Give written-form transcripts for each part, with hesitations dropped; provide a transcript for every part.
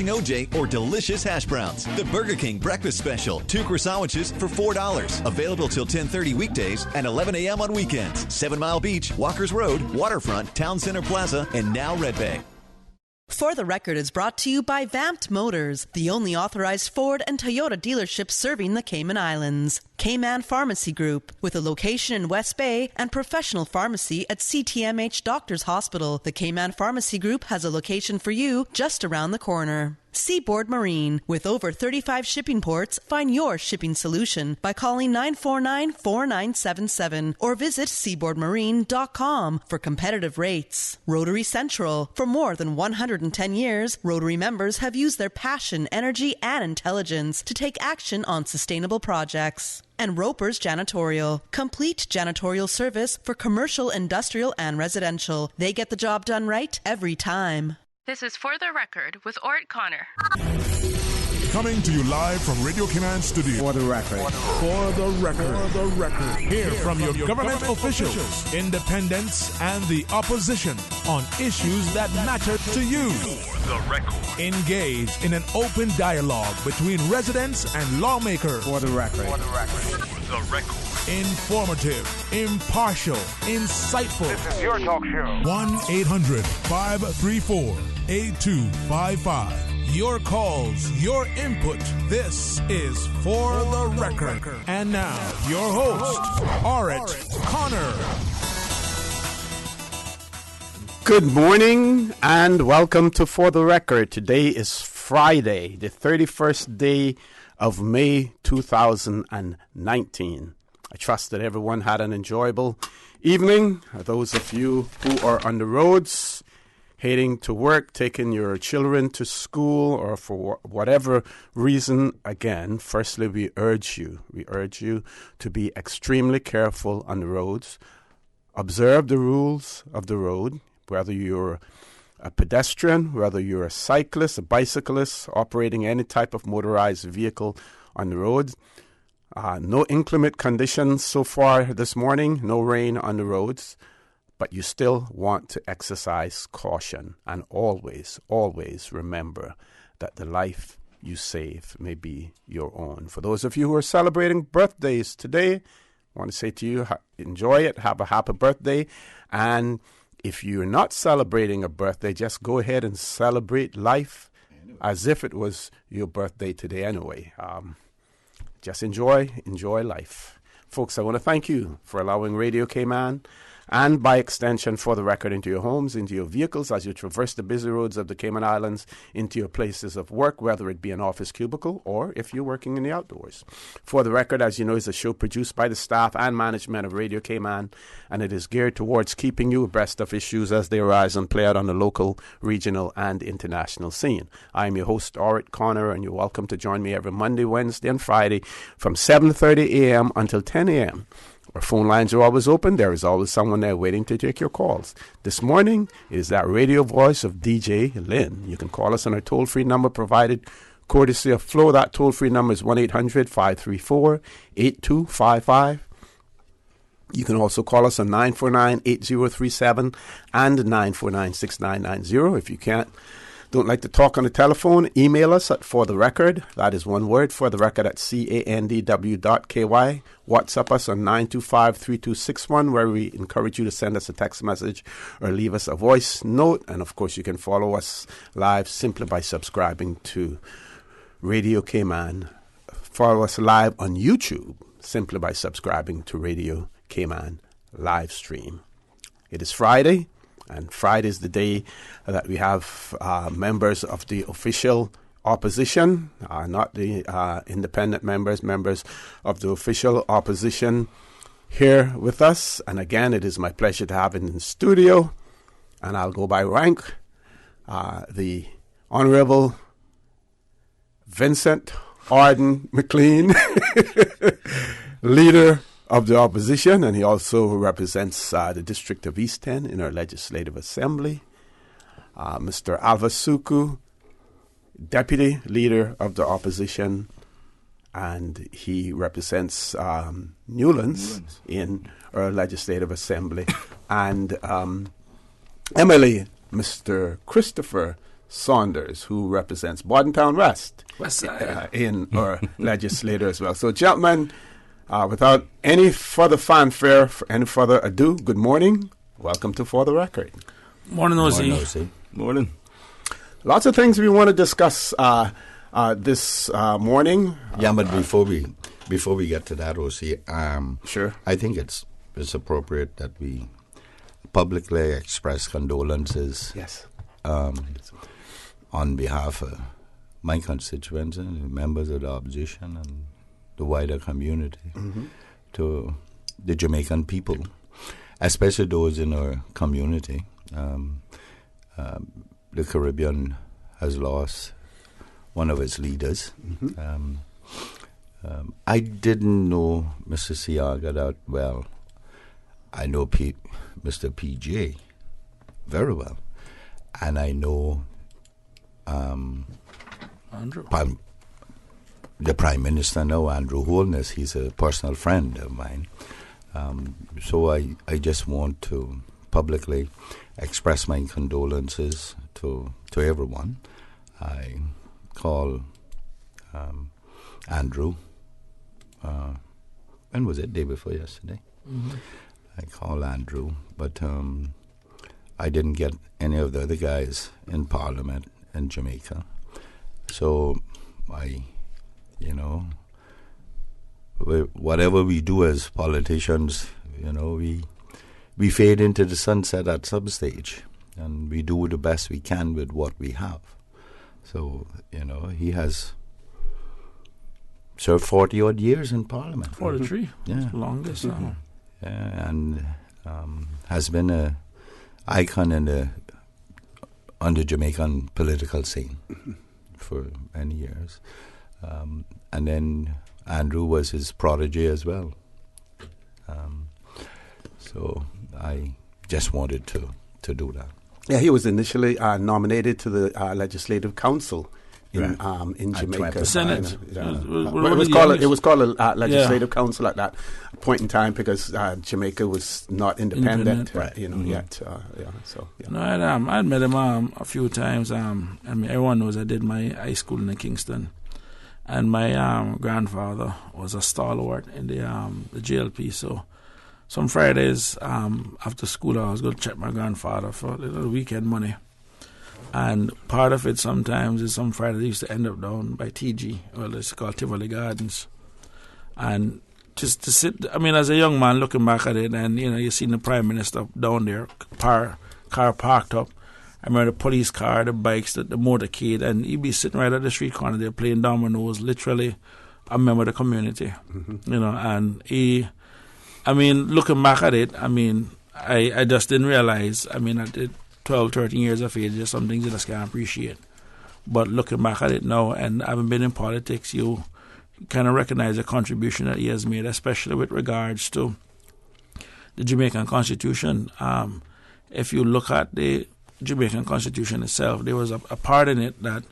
refreshing OJ, or delicious hash browns. The Burger King Breakfast Special. 2 croissant sandwiches for $4. Available till 10:30 weekdays and 11 a.m. on weekends. 7 Mile Beach, Walkers Road, Waterfront, Town Center Plaza, and now Red Bay. For the Record is brought to you by Vamped Motors, the only authorized Ford and Toyota dealership serving the Cayman Islands. K-Man Pharmacy Group, with a location in West Bay and professional pharmacy at CTMH Doctors Hospital. The K-Man Pharmacy Group has a location for you just around the corner. Seaboard Marine, with over 35 shipping ports, find your shipping solution by calling 949-4977 or visit seaboardmarine.com for competitive rates. Rotary Central, for more than 110 years, Rotary members have used their passion, energy, and intelligence to take action on sustainable projects. And Roper's Janitorial, complete janitorial service for commercial, industrial, and residential. They get the job done right every time. This is For the Record with Orrett Connor. Coming to you live from Radio Cayman Studio. For the Record. For the Record. For the Record. Hear from your government officials, independents, and the opposition on issues that matter to you. For the Record. Engage in an open dialogue between residents and lawmakers. For the Record. For the Record. For the Record. Informative, impartial, insightful. This is your talk show. 1-800-534-8255. Your calls, your input. This is For the Record. And now, your host, Orrett Connor. Good morning and welcome to For the Record. Today is Friday, the 31st day of May 2019. I trust that everyone had an enjoyable evening. Those of you who are on the roads, heading to work, taking your children to school, or for whatever reason, again, firstly, we urge you to be extremely careful on the roads. Observe the rules of the road, whether you're a pedestrian, whether you're a cyclist, a bicyclist, operating any type of motorized vehicle on the road. No inclement conditions so far this morning, no rain on the roads, but you still want to exercise caution and always, always remember that the life you save may be your own. For those of you who are celebrating birthdays today, I want to say to you, enjoy it, have a happy birthday, and if you're not celebrating a birthday, just go ahead and celebrate life as if it was your birthday today anyway. Just enjoy life. Folks, I want to thank you for allowing Radio Cayman and by extension For the Record into your homes, into your vehicles as you traverse the busy roads of the Cayman Islands, into your places of work, whether it be an office cubicle or if you're working in the outdoors. For the Record, as you know, is a show produced by the staff and management of Radio Cayman, and it is geared towards keeping you abreast of issues as they arise and play out on the local, regional, and international scene. I am your host, Orrett Connor, and you're welcome to join me every Monday, Wednesday, and Friday from 7:30 a.m. until 10 a.m. Our phone lines are always open. There is always someone there waiting to take your calls. This morning is that radio voice of DJ Lynn. You can call us on our toll-free number provided courtesy of Flo. That toll-free number is 1-800-534-8255. You can also call us on 949-8037 and 949-6990. If you don't like to talk on the telephone, email us at fortherecord. That is one word, fortherecord at candw.ky. WhatsApp us on 925-3261, where we encourage you to send us a text message or leave us a voice note. And, of course, you can follow us live simply by subscribing to Radio Cayman. Follow us live on YouTube simply by subscribing to Radio Cayman live stream. It is Friday. And Friday is the day that we have members of the official opposition, not the independent members of the official opposition here with us. And again, it is my pleasure to have in the studio, and I'll go by rank, the Honorable Vincent Arden McLean, leader of the opposition, and he also represents the District of East 10 in our Legislative Assembly. Mr. Alva Suku, Deputy Leader of the Opposition, and he represents Newlands in our Legislative Assembly. And MLA Mr. Christopher Saunders, who represents Bordentown West. West Side. In our legislator as well. So, gentlemen, without any further fanfare, any further ado, good morning. Welcome to For the Record. Morning, Ozzy. Morning. Lots of things we want to discuss this morning. Yeah, but before we get to that, OC, sure. I think it's appropriate that we publicly express condolences. Yes. On behalf of my constituents and members of the opposition and the wider community to the Jamaican people, especially those in our community. The Caribbean has lost one of its leaders. I didn't know Mr. Siaga that well. I know Mr. PJ very well. And I know Andrew. The Prime Minister now, Andrew Holness. He's a personal friend of mine. So I just want to publicly express my condolences to everyone. I call Andrew, when was it? Day before yesterday? I call Andrew, but I didn't get any of the other guys in Parliament in Jamaica. So whatever we do as politicians, we fade into the sunset at some stage, and we do the best we can with what we have. So, he has served 40-odd years in Parliament. 43. Yeah. That's the longest. Yeah, and has been an icon on the Jamaican political scene for many years. And then Andrew was his protege as well. So I just wanted to do that. Yeah, he was initially nominated to the Legislative Council in Jamaica. The Senate. It was called a Legislative Council at that point in time because Jamaica was not independent, yet. No, I'd met him a few times. Everyone knows I did my high school in Kingston, and my grandfather was a stalwart in the JLP. So some Fridays after school, I was going to check my grandfather for a little weekend money. And part of it sometimes is some Fridays used to end up down by TG, well, it's called Tivoli Gardens. And just to sit, as a young man looking back at it, and, you see the Prime Minister down there, car parked up. I remember the police car, the bikes, the motorcade, and he'd be sitting right at the street corner there playing dominoes, literally a member of the community, and he, looking back at it, I just didn't realize, I did 12, 13 years of age, there's some things you just can't appreciate. But looking back at it now, and having been in politics, you kind of recognize the contribution that he has made, especially with regards to the Jamaican Constitution. If you look at the Jamaican Constitution itself, there was a part in it that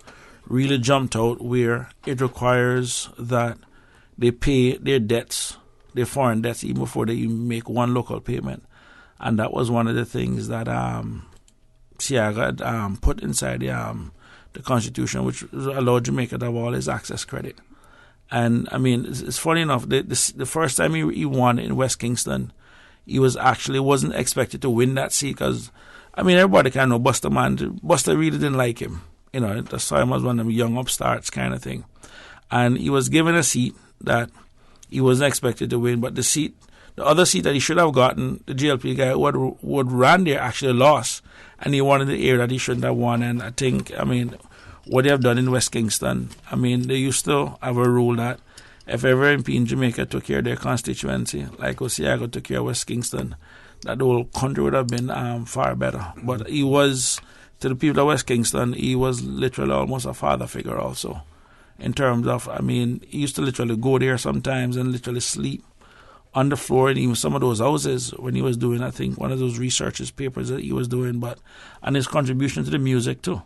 really jumped out where it requires that they pay their debts, their foreign debts, even before they even make one local payment. And that was one of the things that Siaga put inside the Constitution, which allowed Jamaica to have all his access credit. And it's funny enough, the first time he won in West Kingston, he wasn't expected to win that seat because, everybody kind of know Buster really didn't like him. The saw him as one of them young upstarts kind of thing. And he was given a seat that he wasn't expected to win, but the other seat that he should have gotten, the JLP guy who had ran there actually lost, and he wanted the area that he shouldn't have won. And I think, what they have done in West Kingston, they used to have a rule that if ever MP in Jamaica took care of their constituency, like Osiago took care of West Kingston, that the whole country would have been far better. But he was, to the people of West Kingston, he was literally almost a father figure also. In terms of, he used to literally go there sometimes and literally sleep on the floor in even some of those houses when he was doing, I think, one of those researches papers that he was doing, and his contribution to the music too.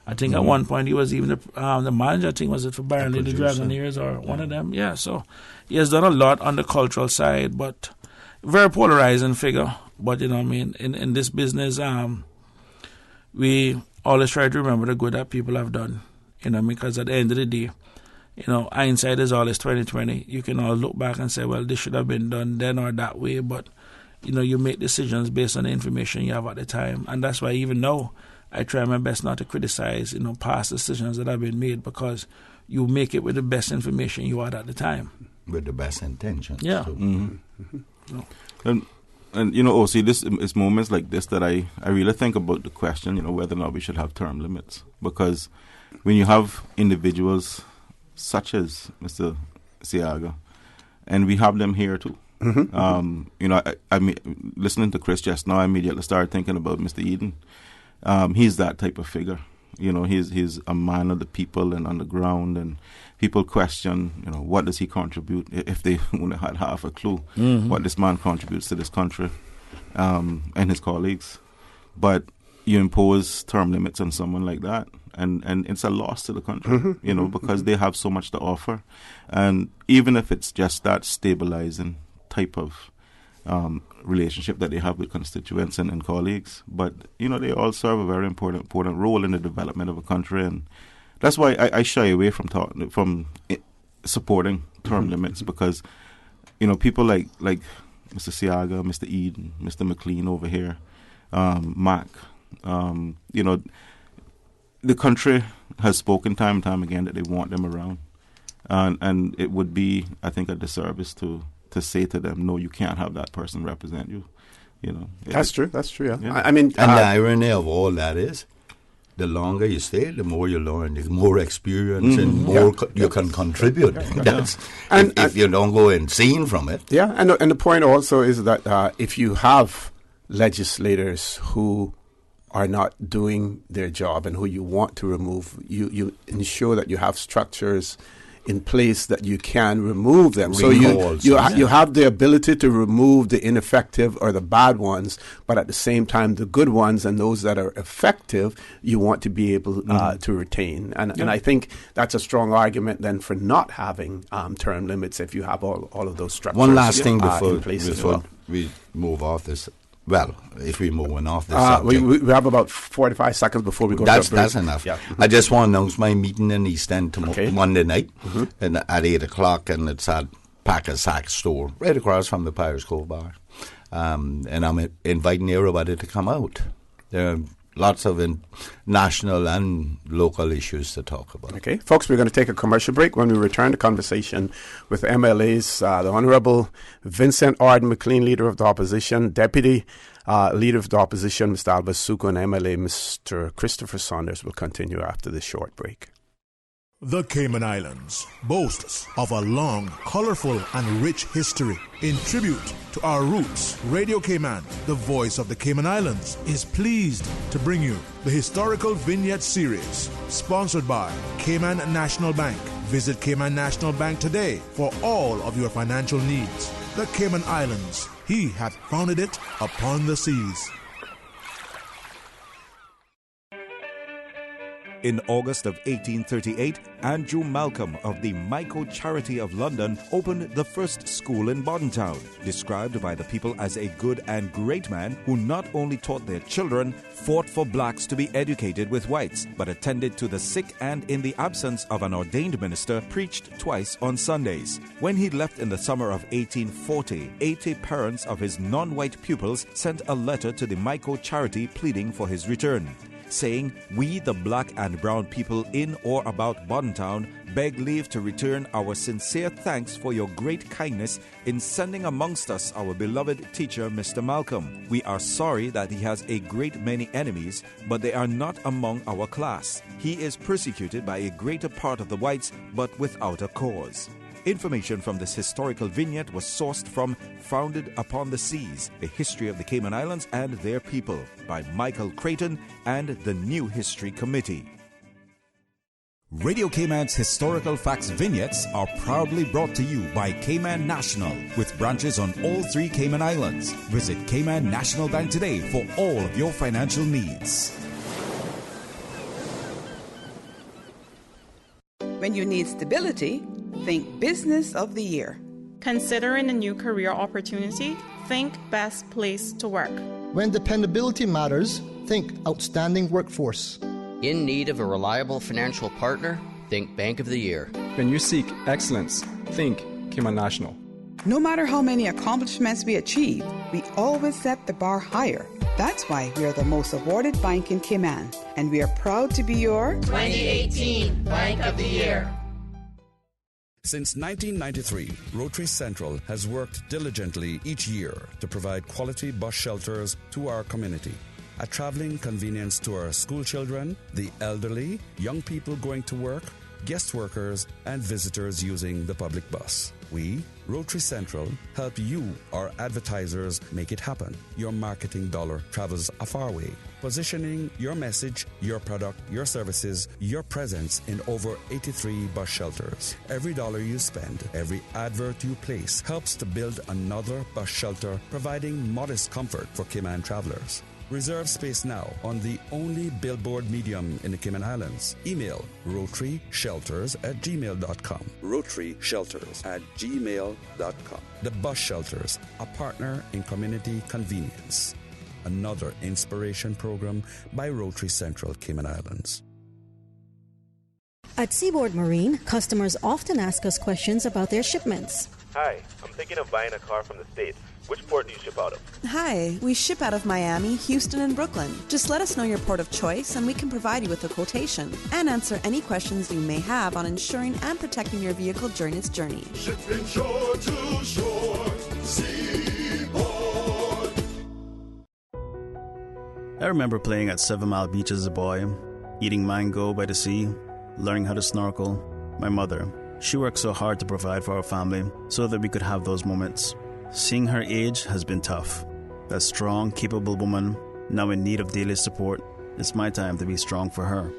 I think at one point he was even the manager, I think, was it for Byron Lee the Dragoneers or one of them? Yeah, so he has done a lot on the cultural side, but very polarizing figure. But, in this business, we always try to remember the good that people have done, because at the end of the day, hindsight is always 20/20. You can all look back and say, well, this should have been done then or that way, but you make decisions based on the information you have at the time, and that's why even now I try my best not to criticize, past decisions that have been made, because you make it with the best information you had at the time, with the best intentions. Yeah. So. And OC, this is moments like this that I really think about the question, whether or not we should have term limits, because when you have individuals such as Mr. Siaga, and we have them here too. I mean, listening to Chris just now, I immediately started thinking about Mr. Eden. He's that type of figure. He's a man of the people and on the ground, and people question, what does he contribute? If they only had half a clue what this man contributes to this country and his colleagues. But you impose term limits on someone like that, and it's a loss to the country, because they have so much to offer. And even if it's just that stabilizing type of relationship that they have with constituents and colleagues, but they all serve a very important role in the development of a country, and that's why I shy away from supporting term limits, because people like Mr. Siaga, Mr. Eden, Mr. McLean over here, Mac, the country has spoken time and time again that they want them around, and it would be, I think, a disservice to say to them, no, you can't have that person represent you. That's true. Yeah. I mean, and the irony of all that is, the longer you stay, the more you learn, the more experience, and more you can contribute. That's if you don't go insane from it. Yeah, and the point also is that if you have legislators who are not doing their job and who you want to remove, you ensure that you have structures in place that you can remove them. So you have the ability to remove the ineffective or the bad ones, but at the same time, the good ones and those that are effective, you want to be able to retain. And I think that's a strong argument then for not having term limits if you have all of those structures. One last thing before we move off this. Well, if we're moving off this subject. We have about 45 seconds before we go to break. That's enough. Yeah. I just want to announce my meeting in East End Monday night at 8 o'clock, and it's at Packer Sack store, right across from the Pirates Cove Bar. And I'm inviting everybody to come out. There are lots of national and local issues to talk about. Okay, folks, we're going to take a commercial break. When we return, the conversation with MLAs, the Honourable Vincent Arden McLean, Leader of the Opposition, Deputy Leader of the Opposition, Mr. Albert Suko, and MLA Mr. Christopher Saunders will continue after this short break. The Cayman Islands boasts of a long, colorful, and rich history. In tribute to our roots, Radio Cayman, the voice of the Cayman Islands, is pleased to bring you the Historical Vignette Series, sponsored by Cayman National Bank. Visit Cayman National Bank today for all of your financial needs. The Cayman Islands, he hath founded it upon the seas. In August of 1838, Andrew Malcolm of the Michael Charity of London opened the first school in Bordentown, described by the people as a good and great man who not only taught their children, fought for blacks to be educated with whites, but attended to the sick and, in the absence of an ordained minister, preached twice on Sundays. When he left in the summer of 1840, 80 parents of his non-white pupils sent a letter to the Michael Charity pleading for his return, saying, "We, the black and brown people in or about Bordentown, beg leave to return our sincere thanks for your great kindness in sending amongst us our beloved teacher, Mr. Malcolm. We are sorry that he has a great many enemies, but they are not among our class. He is persecuted by a greater part of the whites, but without a cause." Information from this historical vignette was sourced from Founded Upon the Seas, A History of the Cayman Islands and Their People by Michael Creighton and the New History Committee. Radio Cayman's historical facts vignettes are proudly brought to you by Cayman National, with branches on all 3 Cayman Islands. Visit Cayman National Bank today for all of your financial needs. When you need stability, think Business of the Year. Considering a new career opportunity, think Best Place to Work. When dependability matters, think Outstanding Workforce. In need of a reliable financial partner? Think Bank of the Year. When you seek excellence, think Cayman National. No matter how many accomplishments we achieve, we always set the bar higher. That's why we are the most awarded bank in Cayman, and we are proud to be your 2018 Bank of the Year. Since 1993, Rotary Central has worked diligently each year to provide quality bus shelters to our community. A traveling convenience to our school children, the elderly, young people going to work, guest workers, and visitors using the public bus. We, Rotary Central, help you, our advertisers, make it happen. Your marketing dollar travels a far way, positioning your message, your product, your services, your presence in over 83 bus shelters. Every dollar you spend, every advert you place helps to build another bus shelter, providing modest comfort for Cayman travelers. Reserve space now on the only billboard medium in the Cayman Islands. Email rotaryshelters@gmail.com. rotaryshelters@gmail.com. The Bus Shelters, a partner in community convenience. Another inspiration program by Rotary Central Cayman Islands. At Seaboard Marine, customers often ask us questions about their shipments. Hi, I'm thinking of buying a car from the States. Which port do you ship out of? Hi, we ship out of Miami, Houston, and Brooklyn. Just let us know your port of choice and we can provide you with a quotation and answer any questions you may have on ensuring and protecting your vehicle during its journey. Shipping shore to shore, Seaboard. I remember playing at 7 Mile Beach as a boy, eating mango by the sea, learning how to snorkel. My mother, she worked so hard to provide for our family so that we could have those moments. Seeing her age has been tough. A strong, capable woman, now in need of daily support, it's my time to be strong for her.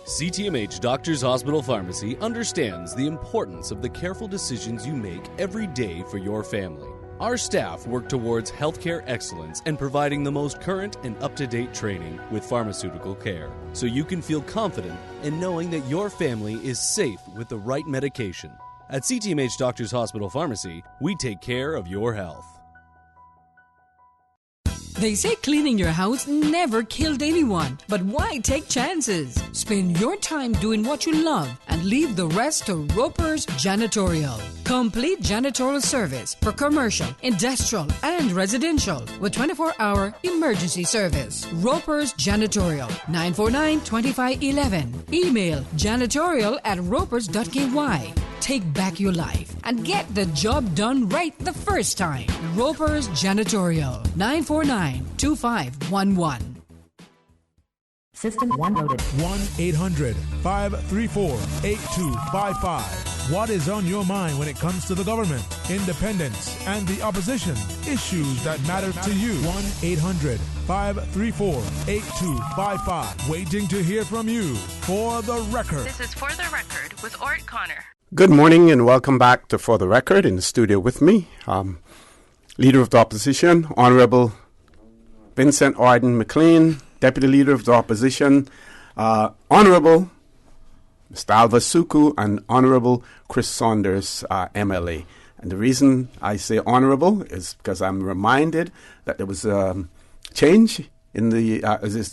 CTMH Doctors Hospital Pharmacy understands the importance of the careful decisions you make every day for your family. Our staff work towards healthcare excellence and providing the most current and up-to-date training with pharmaceutical care, so you can feel confident in knowing that your family is safe with the right medication. At CTMH Doctors Hospital Pharmacy, we take care of your health. They say cleaning your house never killed anyone, but why take chances? Spend your time doing what you love and leave the rest to Roper's Janitorial. Complete janitorial service for commercial, industrial, and residential with 24-hour emergency service. Roper's Janitorial, 949-2511. Email janitorial@ropers.ky. Take back your life and get the job done right the first time. Roper's Janitorial, 949-2511. System 1 loaded. 1-800-534-8255. What is on your mind when it comes to the government, independence, and the opposition? Issues that matter to you. 1-800-534-8255. Waiting to hear from you. For the Record. This is For the Record with Orrett Connor. Good morning and welcome back to For the Record. In the studio with me, Leader of the Opposition, Honorable Vincent Arden McLean, Deputy Leader of the Opposition, Honorable Mr. Alva Suku, and Honorable Chris Saunders, MLA. And the reason I say Honorable is because I'm reminded that there was a change in the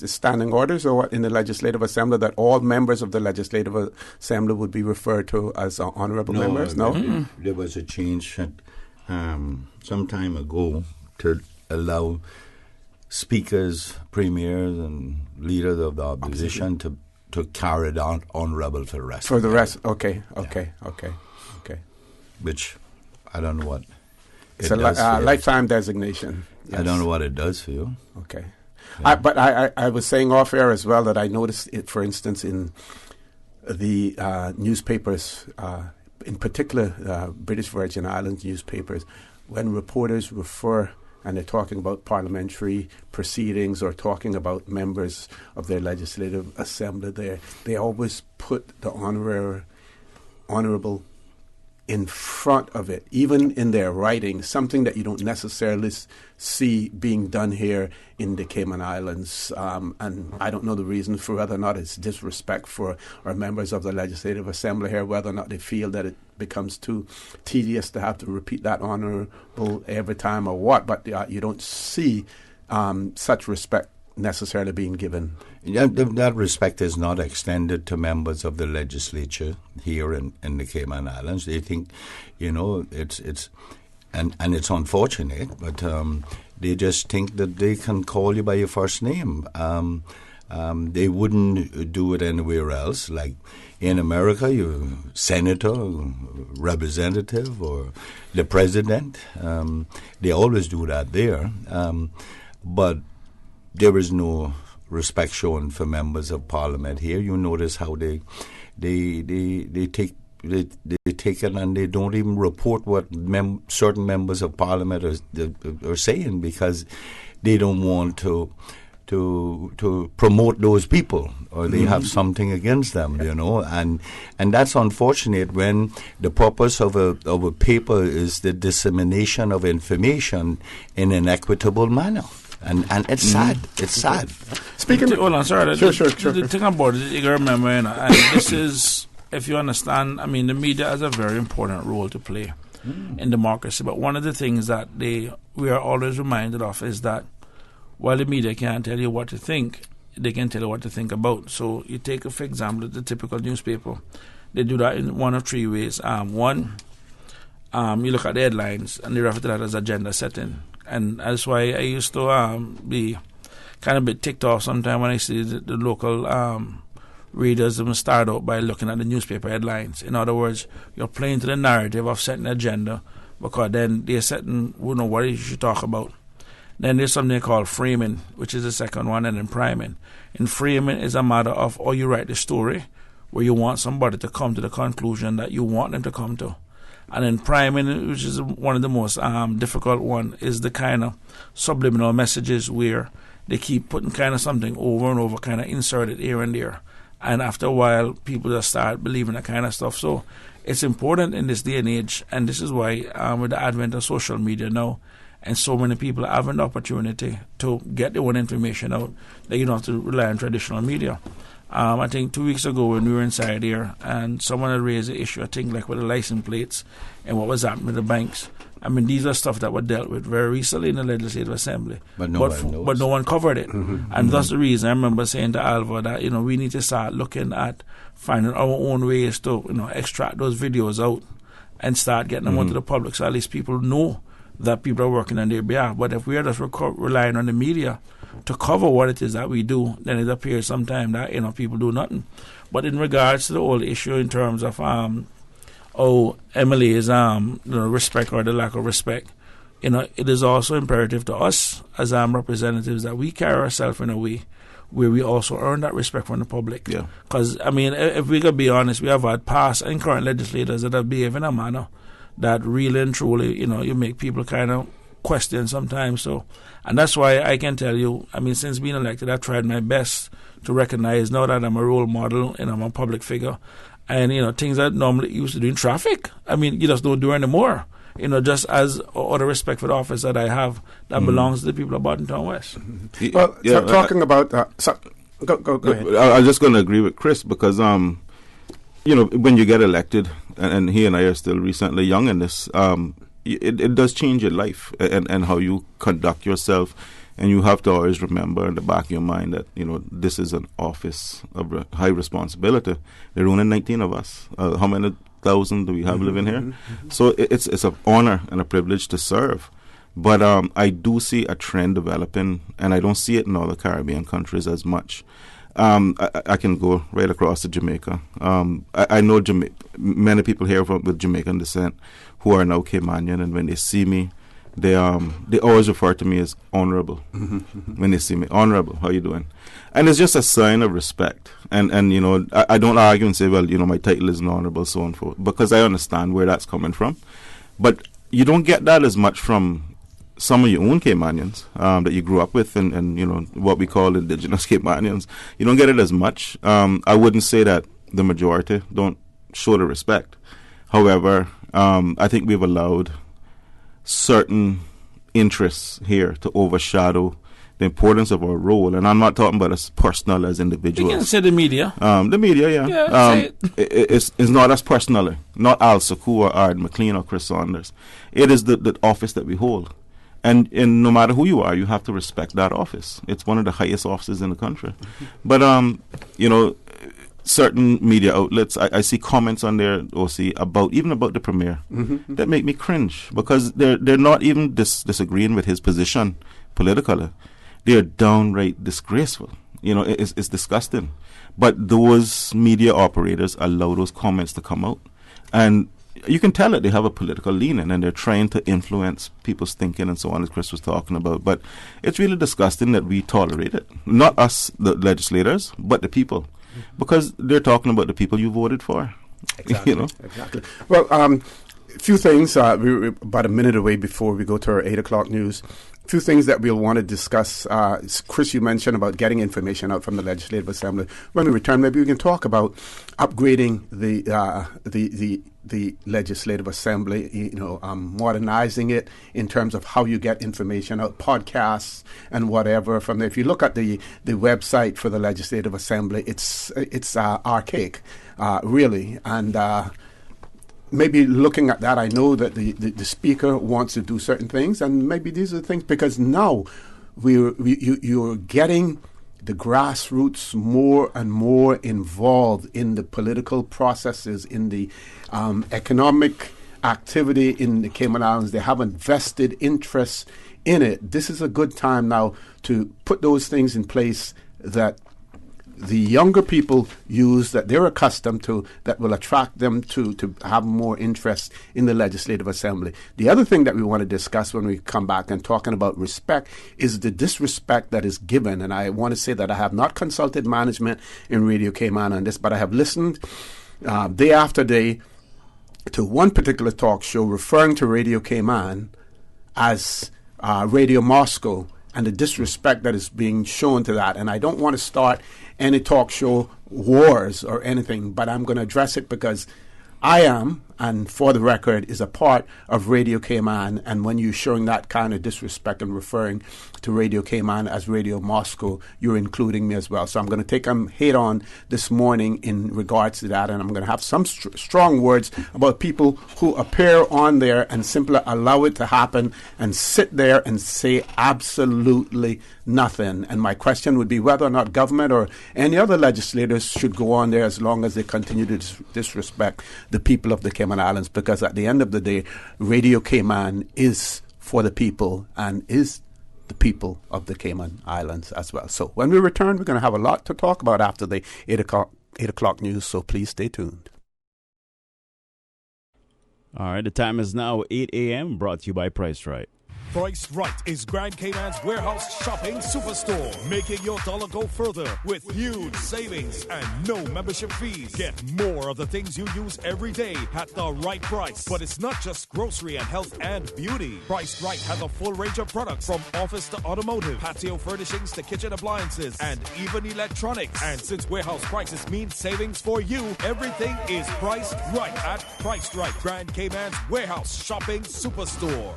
standing orders or in the Legislative Assembly that all members of the Legislative Assembly would be referred to as honourable members? No? Mm-hmm. There was a change some time ago to allow speakers, premiers, and leaders of the opposition to carry it on honourable for the rest. For the rest, okay. Which, I don't know what it's a lifetime designation. Yes. I don't know what it does for you. Okay. Yeah. But I was saying off air as well that I noticed it, for instance, in the newspapers, in particular British Virgin Islands newspapers, when reporters refer and they're talking about parliamentary proceedings or talking about members of their Legislative Assembly, they always put the honourable in front of it, even in their writing, something that you don't necessarily see being done here in the Cayman Islands. And I don't know the reason for whether or not it's disrespect for our members of the Legislative Assembly here, whether or not they feel that it becomes too tedious to have to repeat that honourable every time or what. But you don't see such respect necessarily being given. Yeah, that respect is not extended to members of the legislature here in the Cayman Islands. They think, it's unfortunate, but they just think that they can call you by your first name. They wouldn't do it anywhere else. Like in America, you're senator, representative, or the president. They always do that there. But there is no respect shown for members of parliament here. You notice how they take it and they don't even report what certain members of parliament are saying, because they don't want to promote those people, or they have something against them, and that's unfortunate when the purpose of a paper is the dissemination of information in an equitable manner. And it's sad. It's sad. Speaking hold on, sorry. Sure. The thing about it, you got to remember, and this is, if you understand, the media has a very important role to play in democracy. But one of the things that we are always reminded of is that while the media can't tell you what to think, they can tell you what to think about. So you take, for example, the typical newspaper. They do that in one of three ways. One, you look at the headlines and they refer to that as agenda setting. And that's why I used to be kind of a bit ticked off sometimes when I see the local readers start out by looking at the newspaper headlines. In other words, you're playing to the narrative of setting an agenda, because then they're setting what you should talk about. Then there's something called framing, which is the second one, and then priming. And framing is a matter of how you write the story, where you want somebody to come to the conclusion that you want them to come to. And then priming, which is one of the most difficult one, is the kind of subliminal messages where they keep putting kind of something over and over, kind of inserted here and there. And after a while, people just start believing that kind of stuff. So it's important in this day and age, and this is why with the advent of social media now, and so many people are having the opportunity to get their own information out, that you don't have to rely on traditional media. I think 2 weeks ago when we were inside here, and someone had raised the issue, I think, like with the license plates and what was happening with the banks. These are stuff that were dealt with very recently in the Legislative Assembly. But no one covered it. And that's the reason I remember saying to Alva that, we need to start looking at finding our own ways to, extract those videos out and start getting them onto the public, so at least people know that people are working on their behalf. But if we are just relying on the media to cover what it is that we do, then it appears sometimes that people do nothing. But in regards to the whole issue in terms of MLA's respect or the lack of respect, it is also imperative to us as representatives that we carry ourselves in a way where we also earn that respect from the public. Because if we could be honest, we have had past and current legislators that have behaved in a manner that really and truly, you make people kind of question sometimes. So, and that's why I can tell you, since being elected, I've tried my best to recognize now that I'm a role model and I'm a public figure. And, things that normally used to do in traffic, you just don't do anymore. Just as other respect for the office that I have that belongs to the people of Barton West. Well, talking about... go ahead. I'm just going to agree with Chris because... when you get elected, and he and I are still recently young in this, it does change your life and how you conduct yourself. And you have to always remember in the back of your mind that, this is an office of high responsibility. There are only 19 of us. How many thousand do we have living here? So it's an honor and a privilege to serve. But I do see a trend developing, and I don't see it in all the Caribbean countries as much. I can go right across to Jamaica. I know many people here with Jamaican descent who are now Caymanian, and when they see me, they always refer to me as honorable. When they see me, honorable, how you doing? And it's just a sign of respect. And I don't argue and say, well, my title isn't honorable, so on and so forth, because I understand where that's coming from. But you don't get that as much from some of your own Caymanians that you grew up with, and what we call indigenous Caymanians. You don't get it as much. I wouldn't say that the majority don't show the respect. However, I think we've allowed certain interests here to overshadow the importance of our role. And I'm not talking about as personal as individuals. You can say the media. The media, yeah. It's not as personally. Not Al Saku or Ard McLean or Chris Saunders. It is the office that we hold. And no matter who you are, you have to respect that office. It's one of the highest offices in the country. But, certain media outlets, I see comments on there, OC, about the premier that make me cringe, because they're not even disagreeing with his position politically. They're downright disgraceful. It's disgusting. But those media operators allow those comments to come out. And you can tell that they have a political leaning and they're trying to influence people's thinking and so on, as Chris was talking about. But it's really disgusting that we tolerate it. Not us, the legislators, but the people. Because they're talking about the people you voted for. Exactly. Exactly. Well, a few things. We're about a minute away before we go to our 8 o'clock news. A few things that we'll want to discuss. Chris, you mentioned about getting information out from the Legislative Assembly. When we return, maybe we can talk about upgrading the Legislative Assembly, modernizing it in terms of how you get information out, podcasts and whatever from there. If you look at the website for the Legislative Assembly, it's archaic, really, and maybe looking at that, I know that the Speaker wants to do certain things, and maybe these are the things, because now you're getting the grassroots more and more involved in the political processes, in the economic activity in the Cayman Islands. They have a vested interest in it. This is a good time now to put those things in place that the younger people use, that they're accustomed to, that will attract them to have more interest in the Legislative Assembly. The other thing that we want to discuss when we come back and talking about respect is the disrespect that is given. And I want to say that I have not consulted management in Radio Cayman on this, but I have listened day after day to one particular talk show referring to Radio Cayman as Radio Moscow, and the disrespect that is being shown to that. And I don't want to start any talk show wars or anything, but I'm going to address it because I am, and for the record, is a part of Radio Cayman. And when you're showing that kind of disrespect and referring to Radio Cayman as Radio Moscow, you're including me as well. So I'm going to take them head on this morning in regards to that. And I'm going to have some strong words about people who appear on there and simply allow it to happen and sit there and say absolutely nothing. And my question would be whether or not government or any other legislators should go on there as long as they continue to disrespect the people of the Cayman Islands, because at the end of the day, Radio Cayman is for the people and is the people of the Cayman Islands as well. So when we return, we're going to have a lot to talk about after the 8 o'clock news, so please stay tuned. All right, the time is now 8 a.m., brought to you by Price Right. Price Right is Grand Cayman's warehouse shopping superstore, making your dollar go further with huge savings and no membership fees. Get more of the things you use every day at the right price. But it's not just grocery and health and beauty. Price Right has a full range of products from office to automotive, patio furnishings to kitchen appliances, and even electronics. And since warehouse prices mean savings for you, everything is priced right at Price Right, Grand Cayman's warehouse shopping superstore.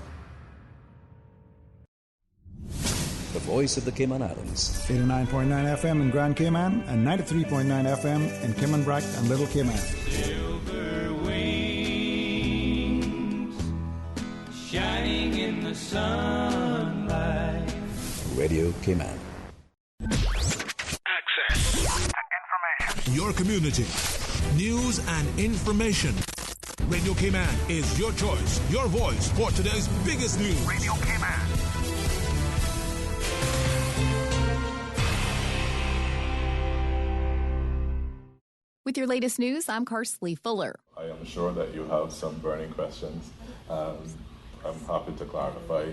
The voice of the Cayman Islands. 89.9 FM in Grand Cayman and 93.9 FM in Cayman Brac and Little Cayman. Silver wings shining in the sunlight. Radio Cayman. Access and information. Your community. News and information. Radio Cayman is your choice, your voice for today's biggest news. Radio Cayman. With your latest news, I'm Karsley Fuller. I am sure that you have some burning questions. I'm happy to clarify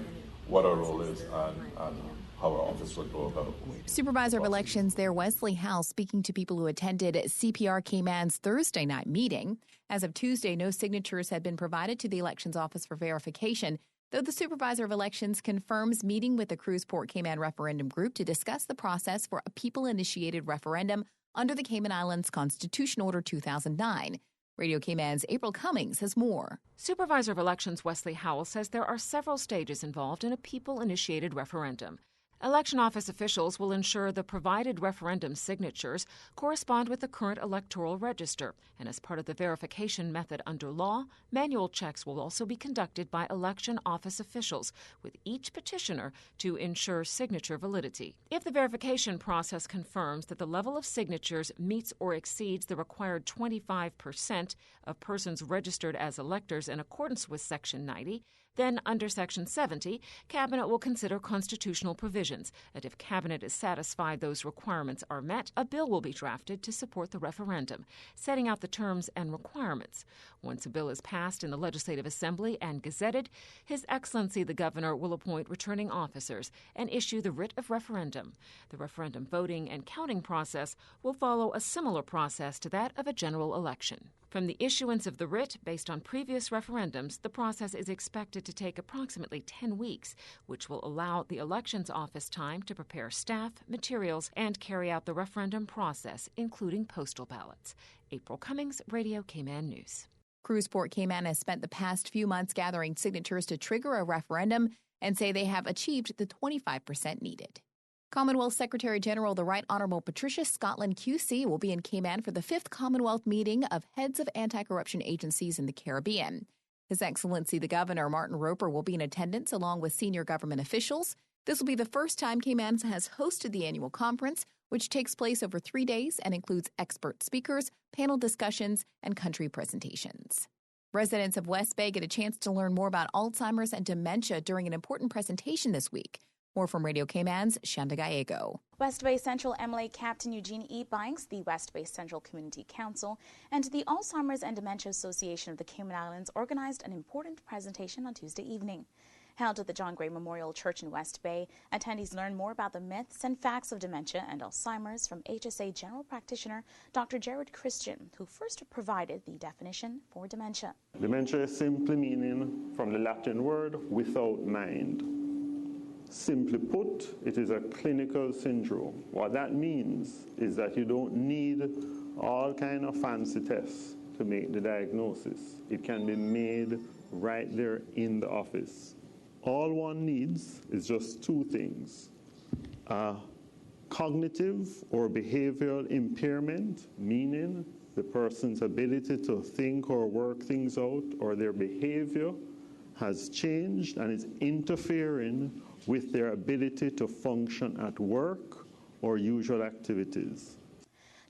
what our role is and how our office would go about. Supervisor of Elections there, Wesley Howe, speaking to people who attended CPR Cayman's Thursday night meeting. As of Tuesday, no signatures had been provided to the Elections Office for verification, though the Supervisor of Elections confirms meeting with the Cruise Port Cayman Referendum Group to discuss the process for a people-initiated referendum under the Cayman Islands Constitution Order 2009. Radio Cayman's April Cummings has more. Supervisor of Elections Wesley Howell says there are several stages involved in a people-initiated referendum. Election office officials will ensure the provided referendum signatures correspond with the current electoral register, and as part of the verification method under law, manual checks will also be conducted by election office officials with each petitioner to ensure signature validity. If the verification process confirms that the level of signatures meets or exceeds the required 25% of persons registered as electors in accordance with Section 90, then, under Section 70, Cabinet will consider constitutional provisions, and if Cabinet is satisfied those requirements are met, a bill will be drafted to support the referendum, setting out the terms and requirements. Once a bill is passed in the Legislative Assembly and gazetted, His Excellency the Governor will appoint returning officers and issue the writ of referendum. The referendum voting and counting process will follow a similar process to that of a general election. From the issuance of the writ based on previous referendums, the process is expected to take approximately 10 weeks, which will allow the Elections Office time to prepare staff, materials, and carry out the referendum process, including postal ballots. April Cummings, Radio Cayman News. Cruiseport Cayman has spent the past few months gathering signatures to trigger a referendum and say they have achieved the 25% needed. Commonwealth Secretary General the Right Honourable Patricia Scotland QC will be in Cayman for the 5th Commonwealth meeting of heads of anti-corruption agencies in the Caribbean. His Excellency the Governor Martin Roper will be in attendance along with senior government officials. This will be the first time Cayman has hosted the annual conference, which takes place over 3 days and includes expert speakers, panel discussions, and country presentations. Residents of West Bay get a chance to learn more about Alzheimer's and dementia during an important presentation this week. More from Radio Cayman's Shanda Gallego. West Bay Central MLA Captain Eugene E. Banks, the West Bay Central Community Council, and the Alzheimer's and Dementia Association of the Cayman Islands organized an important presentation on Tuesday evening. Held at the John Gray Memorial Church in West Bay, attendees learned more about the myths and facts of dementia and Alzheimer's from HSA General Practitioner Dr. Orrett Christian, who first provided the definition for dementia. Dementia is simply meaning from the Latin word without mind. Simply put, it is a clinical syndrome. What that means is that you don't need all kind of fancy tests to make the diagnosis. It can be made right there in the office. All one needs is just two things: cognitive or behavioral impairment, meaning the person's ability to think or work things out, or their behavior has changed and is interfering with their ability to function at work or usual activities.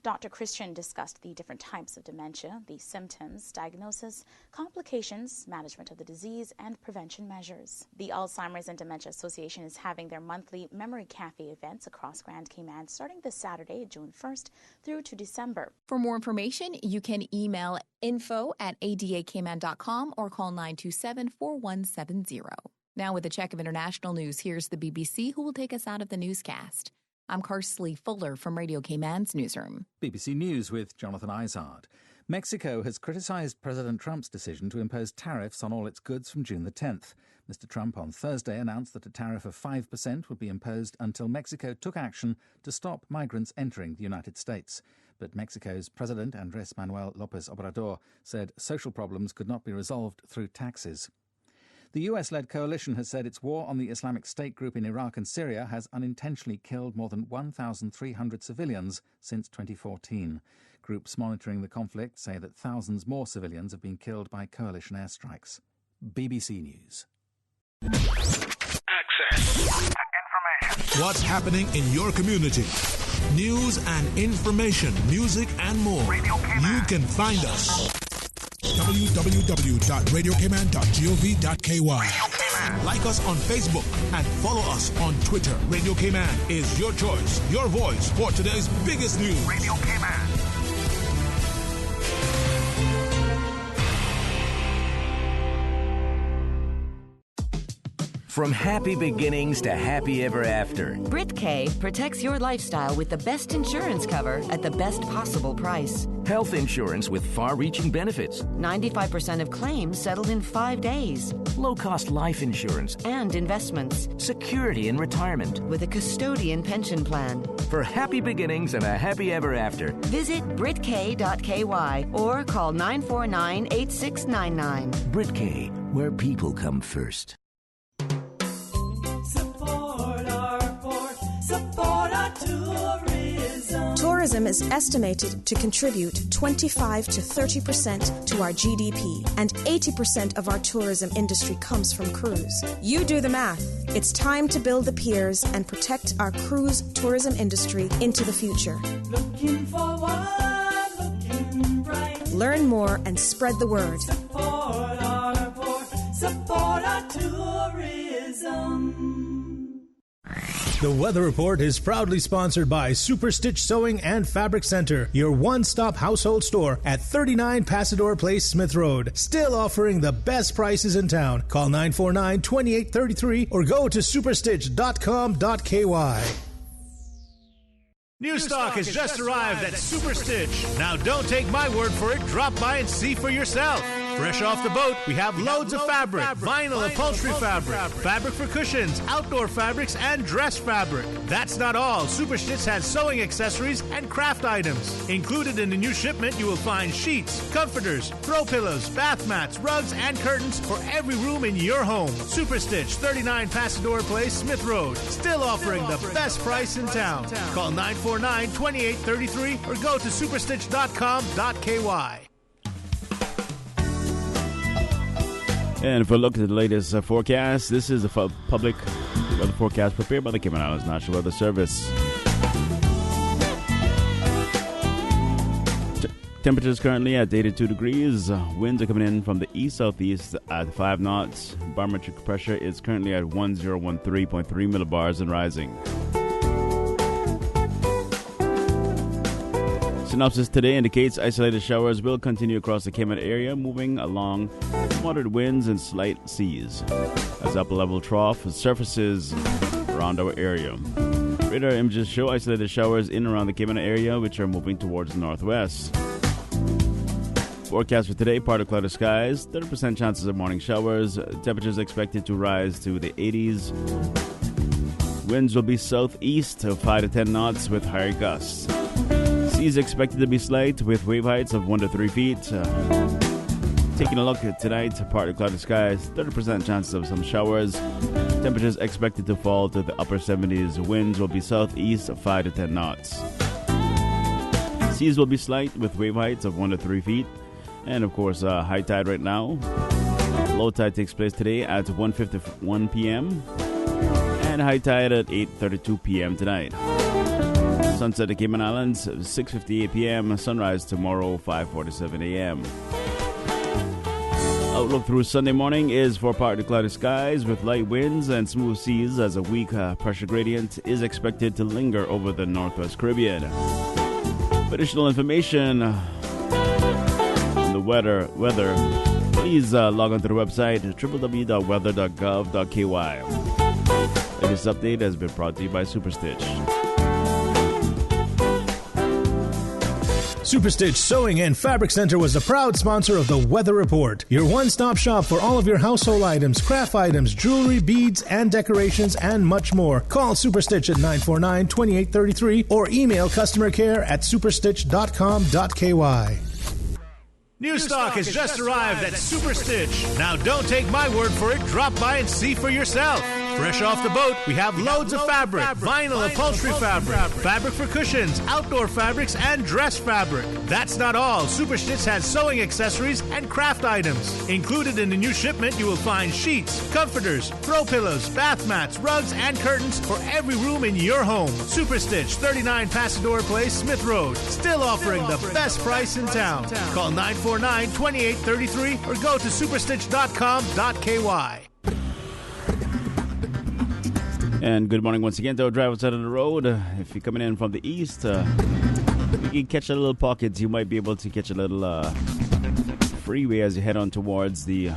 Dr. Christian discussed the different types of dementia, the symptoms, diagnosis, complications, management of the disease, and prevention measures. The Alzheimer's and Dementia Association is having their monthly Memory Cafe events across Grand Cayman starting this Saturday, June 1st through to December. For more information, you can email info@adacayman.com or call 927-4170. Now with a check of international news, here's the BBC, who will take us out of the newscast. I'm Karsley Fuller from Radio Cayman's newsroom. BBC News with Jonathan Izard. Mexico has criticised President Trump's decision to impose tariffs on all its goods from June the 10th. Mr. Trump on Thursday announced that a tariff of 5% would be imposed until Mexico took action to stop migrants entering the United States. But Mexico's President Andrés Manuel López Obrador said social problems could not be resolved through taxes. The US-led coalition has said its war on the Islamic State group in Iraq and Syria has unintentionally killed more than 1,300 civilians since 2014. Groups monitoring the conflict say that thousands more civilians have been killed by coalition airstrikes. BBC News. Access. Information. What's happening in your community? News and information, music and more. You can find us. www.radiocayman.gov.ky. Like us on Facebook and follow us on Twitter. Radio Cayman is your choice, your voice for today's biggest news. Radio Cayman. From happy beginnings to happy ever after, BritK protects your lifestyle with the best insurance cover at the best possible price. Health insurance with far-reaching benefits. 95% of claims settled in 5 days. Low-cost life insurance. And investments. Security in retirement. With a custodian pension plan. For happy beginnings and a happy ever after, visit BritK.ky or call 949-8699. BritK, where people come first. Support our poor Tourism is estimated to contribute 25 to 30% to our GDP, and 80% of our tourism industry comes from cruise. You do the math. It's time to build the piers and protect our cruise tourism industry into the future. Looking forward, looking bright. Learn more and spread the word. Support our port, support our tourism. The Weather Report is proudly sponsored by Super Stitch Sewing and Fabric Center, your one-stop household store at 39 Pasador Place, Smith Road. Still offering the best prices in town. Call 949-2833 or go to superstitch.com.ky. New stock has just arrived at Super Stitch. Now don't take my word for it. Drop by and see for yourself. Fresh off the boat, we have loads of fabric, vinyl upholstery fabric, fabric for cushions, outdoor fabrics, and dress fabric. That's not all. Super Stitch has sewing accessories and craft items. Included in the new shipment, you will find sheets, comforters, throw pillows, bath mats, rugs, and curtains for every room in your home. Super Stitch, 39 Pasador Place, Smith Road. Still offering the best price in town. Call 949-2833 or go to superstitch.com.ky. And for a look at the latest forecast, this is the public weather forecast prepared by the Cayman Islands National Weather Service. Temperatures currently at 82 degrees. Winds are coming in from the east-southeast at 5 knots. Barometric pressure is currently at 1013.3 millibars and rising. Synopsis today indicates isolated showers will continue across the Cayman area, moving along moderate winds and slight seas as upper level trough surfaces around our area. Radar images show isolated showers in and around the Cayman area, which are moving towards the northwest. Forecast for today, partly cloudy skies, 30% chances of morning showers. Temperatures expected to rise to the 80s. Winds will be southeast of 5 to 10 knots with higher gusts. Seas expected to be slight with wave heights of 1 to 3 feet. Taking a look at tonight, partly cloudy skies, 30% chances of some showers. Temperatures expected to fall to the upper 70s. Winds will be southeast of 5 to 10 knots. Seas will be slight with wave heights of 1 to 3 feet. And of course, high tide right now. Low tide takes place today at 1:51 p.m. and high tide at 8:32 p.m. tonight. Sunset at Cayman Islands, 6:58 p.m. Sunrise tomorrow, 5:47 a.m. Outlook through Sunday morning is for partly cloudy skies with light winds and smooth seas as a weak pressure gradient is expected to linger over the northwest Caribbean. For additional information on the weather, please log on to the website www.weather.gov.ky. This update has been brought to you by Super Stitch. Super Stitch Sewing and Fabric Center was the proud sponsor of the Weather Report, your one-stop shop for all of your household items, craft items, jewelry, beads, and decorations, and much more. Call Super Stitch at 949-2833 or email customer care at superstitch.com.ky. New stock has just arrived at Super Stitch. Now don't take my word for it. Drop by and see for yourself. Fresh off the boat, we have loads of fabric, vinyl upholstery fabric, fabric for cushions, outdoor fabrics, and dress fabric. That's not all. Super Stitch has sewing accessories and craft items. Included in the new shipment, you will find sheets, comforters, throw pillows, bath mats, rugs, and curtains for every room in your home. Super Stitch, 39 Pasador Place, Smith Road. Still offering the best price in town. Call 949-2833 or go to superstitch.com.ky. And good morning once again to our drivers out on the road. If you're coming in from the east, you can catch a little pockets. You might be able to catch a little freeway as you head on towards the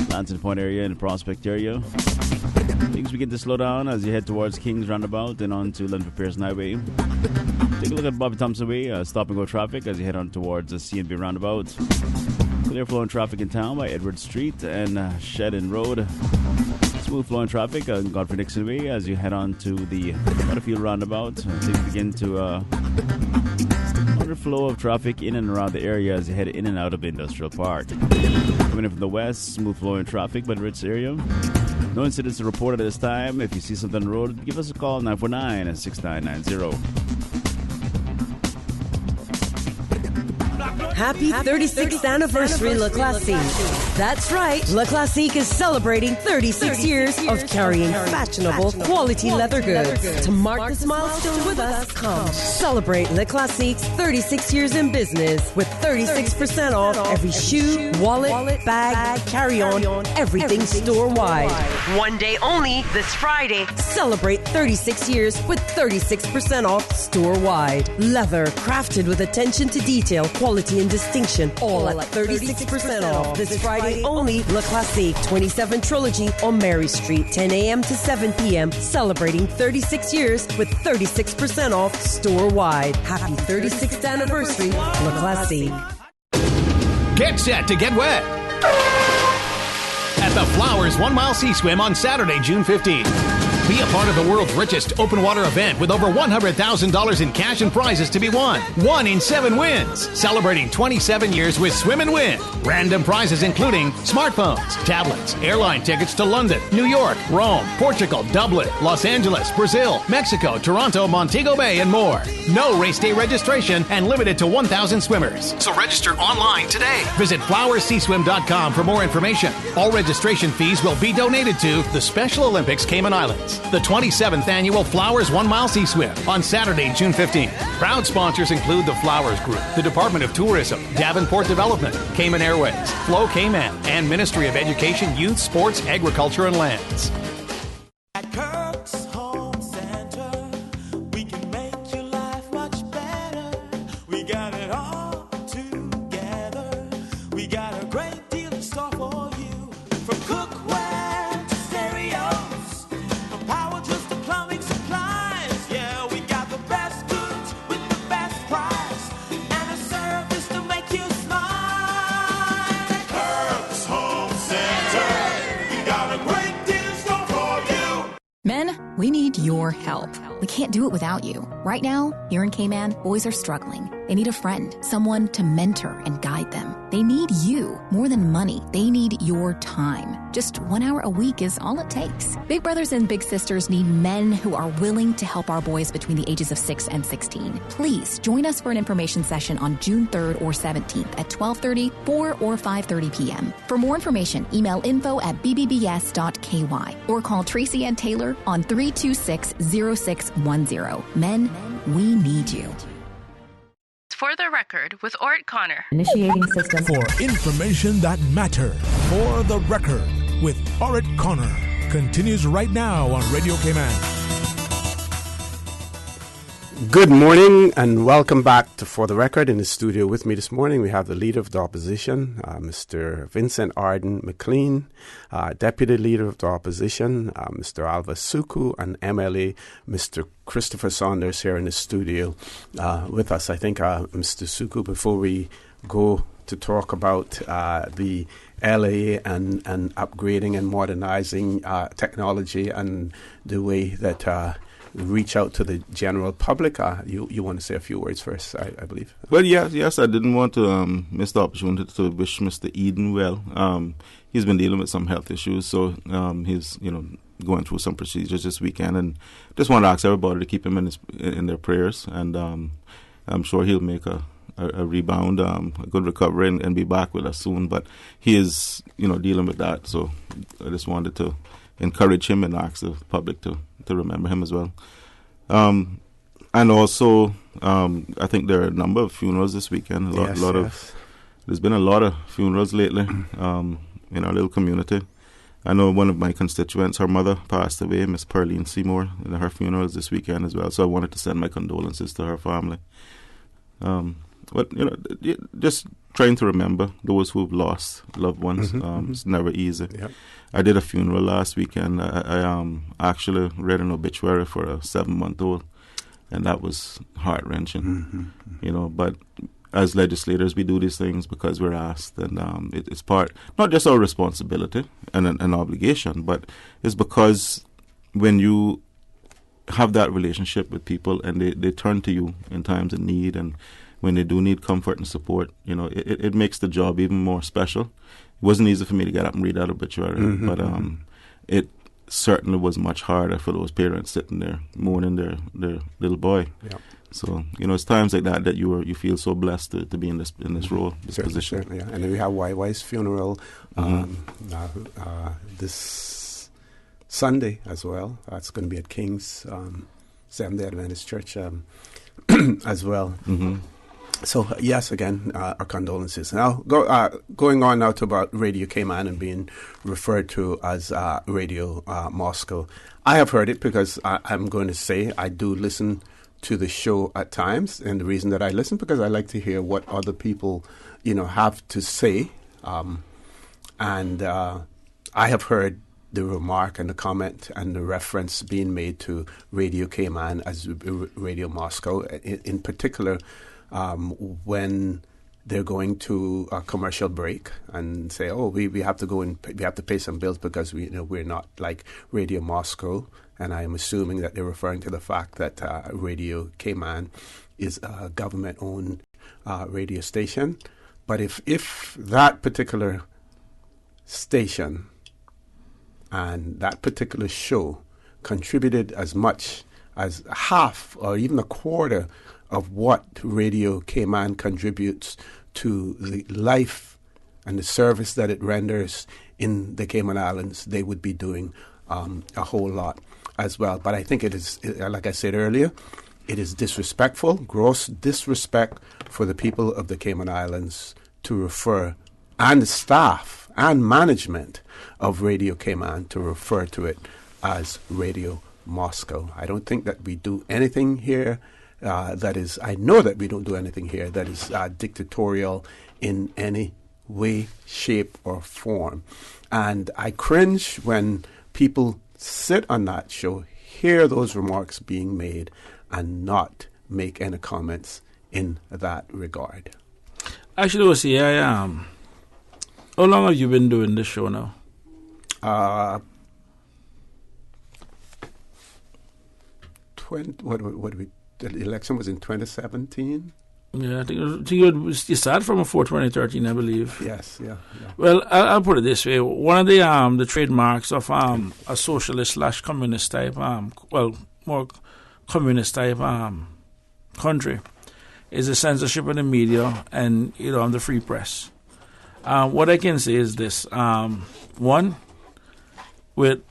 Lansing Point area and Prospect area. Things begin to slow down as you head towards Kings Roundabout and on to Linford Pearson Highway. Take a look at Bobby Thompson Way, stop and go traffic as you head on towards the C&B Roundabout. Clear flowing traffic in town by Edward Street and Shedden Road. Smooth flowing traffic on Godfrey Dixon Way as you head on to the Butterfield Roundabout. Things begin to moderate flow of traffic in and around the area as you head in and out of Industrial Park. Coming in from the west, smooth flowing traffic by the Ritz area. No incidents are reported at this time. If you see something on the road, give us a call, 949-6990. Happy 36th anniversary, Le Classique. That's right, Le Classique is celebrating 36 years of carrying fashionable, quality leather goods. To mark this milestone with us, come celebrate Le Classique's 36 years in business with 36% off every shoe, wallet, bag, carry-on, everything store-wide. One day only this Friday. Celebrate 36 years with 36% off store-wide. Leather crafted with attention to detail, quality, and distinction, all at 36% off this Friday only. Le Classique, 27 Trilogy on Mary Street, 10 a.m. to 7 p.m. Celebrating 36 years with 36% off store-wide. Happy 36th anniversary, Le Classique. Get set to get wet at the Flowers 1 Mile Sea Swim on Saturday, June 15th. Be a part of the world's richest open water event with over $100,000 in cash and prizes to be won. 1 in 7 wins. Celebrating 27 years with Swim and Win. Random prizes including smartphones, tablets, airline tickets to London, New York, Rome, Portugal, Dublin, Los Angeles, Brazil, Mexico, Toronto, Montego Bay, and more. No race day registration and limited to 1,000 swimmers. So register online today. Visit flowersseaswim.com for more information. All registration fees will be donated to the Special Olympics Cayman Islands. The 27th Annual Flowers 1 Mile Sea Swim on Saturday, June 15th. Proud sponsors include the Flowers Group, the Department of Tourism, Davenport Development, Cayman Airways, Flow Cayman, and Ministry of Education, Youth, Sports, Agriculture, and Lands. At Kirk's Home Center, we can make your life much better. We got it all together. We got a great deal in store for you. From cookware to stereos, from power tools to plumbing supplies. Yeah, we got the best goods with the best price and a service to make you smile. Kirk's Home Center, we got a great deal in store for you. Men, we need your help. We can't do it without you. Right now, here in Cayman, boys are struggling. They need a friend, someone to mentor and guide them. They need you more than money. They need your time. Just 1 hour a week is all it takes. Big brothers and big sisters need men who are willing to help our boys between the ages of 6 and 16. Please join us for an information session on June 3rd or 17th at 12:30, 4 or 5:30 p.m. For more information, email info@bbbs.ky or call Tracy Ann Taylor on 326-0610. Men, we need you. For the record, with Orrett Connor. Initiating system. For information that matters. For the record, with Orrett Connor. Continues right now on Radio Cayman. Good morning and welcome back to For the Record. In the studio with me this morning, we have the Leader of the Opposition, Mr. Vincent Arden McLean, Deputy Leader of the Opposition, Mr. Alva Suku, and MLA, Mr. Christopher Saunders here in the studio with us. I think, Mr. Suku, before we go to talk about the LA and upgrading and modernizing technology and the way that reach out to the general public. You want to say a few words first, I believe. Well, yes, I didn't want to miss the opportunity to wish Mr. Eden well. He's been dealing with some health issues, so he's going through some procedures this weekend, and just want to ask everybody to keep him in their prayers, and I'm sure he'll make a rebound, a good recovery, and be back with us soon. But he is, dealing with that, so I just wanted to encourage him and ask the public to remember him as well. And also, I think there are a number of funerals this weekend. There's been a lot of funerals lately in our little community. I know one of my constituents, her mother passed away, Miss Pearline Seymour, and her funeral is this weekend as well. So I wanted to send my condolences to her family. But, just trying to remember those who've lost loved ones. It's never easy. Yep. I did a funeral last weekend. I actually read an obituary for a 7-month-old, and that was heart-wrenching. But as legislators, we do these things because we're asked, and it's part, not just our responsibility and an obligation, but it's because when you have that relationship with people and they turn to you in times of need, and when they do need comfort and support, it makes the job even more special. It wasn't easy for me to get up and read that obituary, but it certainly was much harder for those parents sitting there mourning their little boy. Yep. So, it's times like that you feel so blessed to be in this role, this position. Certainly, yeah. And then we have YY's funeral this Sunday as well. That's going to be at King's Seventh-day Adventist Church as well. Mm-hmm. So, yes, again, our condolences. Now, going on now to about Radio Cayman and being referred to as Radio Moscow. I have heard it because I'm going to say I do listen to the show at times, and the reason that I listen because I like to hear what other people, have to say, and I have heard the remark and the comment and the reference being made to Radio Cayman as Radio Moscow, in particular, when they're going to a commercial break and say, "Oh, we have to go and we have to pay some bills because we're not like Radio Moscow." And I am assuming that they're referring to the fact that Radio Cayman is a government-owned radio station. But if that particular station and that particular show contributed as much as half or even a quarter of what Radio Cayman contributes to the life and the service that it renders in the Cayman Islands, they would be doing a whole lot as well. But I think it is, like I said earlier, it is disrespectful, gross disrespect for the people of the Cayman Islands to refer, and the staff and management of Radio Cayman to refer to it as Radio Moscow. I don't think that we do anything here I know that we don't do anything here that is dictatorial in any way, shape, or form. And I cringe when people sit on that show, hear those remarks being made, and not make any comments in that regard. Actually, Osi, how long have you been doing this show now? The election was in 2017. Yeah, I think you started from before 2013, I believe. Yes, yeah. Well, I'll put it this way: one of the trademarks of a socialist/communist type, more communist type country, is the censorship of the media and the free press. What I can say is this: one, with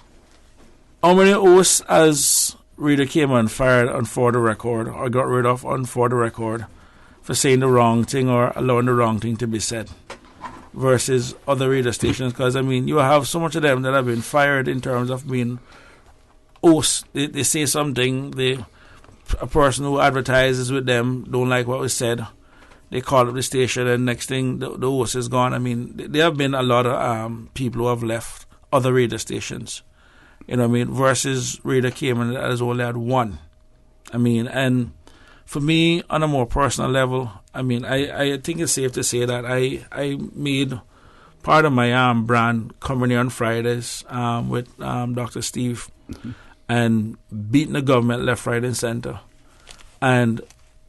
how many oaths as Reader Cayman fired on For the Record or got rid of on For the Record for saying the wrong thing or allowing the wrong thing to be said versus other radio stations, because you have so much of them that have been fired in terms of being oaths. They say something, a person who advertises with them don't like what was said, they call up the station and next thing the oath is gone. There have been a lot of people who have left other radio stations. Versus Radio Cayman that has only had one. And for me, on a more personal level, I think it's safe to say that I made part of my brand coming here on Fridays with Dr. Steve and beating the government left, right, and center. And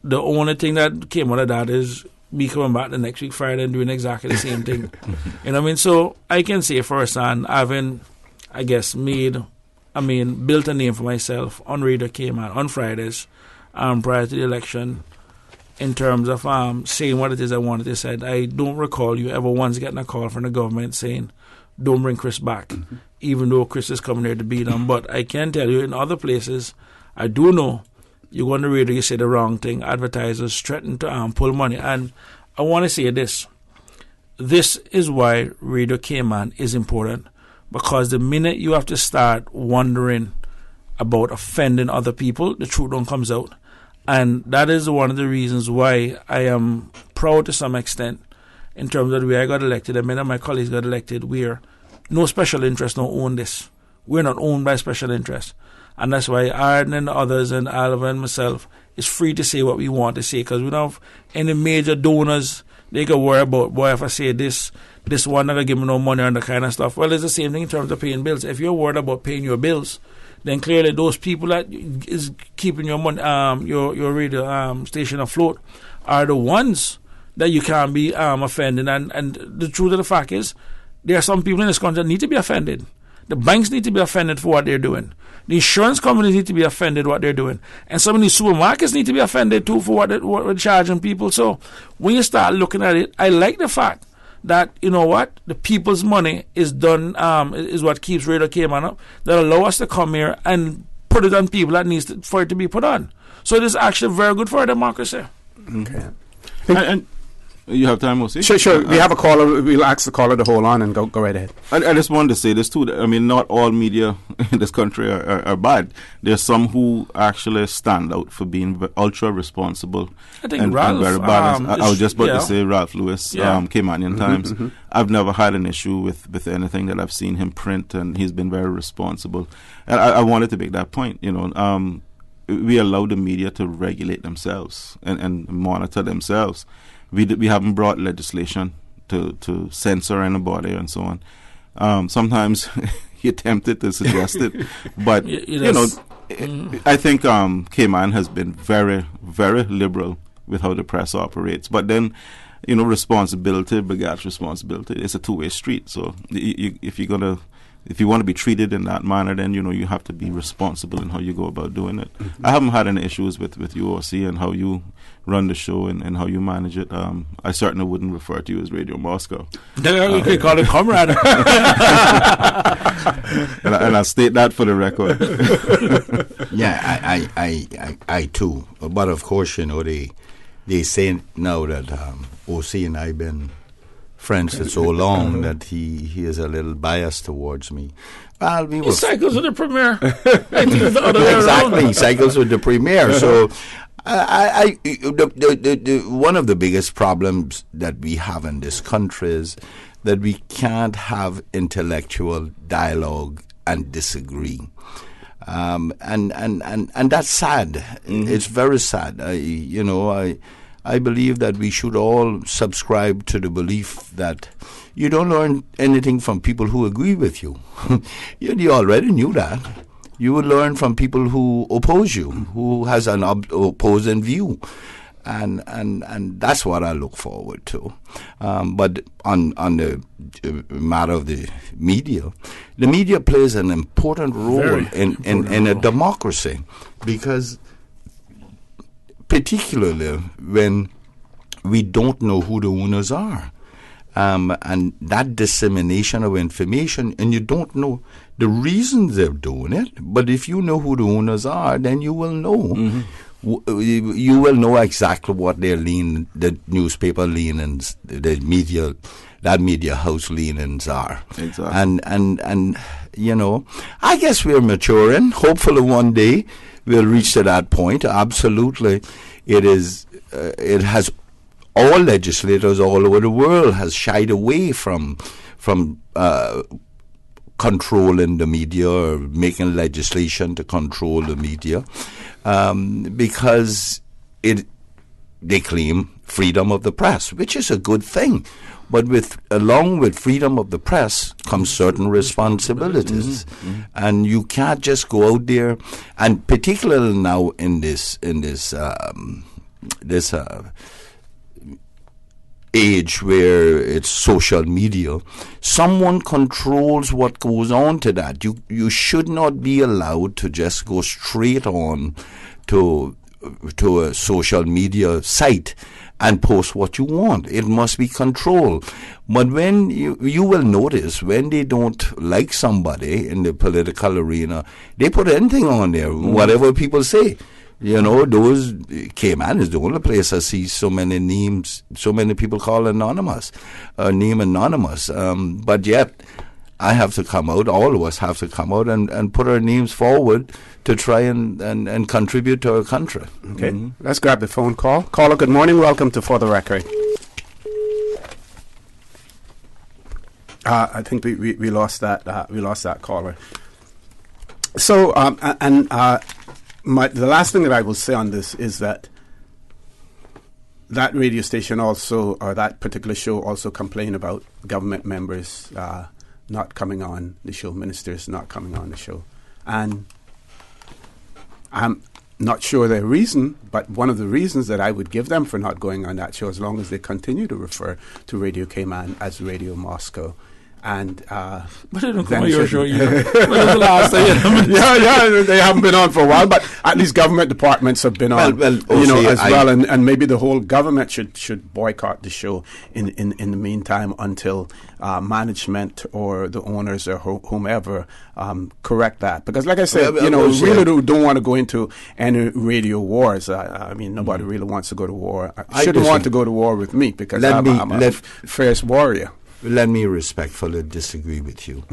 the only thing that came out of that is me coming back the next week Friday and doing exactly the same thing. So I can say firsthand, having built a name for myself on Radio Cayman on Fridays prior to the election in terms of saying what it is I wanted to say. I don't recall you ever once getting a call from the government saying, don't bring Chris back, even though Chris is coming here to beat him. But I can tell you in other places, I do know you go on the radio, you say the wrong thing, advertisers threaten to pull money. And I want to say this. This is why Radio Cayman is important. Because the minute you have to start wondering about offending other people, the truth don't comes out. And that is one of the reasons why I am proud to some extent in terms of the way I got elected and many of my colleagues got elected. We're no special interest don't own this. We're not owned by special interest. And that's why Arden and others and Alva and myself is free to say what we want to say, because we don't have any major donors they can worry about, boy, if I say this one not going to give me no money and that kind of stuff. Well, it's the same thing in terms of paying bills. If you're worried about paying your bills, then clearly those people that is keeping your money, your radio station afloat are the ones that you can't be offending. And the truth of the fact is, there are some people in this country that need to be offended. The banks need to be offended for what they're doing. The insurance companies need to be offended what they're doing. And some of these supermarkets need to be offended too for what we're charging people. So when you start looking at it, I like the fact that, you know what, the people's money is done, is what keeps Radio Cayman up, that allow us to come here and put it on people that needs for it to be put on. So it is actually very good for our democracy. Okay. And you have time, Mosi? Sure. We have a caller. We'll ask the caller to hold on and go right ahead. I just wanted to say this too. I mean, not all media in this country are bad. There's some who actually stand out for being ultra responsible. I think Ralph, and very balanced. I was just about to say Ralph Lewis, Caymanian Times. Mm-hmm. I've never had an issue with anything that I've seen him print, and he's been very responsible. And I wanted to make that point. You know, we allow the media to regulate themselves and monitor themselves. We haven't brought legislation to censor anybody and so on. Sometimes you're tempted to suggest it, but I think Cayman has been very, very liberal with how the press operates. But then, responsibility begets responsibility. It's a two-way street. So if you want to be treated in that manner, then you have to be responsible in how you go about doing it. I haven't had any issues with UOC and how you run the show and how you manage it. I certainly wouldn't refer to you as Radio Moscow. You could call it comrade. and I state that for the record. Yeah, I too. But of course, they say now that OC and I have been friends for so long that he is a little biased towards me. Well, he cycles with the premier. Exactly, he cycles with the premier. So, one of the biggest problems that we have in this country is that we can't have intellectual dialogue and disagree. And that's sad. Mm-hmm. It's very sad. I believe that we should all subscribe to the belief that you don't learn anything from people who agree with you. You already knew that. You would learn from people who oppose you, who has an opposing view. And that's what I look forward to. But on the matter of the media plays an important role in a democracy, because particularly when we don't know who the owners are. And that dissemination of information, and you don't know the reasons they're doing it, but if you know who the owners are, then you will know. Mm-hmm. You will know exactly what their the newspaper leanings, the media house leanings are. Exactly. And I guess we're maturing. Hopefully one day we'll reach to that point. Absolutely. It has all legislators all over the world has shied away from controlling the media or making legislation to control the media, because they claim freedom of the press, which is a good thing. But along with freedom of the press comes certain responsibilities, and you can't just go out there. And particularly now in this age where it's social media, someone controls what goes on to that. You should not be allowed to just go straight on to a social media site and post what you want. It must be controlled. But when you will notice when they don't like somebody in the political arena, they put anything on there, whatever people say. Those Cayman is the only place I see so many names, so many people call anonymous, name anonymous. But yet, I have to come out, all of us have to come out and put our names forward to try and contribute to our country. Okay, let's grab the phone call. Caller, good morning. Welcome to For the Record. I think we lost that. We lost that caller. So the last thing that I will say on this is that radio station also, or that particular show also complained about government members not coming on the show, ministers not coming on the show. And I'm not sure their reason, but one of the reasons that I would give them for not going on that show, as long as they continue to refer to Radio Cayman as Radio Moscow, and but they don't come on your show either. When was the last time? They haven't been on for a while, but at least government departments have been on, and maybe the whole government should boycott the show in the meantime until management or the owners or whomever correct that. Because, like I said, we really don't want to go into any radio wars. I mean, nobody really wants to go to war. I shouldn't want to go to war with me because I'm a fierce warrior. Let me respectfully disagree with you.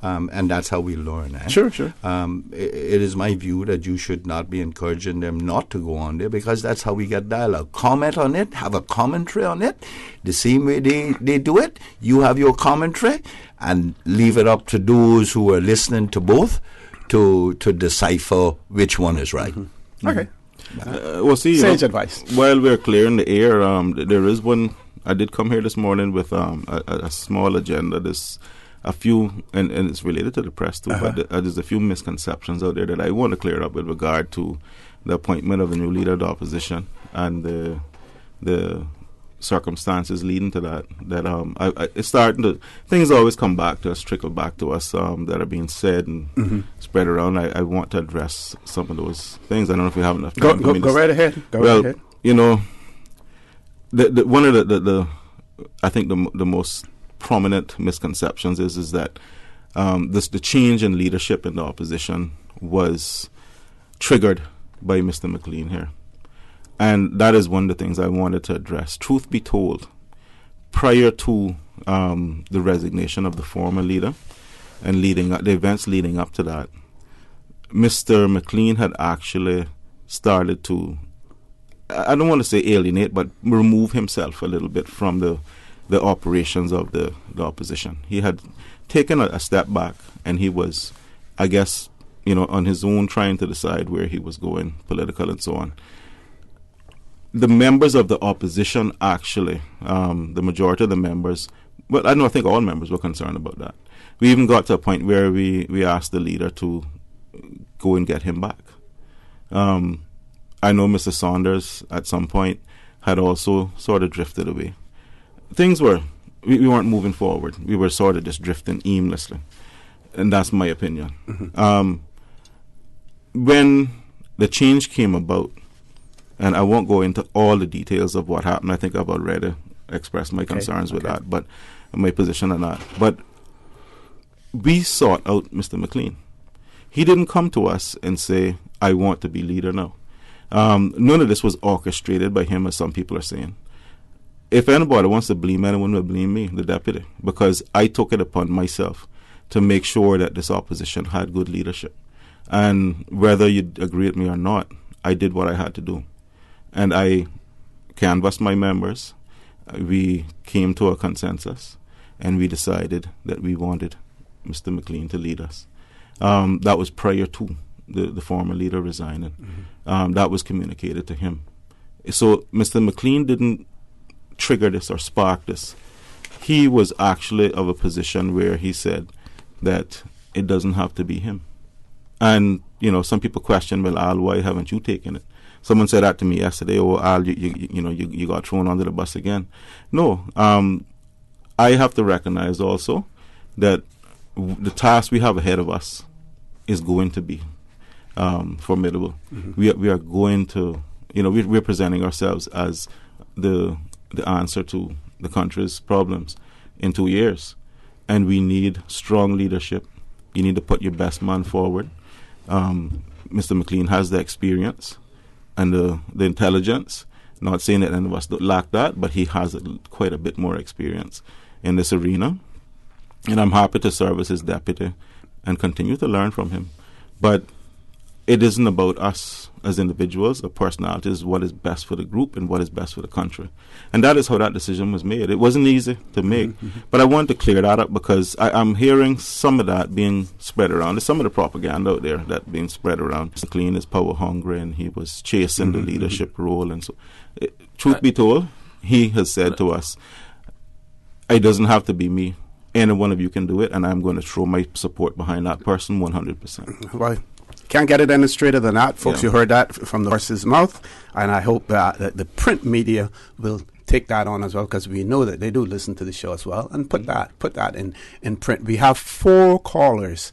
And that's how we learn. Sure. It is my view that you should not be encouraging them not to go on there, because that's how we get dialogue. Comment on it, have a commentary on it. The same way they do it, you have your commentary, and leave it up to those who are listening to both to decipher which one is right. Okay. Sage advice. While we're clearing the air, there is one. I did come here this morning with a small agenda. There's a few, and it's related to the press too, but there's a few misconceptions out there that I want to clear up with regard to the appointment of a new leader of the opposition and the circumstances leading to that. It's starting to, things always come back to us, trickle back to us that are being said and spread around. I want to address some of those things. I don't know if we have enough time. Go right ahead. Go right ahead. You know, one of the I think the most prominent misconceptions is that the change in leadership in the opposition was triggered by Mr. McLean here. And that is one of the things I wanted to address. Truth be told, prior to the resignation of the former leader and the events leading up to that, Mr. McLean had actually started to, I don't want to say alienate, but remove himself a little bit from the operations of the opposition. He had taken a step back, and he was, I guess, on his own trying to decide where he was going, political and so on. The members of the opposition actually, the majority of the members, well, I think all members were concerned about that. We even got to a point where we asked the leader to go and get him back. I know Mr. Saunders at some point had also sort of drifted away. Things were, we weren't moving forward. We were sort of just drifting aimlessly. And that's my opinion. When the change came about, and I won't go into all the details of what happened. I think I've already expressed my concerns with that, but my position on that. But we sought out Mr. McLean. He didn't come to us and say, I want to be leader now. None of this was orchestrated by him, as some people are saying. If anybody wants to blame anyone, will blame me, the deputy, because I took it upon myself to make sure that this opposition had good leadership. And whether you agree with me or not, I did what I had to do. And I canvassed my members. We came to a consensus, and we decided that we wanted Mr. McLean to lead us. That was prior to the former leader resigning. That was communicated to him. So Mr. McLean didn't trigger this or spark this. He was actually of a position where he said that it doesn't have to be him. And, some people question, well, Al, why haven't you taken it? Someone said that to me yesterday, Al, you got thrown under the bus again. No, I have to recognize also that the task we have ahead of us is going to be formidable. We are going to, we're presenting ourselves as the answer to the country's problems in 2 years. And we need strong leadership. You need to put your best man forward. Mr. McLean has the experience and the intelligence. Not saying that any of us don't lack that, but he has quite a bit more experience in this arena. And I'm happy to serve as his deputy and continue to learn from him. But it isn't about us as individuals or personalities, what is best for the group and what is best for the country. And that is how that decision was made. It wasn't easy to make, but I wanted to clear that up because I'm hearing some of that being spread around. There's some of the propaganda out there that being spread around. Mr. McLean is power hungry and he was chasing the leadership role. And so, truth be told, he has said to us, it doesn't have to be me. Any one of you can do it, and I'm going to throw my support behind that person 100%. Right. Can't get it any straighter than that, folks. You heard that from the horse's mouth, and I hope that the print media will take that on as well, because we know that they do listen to the show as well, and put that in print. We have 4 callers.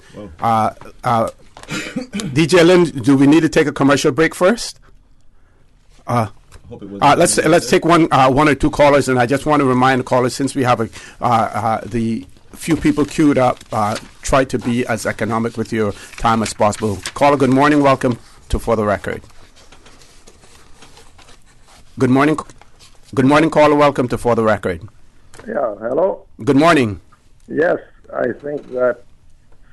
DJ Lynn, do we need to take a commercial break first? Let's take one or two callers, and I just want to remind the callers, since we have the few people queued up, try to be as economic with your time as possible. Caller, good morning. Welcome to For the Record. Good morning. Good morning, caller. Welcome to For the Record. Yeah, hello. Good morning. Yes, I think that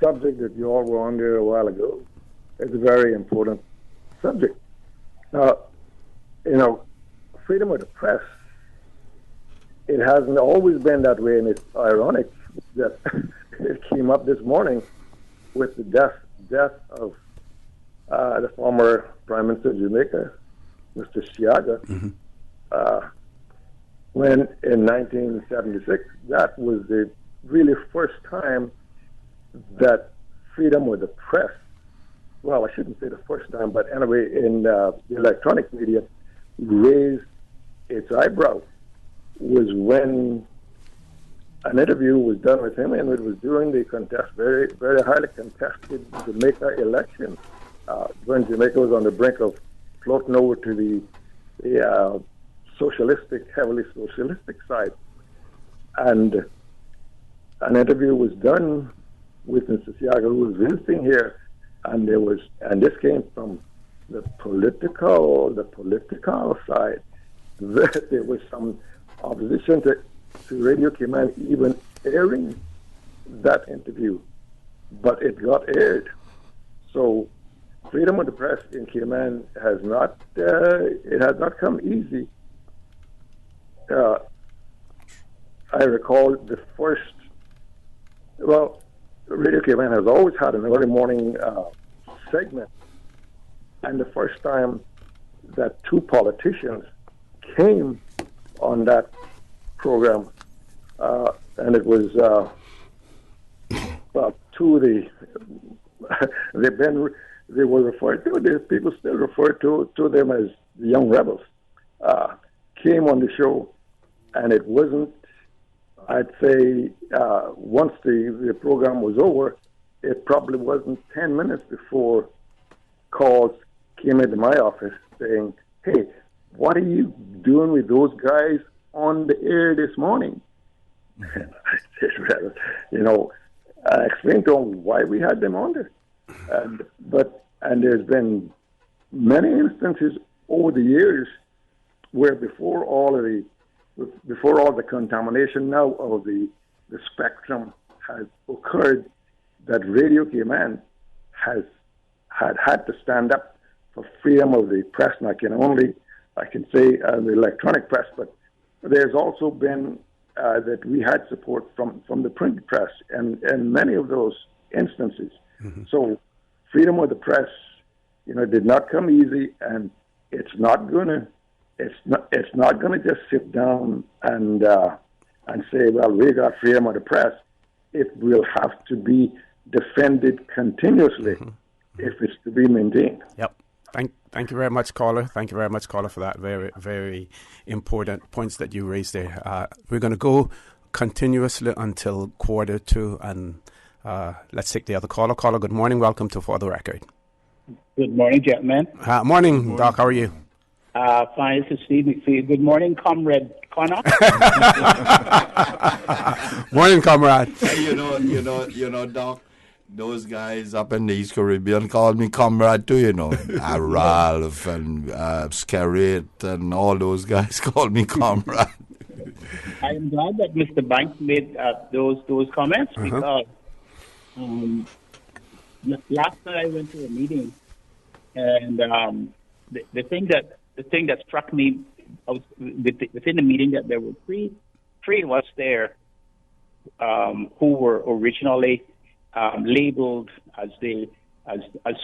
subject that you all were on there a while ago is a very important subject. Freedom of the press, it hasn't always been that way, and it's ironic that it came up this morning with the death of the former Prime Minister of Jamaica, Mr. Siaga, when in 1976, that was the really first time that freedom of the press, well, I shouldn't say the first time, but anyway, in the electronic media, raised its eyebrow, was when an interview was done with him, and it was during the very, very highly contested Jamaica election, when Jamaica was on the brink of floating over to the heavily socialistic side. And an interview was done with Mr. Siaga, who was visiting here, and this came from the political side. There was some opposition to Radio Cayman even airing that interview, but it got aired. So freedom of the press in Cayman has not come easy. I recall the first. Well, Radio Cayman has always had an early morning segment, and the first time that 2 politicians came on that program, and it was 2 of the they were referred to. People still refer to them as the Young Rebels. Came on the show, and it wasn't. I'd say once the program was over, it probably wasn't 10 minutes before calls came into my office saying, "Hey, what are you doing with those guys on the air this morning?" And I said, I explained to them why we had them on there. And there's been many instances over the years where before all the contamination now of the spectrum has occurred, that Radio Cayman has had to stand up for freedom of the press. And I can say the electronic press, but there's also been that we had support from the print press and many of those instances. Mm-hmm. So freedom of the press, did not come easy, and it's not gonna just sit down and say, well, we got freedom of the press. It will have to be defended continuously if it's to be maintained. Yep. Thank you very much, caller. Thank you very much, caller, for that very, very important points that you raised there. We're going to go continuously until 1:45, and let's take the other caller. Caller, good morning. Welcome to For the Record. Good morning, gentlemen. Morning, Doc. How are you? Fine. This is Steve McPhee. Good morning, Comrade Connor. Morning, comrade. You know, Doc. Those guys up in the East Caribbean called me comrade too, Ralph and Scarrett and all those guys called me comrade. I am glad that Mr. Banks made those comments because last night I went to a meeting, and the thing that struck me within the meeting, that there were three of us there who were originally labeled as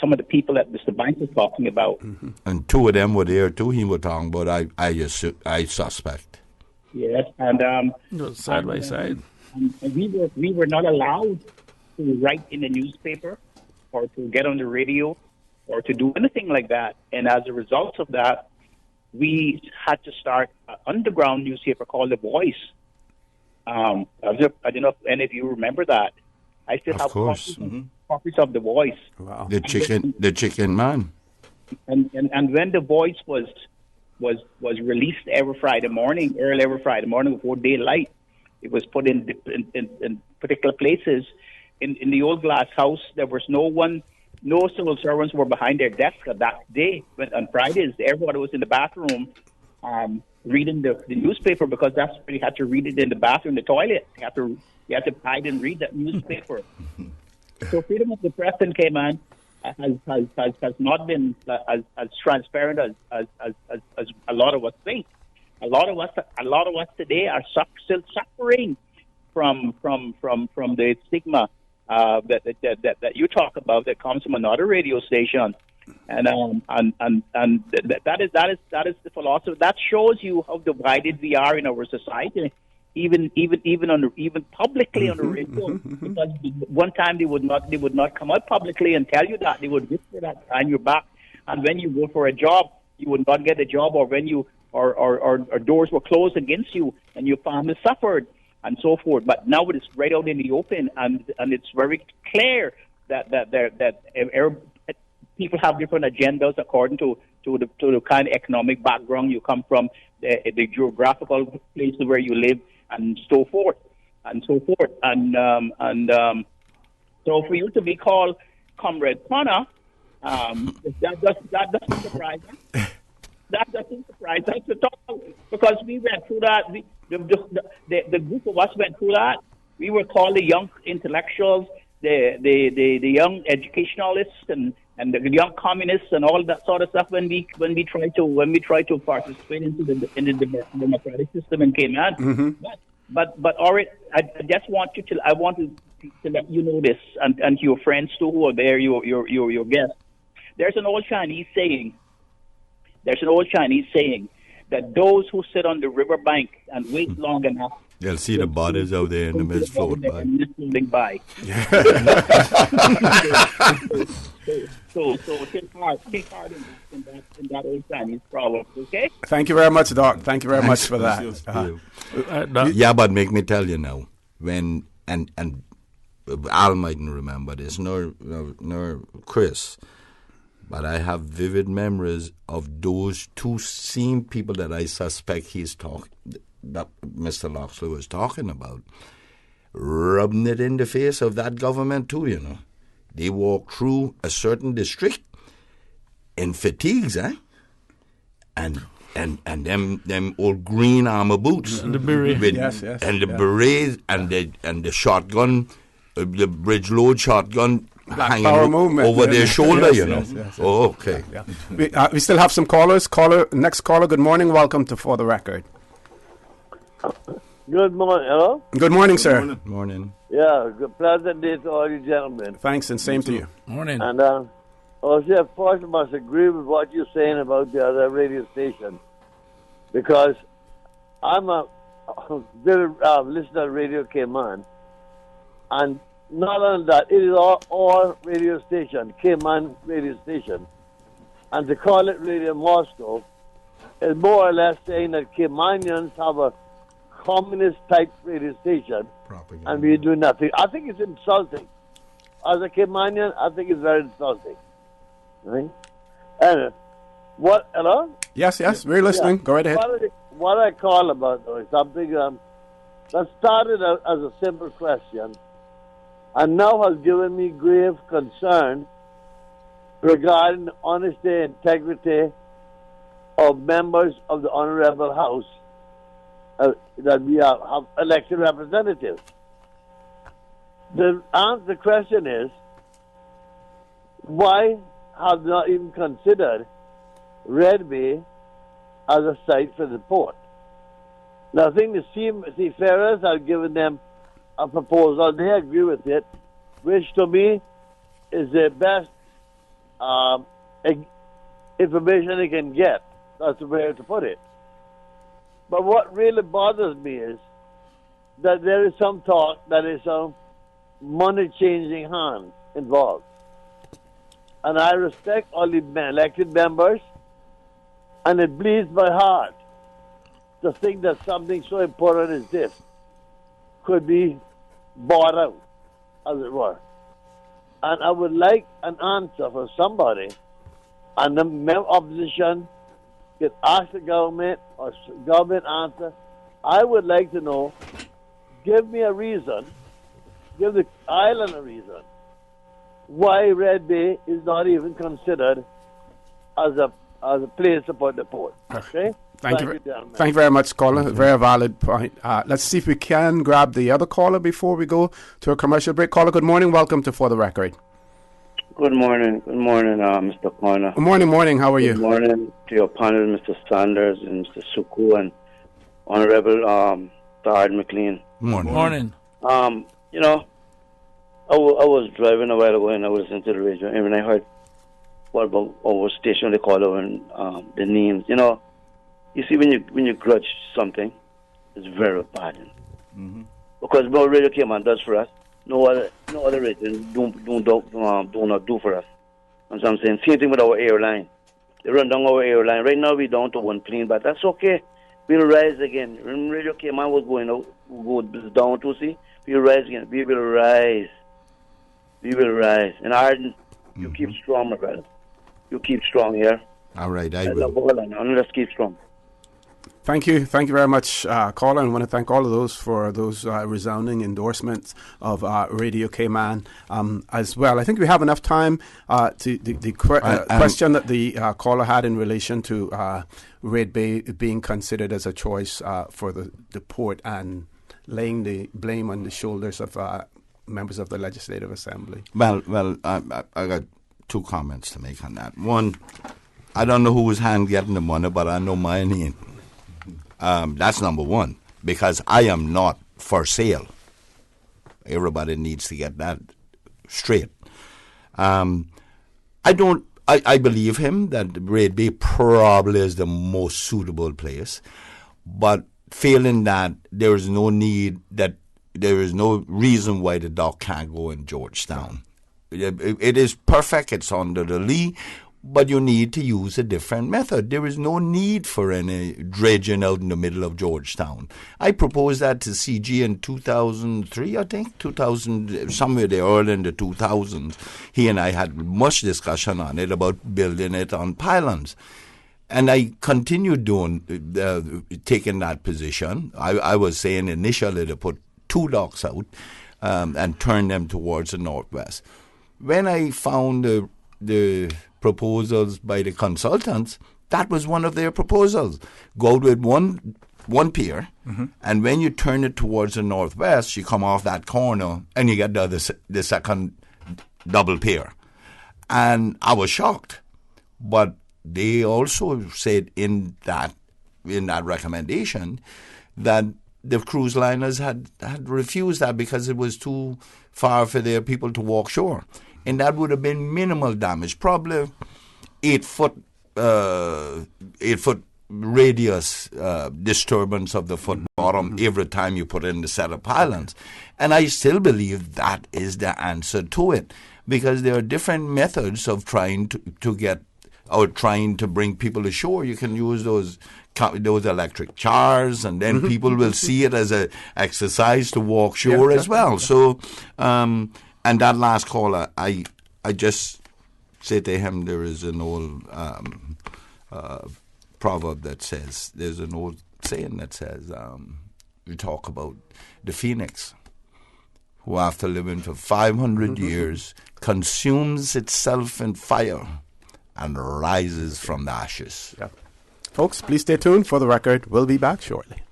some of the people that Mr. Banks was talking about. Mm-hmm. And 2 of them were there too. He was talking about. I suspect. Yes, and side by side. And we were not allowed to write in the newspaper or to get on the radio or to do anything like that. And as a result of that, we had to start an underground newspaper called The Voice. I don't know if any of you remember that. I still have copies of The Voice. Wow. The chicken man. And when The Voice was released early every Friday morning before daylight, it was put in particular places. In the old glass house, there was no civil servants were behind their desk that day. But on Fridays, everybody was in the bathroom reading the newspaper, because that's where you had to read it in the bathroom, the toilet. You had to hide and read that newspaper. So freedom of the press then came on. Has not been as transparent as a lot of us think. A lot of us today are still suffering from the stigma that you talk about that comes from another radio station, and that is the philosophy that shows you how divided we are in our society. Even publicly on the radio, because one time they would not come out publicly and tell you that. They would whisper that behind your back, and when you go for a job, you would not get a job, or when you or doors were closed against you and your family suffered and so forth. But now it is right out in the open, and it's very clear that people have different agendas according to the kind of economic background you come from, the geographical place where you live, and so forth. So for you to be called Comrade Connor, that doesn't surprise us. That doesn't surprise us at all, because we went through that. The group of us went through that. We were called the young intellectuals, the young educationalists, and the young communists, and all that sort of stuff when we try to participate into the democratic system and came out. Mm-hmm. But Orrett, I just want to let you know this, and to your friends too who are there, your guests. There's an old Chinese saying that those who sit on the riverbank and wait long enough, they'll see the bodies out there in the midst floating by. So take heart in that old Chinese proverb, okay? Thank you very much, Doc. Thank you very much for that. Yeah, but make me tell you now, when and Al mightn't remember this, nor Chris, but I have vivid memories of those two same people that I suspect that Mr. Loxley was talking about, rubbing it in the face of that government too, you know. They walk through a certain district in fatigues, and them old green armor boots, and the beret, and the berets, and the shotgun, the bridge load shotgun. Black hanging Power movement over their shoulder, yes, you know. Yes. Oh, okay. Yeah. We still have some callers. Next caller. Good morning. Welcome to For the Record. Good morning. Hello. Good morning, sir. Good morning. Yeah. Good pleasant day to all you gentlemen. Thanks, and same to you. Morning. And also, of course, I must agree with what you're saying about the other radio station, because I'm a listener to Radio came on, and not only that, it is all radio station, Cayman radio station. And to call it Radio Moscow is more or less saying that Caymanians have a communist-type radio station, and we do nothing. I think it's insulting. As a Caymanian, I think it's very insulting. Right? Anyway, hello? Yes, we're listening. Yeah. Go right ahead. What I call about, though, is something that started out as a simple question, and now has given me grave concern regarding the honesty and integrity of members of the Honorable House that we have elected representatives. The question is, why have they not even considered Red Bay as a site for the port? Now, I think the seafarers have given them a proposal. They agree with it, which to me is the best information they can get. That's the way to put it. But what really bothers me is that there is some talk that is some money-changing hands involved. And I respect all the elected members, And it bleeds my heart to think that something so important as this could be bought out, as it were. And I would like an answer from somebody, and the opposition could ask the government or government answer. I would like to know, give me a reason, give the island a reason, why Red Bay is not even considered as a place to put the port. Okay? Thank you very much, caller. Very valid point. Let's see if we can grab the other caller before we go to a commercial break. Caller, good morning. Welcome to For the Record. Good morning, Mr. Connor. Good morning. How are you? Good morning to your panel, Mr. Sanders and Mr. Suku and Honorable Tard McLean. Morning. You know, I was driving a while ago and I was listening to the radio, and when I heard what about our station they call over the names, you know, you see when you grudge something, it's very bad. Mm-hmm. Because what Radio Cayman does for us, no other radio do not do for us. And so I'm saying, same thing with our airline. They run down our airline. Right now we're down to one plane, but that's okay. We'll rise again. When Radio Cayman was going out, go down to see, we'll rise again. We will rise. And Arden, you keep strong, my brother. You keep strong here. All right, I will. Let's keep strong. Thank you very much, caller. And I want to thank all of those for those resounding endorsements of Radio Cayman as well. I think we have enough time to the question that the caller had in relation to Red Bay being considered as a choice for the port and laying the blame on the shoulders of members of the Legislative Assembly. Well, I got two comments to make on that. One, I don't know whose hand getting the money, but I know mine ain't. That's number one, because I am not for sale. Everybody needs to get that straight. I believe him that Red Bay probably is the most suitable place, but failing that, there is no reason why the dock can't go in Georgetown. It is perfect. It's under the lee. But you need to use a different method. There is no need for any dredging out in the middle of Georgetown. I proposed that to CG in 2003, I think, 2000, somewhere there, early in the 2000s. He and I had much discussion on it about building it on pylons. And I continued taking that position. I was saying initially to put two docks out and turn them towards the northwest. When I found the proposals by the consultants, that was one of their proposals. Go out with one pier, and when you turn it towards the northwest, you come off that corner and you get the second double pier. And I was shocked. But they also said in that recommendation that the cruise liners had refused that because it was too far for their people to walk shore. And that would have been minimal damage, probably 8 foot radius disturbance of the foot bottom every time you put in the set of pylons. And I still believe that is the answer to it, because there are different methods of trying to bring people ashore. You can use those electric chars, and then people will see it as an exercise to walk shore as well. So. And that last caller, I just say to him, there is an old proverb that says, there's an old saying that says, we talk about the phoenix, who after living for 500 years consumes itself in fire and rises from the ashes. Yeah. Folks, please stay tuned. For the record, we'll be back shortly.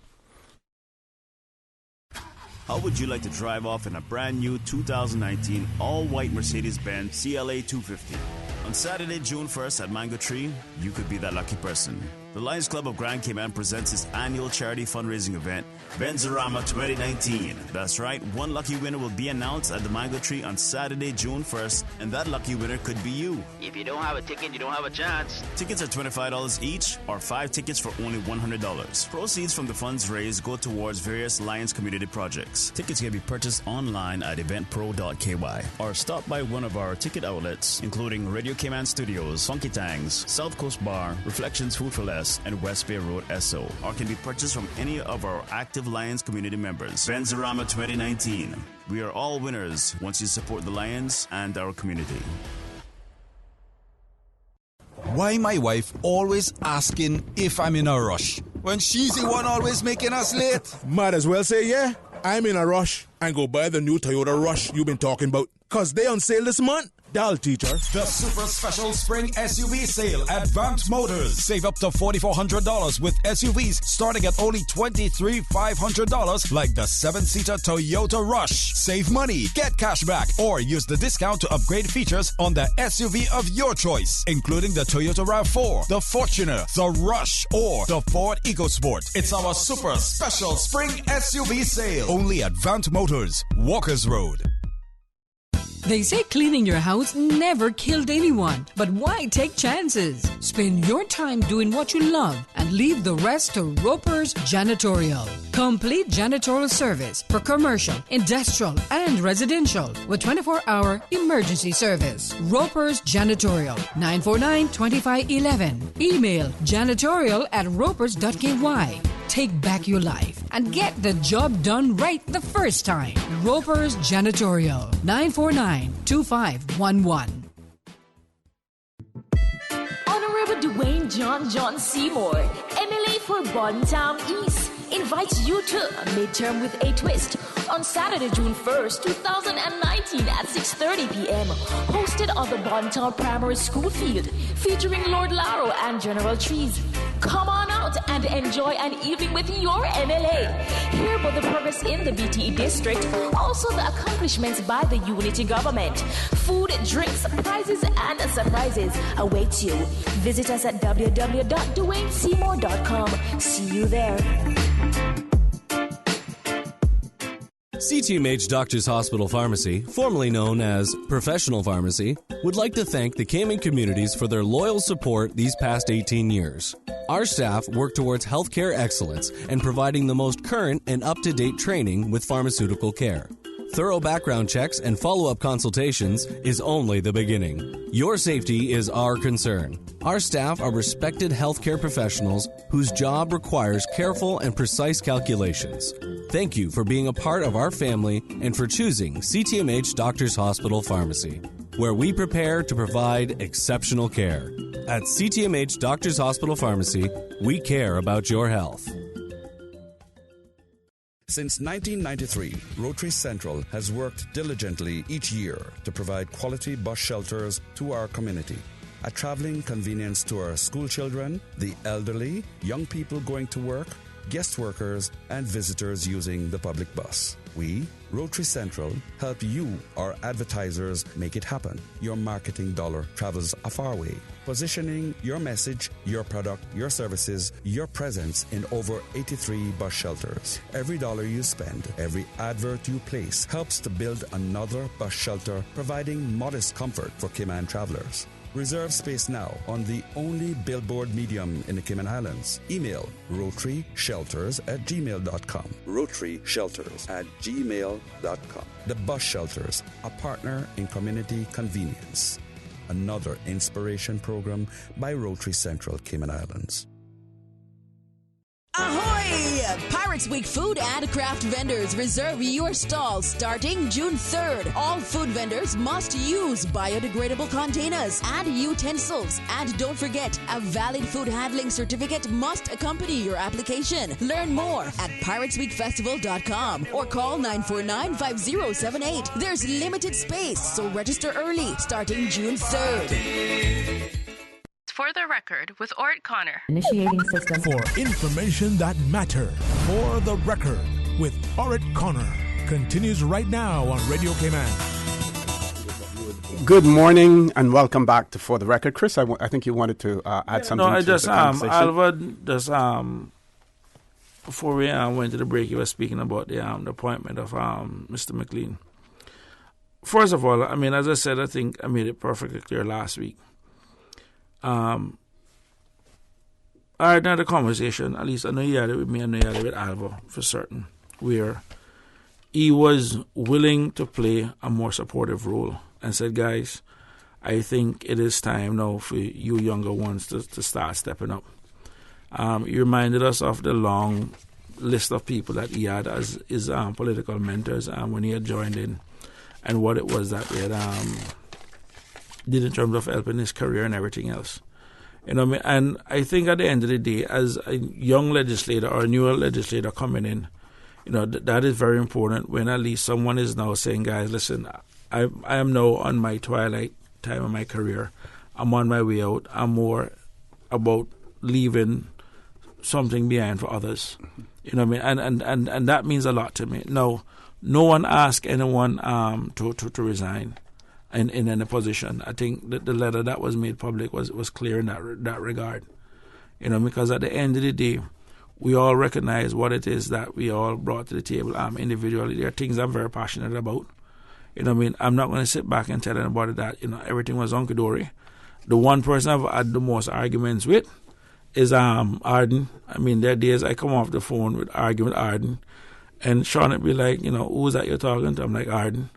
How would you like to drive off in a brand new 2019 all-white Mercedes-Benz CLA 250? On Saturday, June 1st at Mango Tree, you could be that lucky person. The Lions Club of Grand Cayman presents its annual charity fundraising event, Benzorama 2019. That's right, one lucky winner will be announced at the Mango Tree on Saturday, June 1st, and that lucky winner could be you. If you don't have a ticket, you don't have a chance. Tickets are $25 each, or 5 tickets for only $100. Proceeds from the funds raised go towards various Lions community projects. Tickets can be purchased online at eventpro.ky or stop by one of our ticket outlets, including Radio Cayman Studios, Funky Tangs, South Coast Bar, Reflections Food for Less, West and West Bay Road, SO, or can be purchased from any of our active Lions community members. Benzorama 2019. We are all winners once you support the Lions and our community. Why my wife always asking if I'm in a rush when she's the one always making us late? Might as well say, yeah, I'm in a rush and go buy the new Toyota Rush you've been talking about. Cause they on sale this month. Dial teacher. The super special spring SUV sale at Vant Motors. Save up to $4,400 with SUVs starting at only $23,500, like the 7-seater Toyota Rush. Save money, get cash back, or use the discount to upgrade features on the SUV of your choice, including the Toyota RAV4, the Fortuner, the Rush, or the Ford EcoSport. It's our super special spring SUV sale. Only at Vant Motors, Walkers Road. They say cleaning your house never killed anyone, but why take chances? Spend your time doing what you love and leave the rest to Roper's Janitorial. Complete janitorial service for commercial, industrial, and residential with 24-hour emergency service. Roper's Janitorial, 949-2511. Email janitorial@ropers.ky. Take back your life and get the job done right the first time. Roper's Janitorial, 949-2511. Honorable Dwayne John Seymour, MLA for Bontown East, invites you to a midterm with a twist on Saturday, June 1st, 2019 at 6:30 p.m. Hosted on the Bontown Primary School field, featuring Lord Laro and General Trees. Come on out and enjoy an evening with your MLA. Hear about the progress in the BTE district, also the accomplishments by the unity government. Food, drinks, prizes, and surprises await you. Visit us at www.dwayneseymour.com. See you there. CTMH Doctors Hospital Pharmacy, formerly known as Professional Pharmacy, would like to thank the Cayman communities for their loyal support these past 18 years. Our staff work towards healthcare excellence and providing the most current and up-to-date training with pharmaceutical care. Thorough background checks and follow-up consultations is only the beginning. Your safety is our concern. Our staff are respected healthcare professionals whose job requires careful and precise calculations. Thank you for being a part of our family and for choosing CTMH Doctors Hospital Pharmacy, where we prepare to provide exceptional care. At CTMH Doctors Hospital Pharmacy, we care about your health. Since 1993, Rotary Central has worked diligently each year to provide quality bus shelters to our community. A traveling convenience to our school children, the elderly, young people going to work, guest workers, and visitors using the public bus. We, Rotary Central, help you, our advertisers, make it happen. Your marketing dollar travels a far way, positioning your message, your product, your services, your presence in over 83 bus shelters. Every dollar you spend, every advert you place helps to build another bus shelter, providing modest comfort for Cayman travelers. Reserve space now on the only billboard medium in the Cayman Islands. Email rotaryshelters@gmail.com. rotaryshelters@gmail.com. The Bus Shelters, a partner in community convenience. Another inspiration program by Rotary Central Cayman Islands. Ahoy! Pirates Week food and craft vendors reserve your stall starting June 3rd. All food vendors must use biodegradable containers and utensils. And don't forget, a valid food handling certificate must accompany your application. Learn more at piratesweekfestival.com or call 949-5078. There's limited space, so register early starting June 3rd. For the record, with Orrett Connor. Initiating system. For information that matter. For the record, with Orrett Connor. Continues right now on Radio Cayman. Good morning and welcome back to For the Record. Chris, I think you wanted to add something to the conversation. Alva, before we went to the break, you were speaking about the appointment of Mr. McLean. First of all, I mean, as I said, I think I made it perfectly clear last week. I had another conversation, at least I know you had it with me, I know you had it with Alva for certain, where he was willing to play a more supportive role and said, guys, I think it is time now for you younger ones to start stepping up. He reminded us of the long list of people that he had as his political mentors when he had joined in, and what it was that they had did in terms of helping his career and everything else. You know what I mean? And I think at the end of the day, as a young legislator or a newer legislator coming in, you know, that is very important when at least someone is now saying, guys, listen, I am now on my twilight time of my career. I'm on my way out. I'm more about leaving something behind for others. You know what I mean? And that means a lot to me. No one asked anyone to resign in any position. I think that the letter that was made public was clear in that regard. You know, because at the end of the day, we all recognize what it is that we all brought to the table individually. There are things I'm very passionate about. You know what I mean? I'm not going to sit back and tell anybody that, you know, everything was hunky-dory. The one person I've had the most arguments with is Arden. I mean, there are days I come off the phone with argument with Arden, and Sean would be like, you know, who's that you're talking to? I'm like, Arden.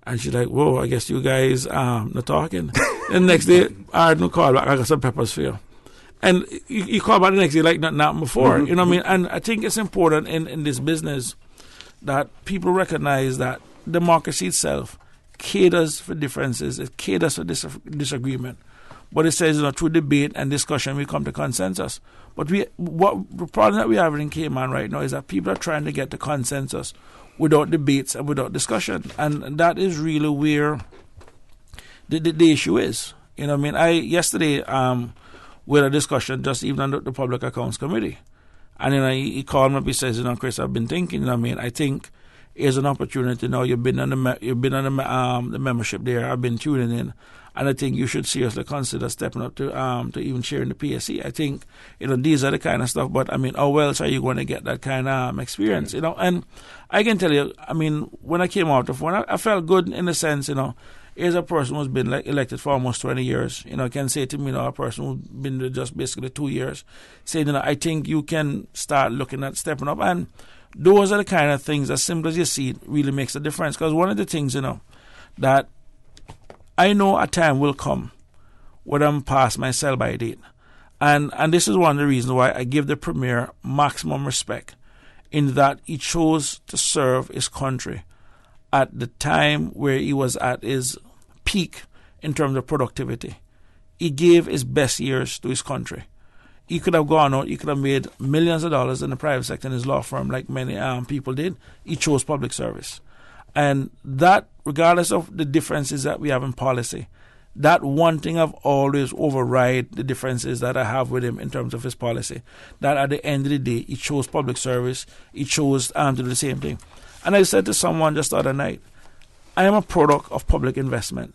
And she's like, whoa, I guess you guys not talking. And the next day, Arden will call back, I got some peppers for you. And you call back the next day like nothing happened before. You know what I mean? And I think it's important in this business that people recognize that democracy itself caters for differences. It caters for disagreement. But it says, you know, through debate and discussion, we come to consensus. But the problem that we have in Cayman right now is that people are trying to get to consensus without debates and without discussion. And that is really where the issue is. You know what I mean? Yesterday, we had a discussion just even on the Public Accounts Committee. And then he called me up, he says, you know, Chris, I've been thinking, you know what I mean? I think here's an opportunity now. You've been on the membership there. I've been tuning in. And I think you should seriously consider stepping up to even chairing the PSC. I think, you know, these are the kind of stuff. But, I mean, how else are you going to get that kind of experience, you know? And I can tell you, I mean, when I came out of phone, I felt good in the sense, you know, here's a person who's been elected for almost 20 years. You know, can say to me, you know, a person who's been there just basically 2 years, saying, you know, I think you can start looking at stepping up. And those are the kind of things, as simple as you see it, really makes a difference. Because one of the things, you know, that I know a time will come when I'm past my sell-by date. And this is one of the reasons why I give the Premier maximum respect in that he chose to serve his country at the time where he was at his peak in terms of productivity. He gave his best years to his country. He could have gone out, he could have made millions of dollars in the private sector in his law firm like many people did. He chose public service. And that, regardless of the differences that we have in policy, that one thing I've always override the differences that I have with him in terms of his policy. That at the end of the day, he chose public service, he chose to do the same thing. And I said to someone just the other night, I am a product of public investment.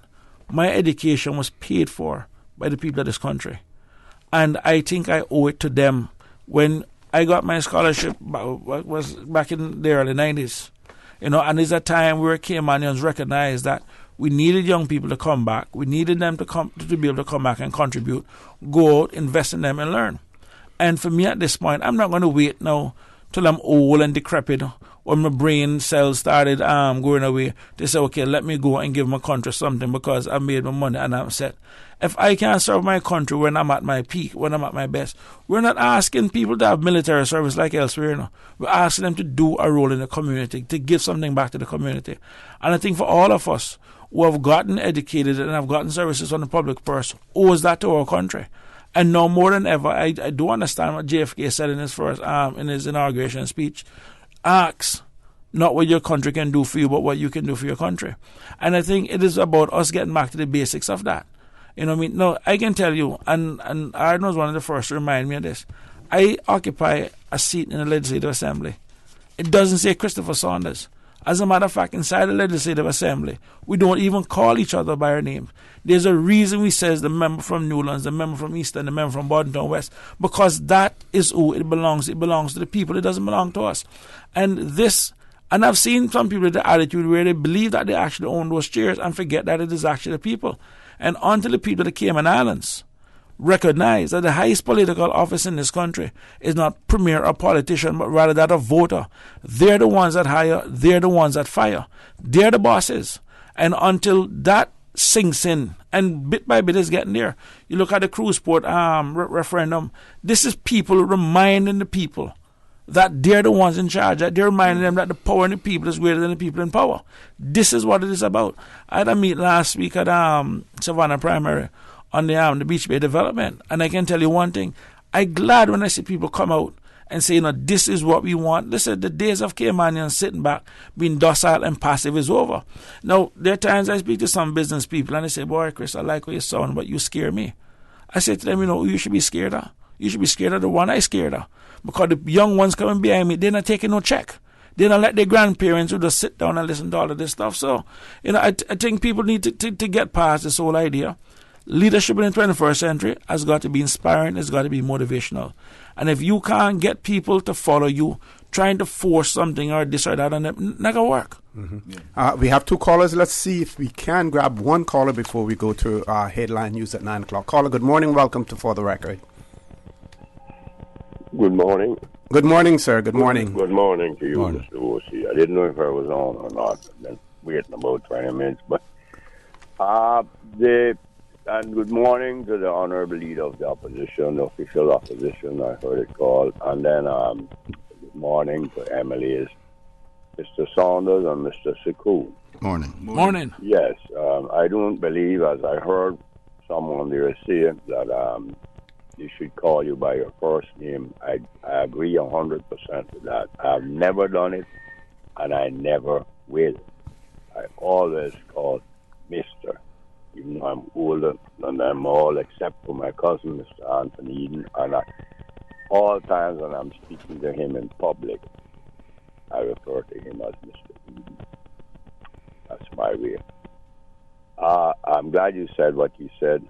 My education was paid for by the people of this country. And I think I owe it to them. When I got my scholarship, was back in the early 90s. You know, and it's a time where Caymanians recognized that we needed young people to come back. We needed them to be able to come back and contribute, go out, invest in them and learn. And for me at this point, I'm not going to wait now till I'm old and decrepit when my brain cells started going away to say, okay, let me go and give my country something because I made my money and I'm set. If I can't serve my country when I'm at my peak, when I'm at my best, we're not asking people to have military service like elsewhere. You know. We're asking them to do a role in the community, to give something back to the community. And I think for all of us who have gotten educated and have gotten services from the public purse, owes that to our country. And now more than ever, I do understand what JFK said in his inauguration speech. Ask not what your country can do for you, but what you can do for your country. And I think it is about us getting back to the basics of that. You know what I mean? No, I can tell you, and Arden was one of the first to remind me of this. I occupy a seat in the Legislative Assembly. It doesn't say Christopher Saunders. As a matter of fact, inside the Legislative Assembly, we don't even call each other by our name. There's a reason we says the member from Newlands, the member from Eastern, the member from Boddington West, because that is who it belongs. It belongs to the people. It doesn't belong to us. And I've seen some people with the attitude where they believe that they actually own those chairs and forget that it is actually the people. And until the people of the Cayman Islands recognize that the highest political office in this country is not premier or politician, but rather that of voter, they're the ones that hire, they're the ones that fire, they're the bosses. And until that sinks in, and bit by bit is getting there. You look at the cruise port referendum. This is people reminding the people that they're the ones in charge, that they're reminding them that the power in the people is greater than the people in power. This is what it is about. I had a meet last week at Savannah Primary on the Beach Bay development, and I can tell you one thing. I'm glad when I see people come out and say, this is what we want. Listen, the days of Caymanians sitting back, being docile and passive is over. Now, there are times I speak to some business people and they say, boy, Chris, I like what you sound, but you scare me. I say to them, you should be scared of. You should be scared of the one I scared of. Because the young ones coming behind me, they're not taking no check. They don't let their grandparents who just sit down and listen to all of this stuff. So, I think people need to get past this whole idea. Leadership in the 21st century has got to be inspiring, it's got to be motivational. And if you can't get people to follow you, trying to force something or this or that on them, not going to work. Mm-hmm. We have 2 callers. Let's see if we can grab one caller before we go to headline news at 9 o'clock. Caller, good morning. Welcome to For the Record. Good morning. Good morning, sir. Good morning. Good morning to you, morning. Mr. O.C. I didn't know if I was on or not. I've been waiting about 20 minutes. But and good morning to the honorable leader of the opposition, the official opposition, I heard it called. And then good morning to Emily's, Mr. Saunders and Mr. Sekou. Morning. Yes, I don't believe, as I heard someone there say, that you should call you by your first name. I agree 100% with that. I've never done it, and I never will. I always call Mr. Even though I'm older than them all, except for my cousin, Mr. Anthony Eden. And all times when I'm speaking to him in public, I refer to him as Mr. Eden. That's my way. I'm glad you said what you said.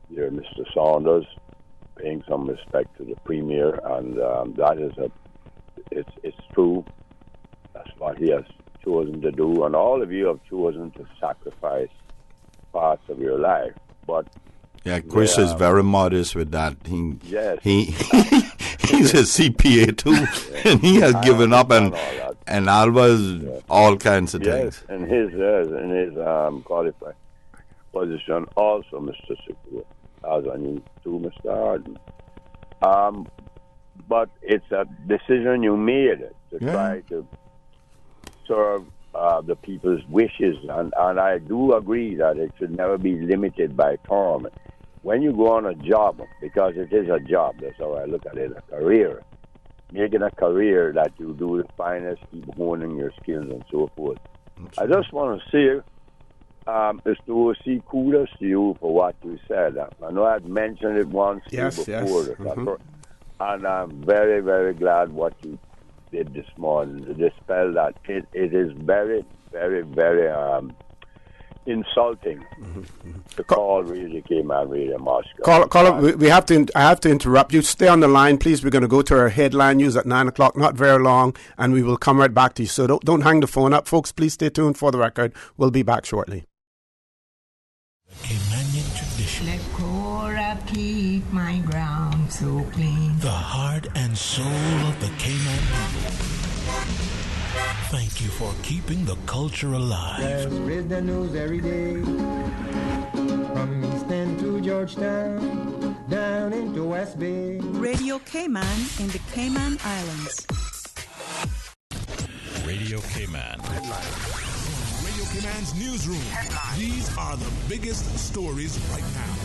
You're Mr. Saunders, paying some respect to the Premier, and that is it's true. That's what he has chosen to do, and all of you have chosen to sacrifice parts of your life. But Chris is very modest with that. He's a CPA too, and he has given up, and Alva's all kinds of things. And his qualified position also, Mr. Sekou, as on you too, Mr. Arden. But it's a decision you made to try to serve the people's wishes, and I do agree that it should never be limited by term. When you go on a job, because it is a job, that's how I look at it, a career, making a career that you do the finest, keep honing your skills and so forth. I just want to say, Mr. O.C., kudos to you for what you said. I know I'd mentioned it once before, and I'm very, very glad what you did this morning to dispel that. It is very, very, very insulting to call Radio Cayman Radio Moscow. Caller, I have to interrupt you. Stay on the line, please. We're going to go to our headline news at 9 o'clock, not very long, and we will come right back to you. So don't hang the phone up, folks. Please stay tuned For the Record. We'll be back shortly. Caymanian tradition. Let Cora keep my ground so clean. The heart and soul of the Cayman people. Thank you for keeping the culture alive. Spread the news every day. From East End to Georgetown, down into West Bay. Radio Cayman in the Cayman Islands. Radio Cayman. Radio Cayman's newsroom. Headline. These are the biggest stories right now.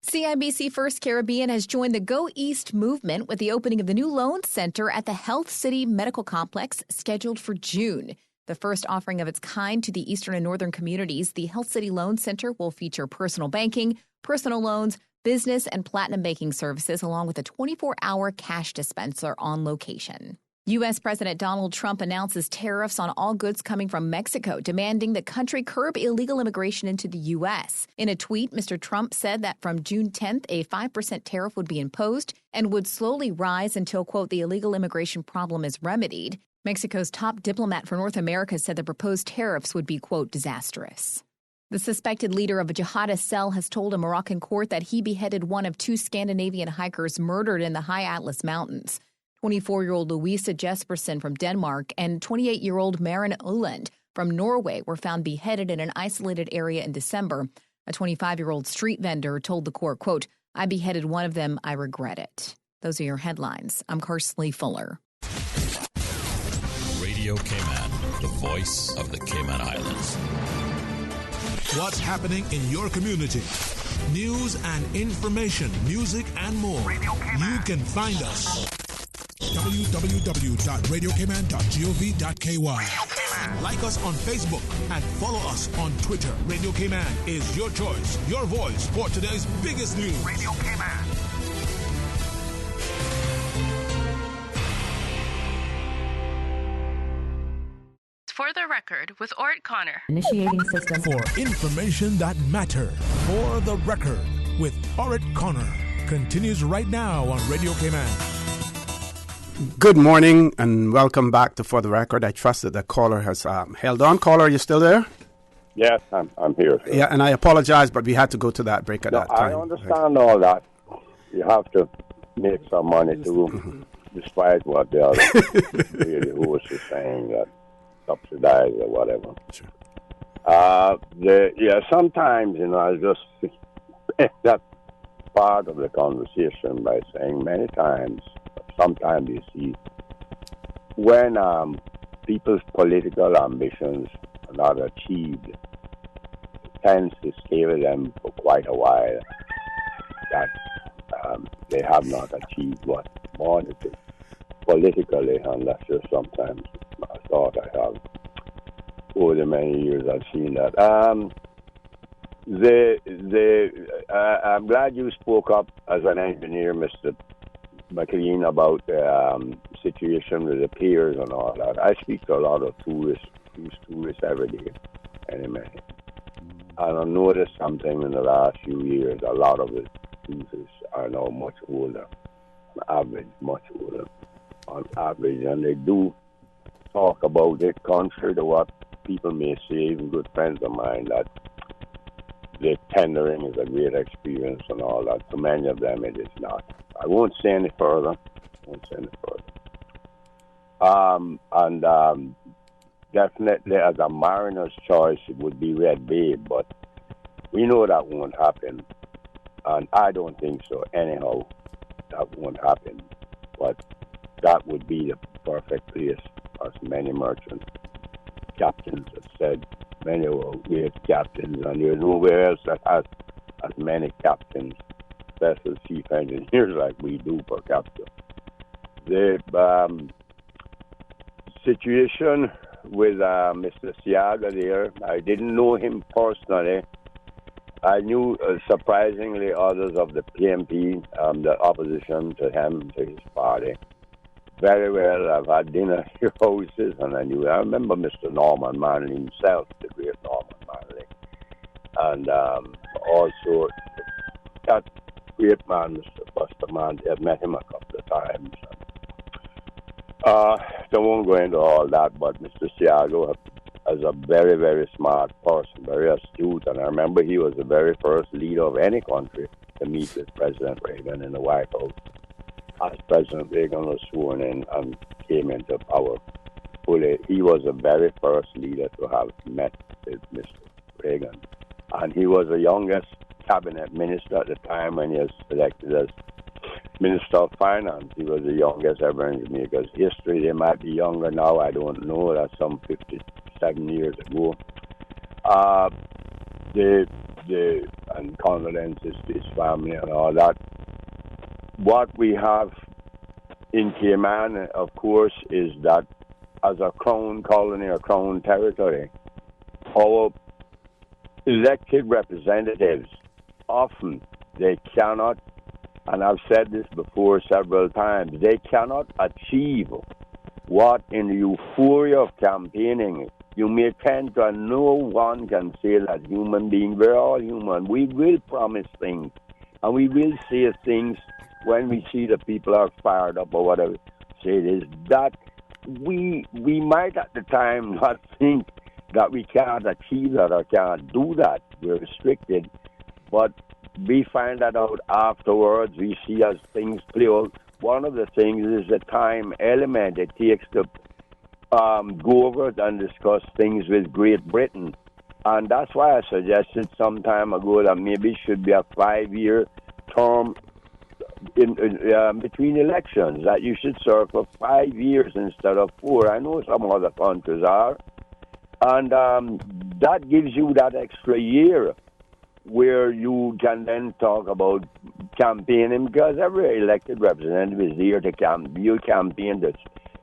CIBC First Caribbean has joined the Go East movement with the opening of the new loan center at the Health City Medical Complex scheduled for June. The first offering of its kind to the eastern and northern communities, the Health City Loan Center will feature personal banking, personal loans, business and platinum banking services, along with a 24-hour cash dispenser on location. U.S. President Donald Trump announces tariffs on all goods coming from Mexico, demanding the country curb illegal immigration into the U.S. In a tweet, Mr. Trump said that from June 10th, a 5% tariff would be imposed and would slowly rise until, quote, the illegal immigration problem is remedied. Mexico's top diplomat for North America said the proposed tariffs would be, quote, disastrous. The suspected leader of a jihadist cell has told a Moroccan court that he beheaded one of two Scandinavian hikers murdered in the High Atlas Mountains. 24-year-old Louisa Jespersen from Denmark and 28-year-old Maren Uland from Norway were found beheaded in an isolated area in December. A 25-year-old street vendor told the court, quote, "I beheaded one of them. I regret it." Those are your headlines. I'm Karsley Fuller. Radio Cayman, the voice of the Cayman Islands. What's happening in your community? News and information, music and more. You can find us. www.radiocayman.gov.ky. Like us on Facebook and follow us on Twitter. Radio Cayman is your choice, your voice for today's biggest news. Radio Cayman. For the record, with Orrett Connor. Initiating system. For information that matter. For the record, with Orrett Connor. Continues right now on Radio Cayman. Good morning and welcome back to For the Record. I trust that the caller has held on. Caller, are you still there? Yes, I'm here. Sir. Yeah, and I apologize, but we had to go to that break at that time. I understand all that. You have to make some money too, despite what the other really who was just saying that subsidized or whatever. Sure. Sometimes, I just that part of the conversation by saying many times, sometimes you see when people's political ambitions are not achieved, it tends to stay with them for quite a while, that they have not achieved what wanted to politically, unless there's sometimes I thought I have. Over the many years I've seen that. I'm glad you spoke up as an engineer, Mr. McLean, about the situation with the piers and all that. I speak to a lot of tourists every day, anyway. And I've noticed something in the last few years. A lot of the cruisers are now much older, on average, much older, on average, and they do talk about it, contrary to what people may say, even good friends of mine, that the tendering is a great experience and all that. To many of them, it is not. I won't say any further. Definitely, as a mariner's choice, it would be Red Bay, but we know that won't happen, and I don't think so. Anyhow, that won't happen. But that would be the perfect place, as many merchant captains have said. Many were great captains, and there's nowhere else that has as many captains, special chief engineers like we do per capita. The situation with Mr. Siaga there, I didn't know him personally. I knew, surprisingly, others of the PMP, the opposition to him, to his party, very well. I've had dinner at your houses, and I remember Mr. Norman Manley himself, the great Norman Manley. And also that great man, Mr. Busterman, I've met him a couple of times. I won't go into all that, but Mr. Siago is a very, very smart person, very astute, and I remember he was the very first leader of any country to meet with President Reagan in the White House. As President Reagan was sworn in and came into power fully, he was the very first leader to have met with Mr. Reagan. And he was the youngest cabinet minister at the time when he was elected as Minister of Finance. He was the youngest ever in Jamaica's history. They might be younger now, I don't know. That's some 57 years ago. And condolences to his family and all that. What we have in Cayman, of course, is that as a crown colony or crown territory, our elected representatives, often they cannot, and I've said this before several times, they cannot achieve what in the euphoria of campaigning you may tend to, no one can say that human beings, we're all human. We will promise things, and we will say things when we see the people are fired up or whatever. Say this, that we might at the time not think that we can't achieve that or can't do that. We're restricted, but we find that out afterwards. We see as things play out, one of the things is the time element it takes to go over it and discuss things with Great Britain. And that's why I suggested some time ago that maybe it should be a 5-year term in between elections, that you should serve for 5 years instead of 4. I know some other countries are. And that gives you that extra year where you can then talk about campaigning, because every elected representative is there to campaign to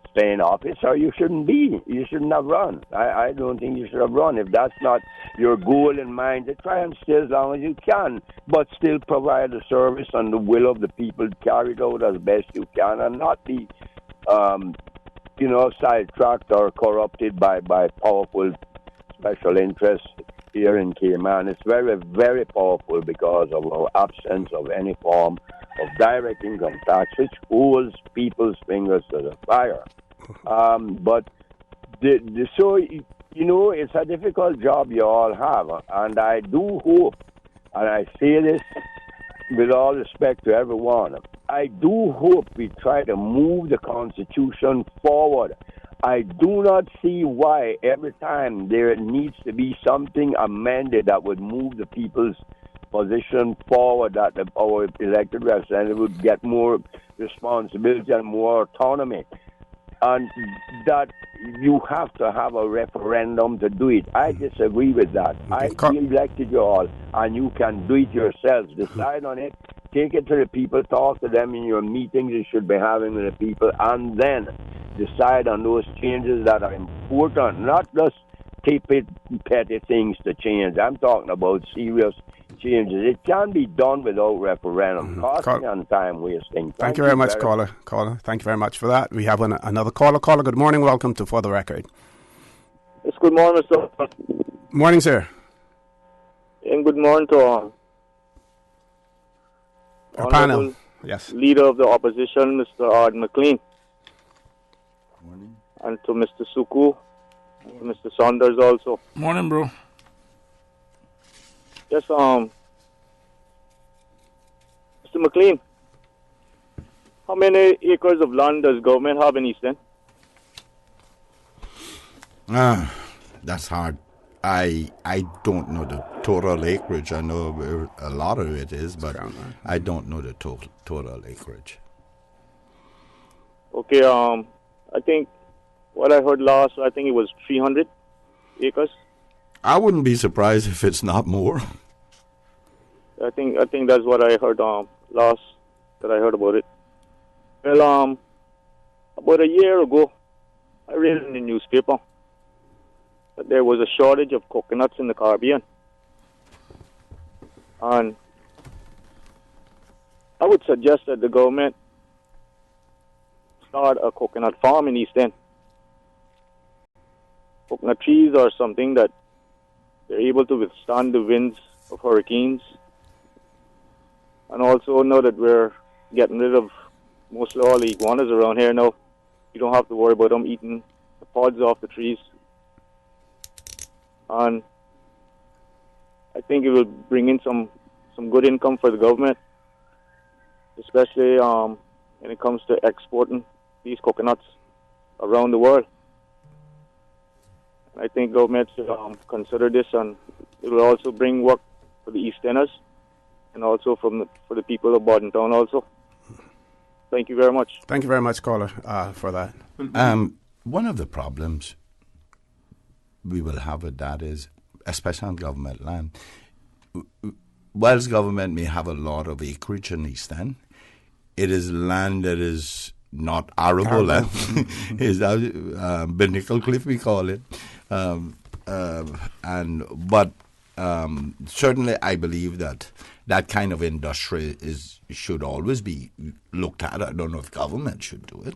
stay in office, or you shouldn't be. You shouldn't have run. I don't think you should have run. If that's not your goal in mind, to try and stay as long as you can, but still provide the service and the will of the people carried out as best you can, and not be, sidetracked or corrupted by powerful special interests here in Cayman. It's very, very powerful because of our absence of any form of direct income tax, which holds people's fingers to the fire. But so, it's a difficult job you all have. And I do hope, and I say this with all respect to everyone, I do hope we try to move the Constitution forward. I do not see why every time there needs to be something amended that would move the people's position forward, that our elected representative would get more responsibility and more autonomy, and that you have to have a referendum to do it. I disagree with that. I elected you all, and you can do it yourselves. Decide on it, take it to the people, talk to them in your meetings you should be having with the people, and then decide on those changes that are important, not just petty things to change. I'm talking about serious changes. It can be done without referendum. Costing and time wasting. Thank you very much, caller. Thank you very much for that. We have another caller. Caller, good morning. Welcome to For the Record. Yes, good morning, sir. Morning, sir. And good morning to our panel. Yes. Leader of the opposition, Mr. Orrett McLean. Morning. And to Mr. Suku, and to Mr. Saunders also. Morning, bro. Yes, Mr. McLean, how many acres of land does government have in East End? That's hard. I don't know the total acreage. I know where a lot of it is, but I don't know the total acreage. Okay, I think what I heard last, I think it was 300 acres. I wouldn't be surprised if it's not more. I think that's what I heard last that I heard about it. Well, about a year ago, I read in the newspaper that there was a shortage of coconuts in the Caribbean, and I would suggest that the government start a coconut farm in East End. Coconut trees are something that they're able to withstand the winds of hurricanes. And also, now that we're getting rid of mostly all the iguanas around here now, you don't have to worry about them eating the pods off the trees. And I think it will bring in some good income for the government, especially when it comes to exporting these coconuts around the world. I think government should consider this, and it will also bring work for the East Enders and also for the people of Bordentown also. Thank you very much. Thank you very much, caller, for that. One of the problems we will have with that is, especially on government land, whilst government may have a lot of acreage in East End, it is land that is not arable land. Is Binnacle Cliff, we call it. Certainly I believe that kind of industry should always be looked at. I don't know if government should do it.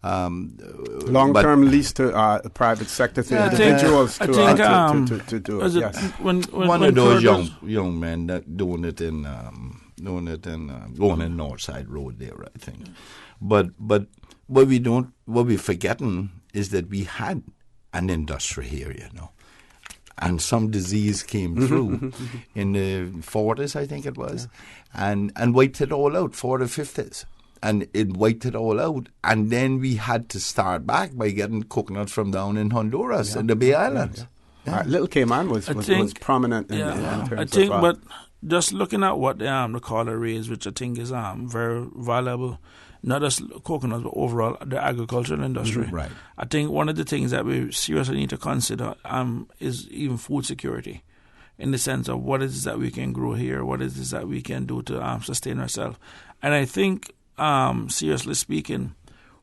Long-term lease to private sector to individuals to do it. Yes. One of those young men that doing it in going in Northside Road there, I think. But what we're forgetting is that we had an industry here, and some disease came through in the 40s, I think it was, and wiped it all out, 40s, 50s. and it wiped it all out. And then we had to start back by getting coconuts from down in Honduras and the Bay Islands. Little Cayman was prominent in terms I think, of... but just looking at what the caller raised, which I think is very valuable, not just coconuts, but overall the agricultural industry. Right. I think one of the things that we seriously need to consider is even food security, in the sense of what it is that we can grow here, what it is that we can do to sustain ourselves. And I think, seriously speaking,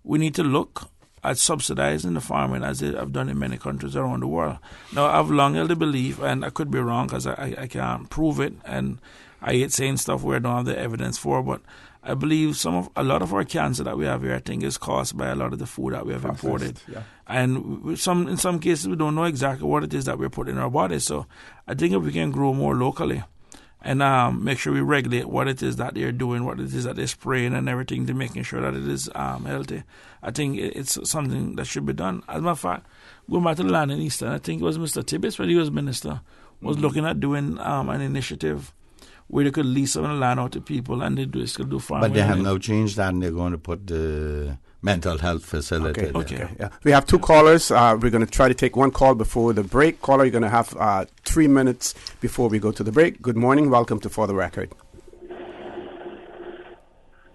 we need to look at subsidizing the farming as they have done in many countries around the world. Now, I've long held the belief, and I could be wrong because I can't prove it, and I hate saying stuff where I don't have the evidence for, but I believe a lot of our cancer that we have here, I think, is caused by a lot of the food that we have imported. Yeah. And in some cases, we don't know exactly what it is that we're putting in our bodies. So I think if we can grow more locally and make sure we regulate what it is that they're doing, what it is that they're spraying and everything, to making sure that it is healthy, I think it's something that should be done. As a matter of fact, going back to the land in Eastern, I think it was Mr. Tibbetts, when he was minister, was looking at doing an initiative where they could lease some of the land out to people and they could do farming. But they have now changed that, and they're going to put the mental health facility there. Okay. Yeah. We have 2 callers. We're going to try to take one call before the break. Caller, you're going to have 3 minutes before we go to the break. Good morning. Welcome to For the Record.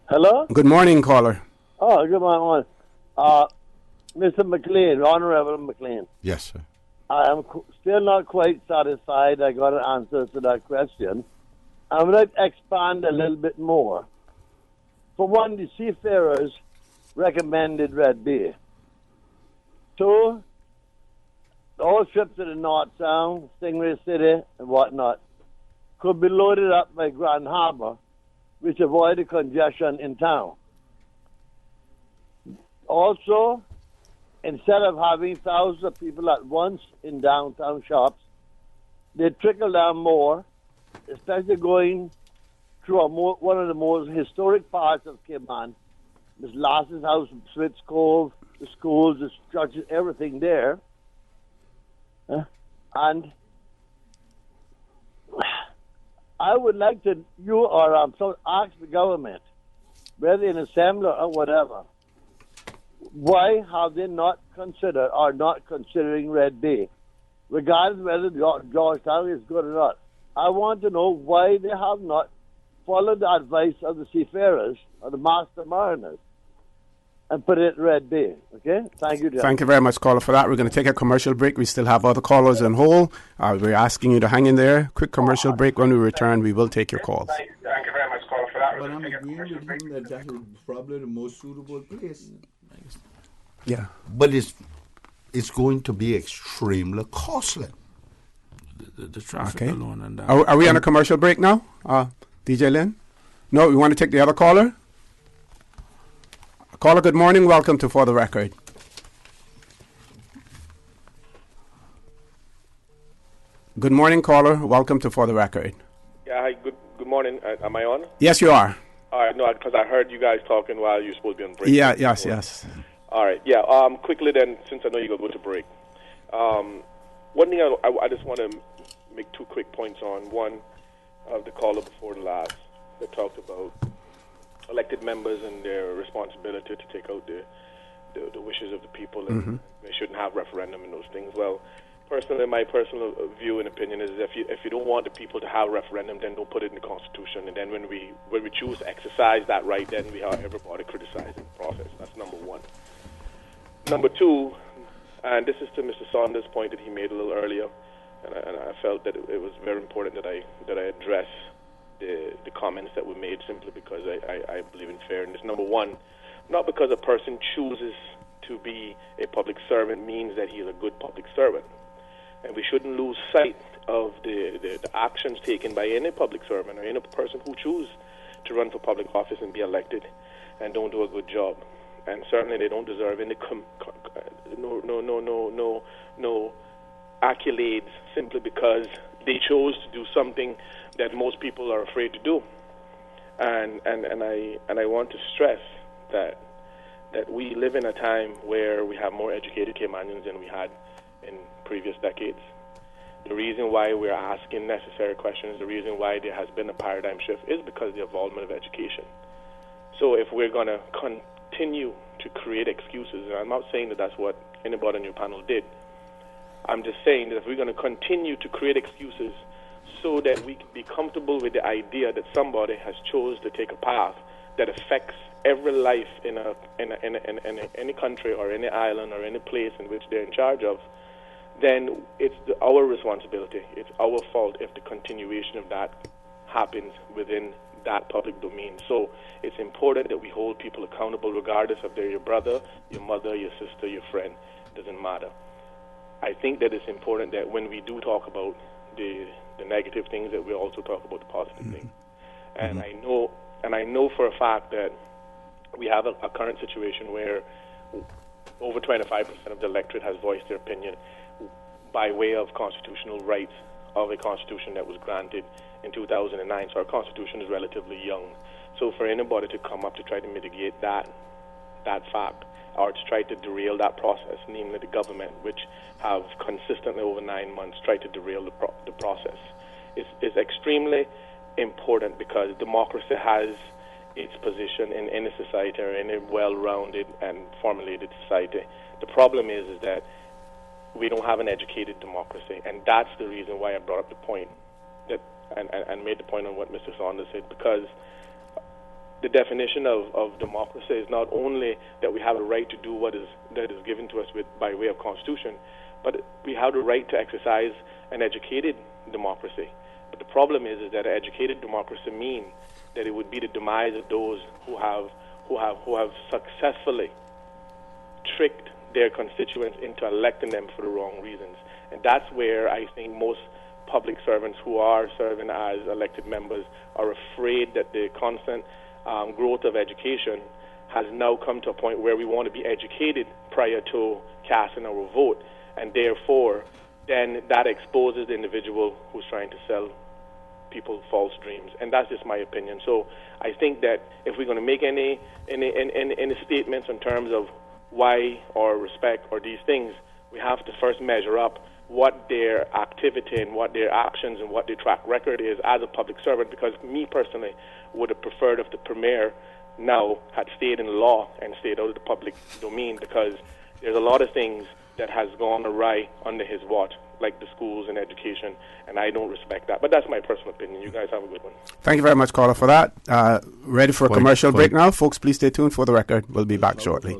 Hello? Good morning, caller. Oh, good morning. Mr. McLean, Honorable McLean. Yes, sir. I am still not quite satisfied I got an answer to that question. I would like to expand a little bit more. For one, the seafarers recommended Red Bay. 2, all trips to the North Sound, Stingray City, and whatnot could be loaded up by Grand Harbor, which avoid the congestion in town. Also, instead of having thousands of people at once in downtown shops, they trickle down more, especially going through one of the most historic parts of Cayman, Miss Lass's house, Switz Cove, the schools, the structures, everything there. And I would like to, ask the government, whether in assembly or whatever, why have they not considered or not considering Red Bay, regardless whether Georgetown is good or not? I want to know why they have not followed the advice of the seafarers or the master mariners and put it at Red Bay. Okay? Thank you, John. Thank you very much, caller, for that. We're going to take a commercial break. We still have other callers on hold. We're asking you to hang in there. Quick commercial break. When we return, we will take your calls. Thank you very much, caller, for that. But I'm agreeing with him that that is probably the most suitable place. Yeah. But it's going to be extremely costly. The traffic alone and that. Are we on a commercial break now, DJ Lynn? No, we want to take the other caller? Caller, good morning. Welcome to For the Record. Good morning, caller. Welcome to For the Record. Yeah, hi. Good morning. Am I on? Yes, you are. All right. No, because I heard you guys talking while you were supposed to be on break. Yeah, yes. All right. Yeah. Quickly then, since I know you're going to go to break. One thing I just want to make 2 quick points on. One, the caller before the last that talked about elected members and their responsibility to take out the wishes of the people, and they shouldn't have referendum and those things. Well, personally, my personal view and opinion is if you don't want the people to have referendum, then don't put it in the Constitution. And then when we choose to exercise that right, then we have everybody criticizing the process. That's number 1. Number 2, and this is to Mr. Saunders' point that he made a little earlier, and I felt that it was very important that I address the comments that were made simply because I believe in fairness. Number 1, not because a person chooses to be a public servant means that he's a good public servant. And we shouldn't lose sight of the actions taken by any public servant or any person who chooses to run for public office and be elected and don't do a good job. And certainly they don't deserve any no accolades simply because they chose to do something that most people are afraid to do. And I want to stress that we live in a time where we have more educated Caymanians than we had in previous decades. The reason why we're asking necessary questions, the reason why there has been a paradigm shift is because of the involvement of education. So if we're going to continue to create excuses, and I'm not saying that that's what anybody on your panel did, I'm just saying that if we're going to continue to create excuses so that we can be comfortable with the idea that somebody has chose to take a path that affects every life in any country or any island or any place in which they're in charge of, then it's our responsibility. It's our fault if the continuation of that happens within that public domain. So it's important that we hold people accountable regardless if they're your brother, your mother, your sister, your friend. Doesn't matter. I think that it's important that when we do talk about the negative things, that we also talk about the positive things. And I know for a fact that we have a current situation where over 25% of the electorate has voiced their opinion by way of constitutional rights of a constitution that was granted in 2009. So our constitution is relatively young. So for anybody to come up to try to mitigate that fact or to try to derail that process, namely the government, which have consistently over 9 months tried to derail the process, is extremely important because democracy has its position in any society or any well-rounded and formulated society. The problem is that we don't have an educated democracy, and that's the reason why I brought up the point that and made the point on what Mr. Saunders said, because the definition of democracy is not only that we have a right to do that is given to us by way of constitution, but we have the right to exercise an educated democracy. But the problem is that an educated democracy means that it would be the demise of those who have successfully tricked their constituents into electing them for the wrong reasons. And that's where I think most public servants who are serving as elected members are afraid that the constant growth of education has now come to a point where we want to be educated prior to casting our vote, and therefore then that exposes the individual who's trying to sell people false dreams. And that's just my opinion. So I think that if we're going to make any statements in terms of why or respect or these things, we have to first measure up what their activity and what their actions and what their track record is as a public servant, because me personally would have preferred if the Premier now had stayed in law and stayed out of the public domain, because there's a lot of things that has gone awry under his watch, like the schools and education, and I don't respect that. But that's my personal opinion. You guys have a good one. Thank you very much, caller, for that. Ready for a commercial break now? Folks, please stay tuned for the record. We'll be back shortly.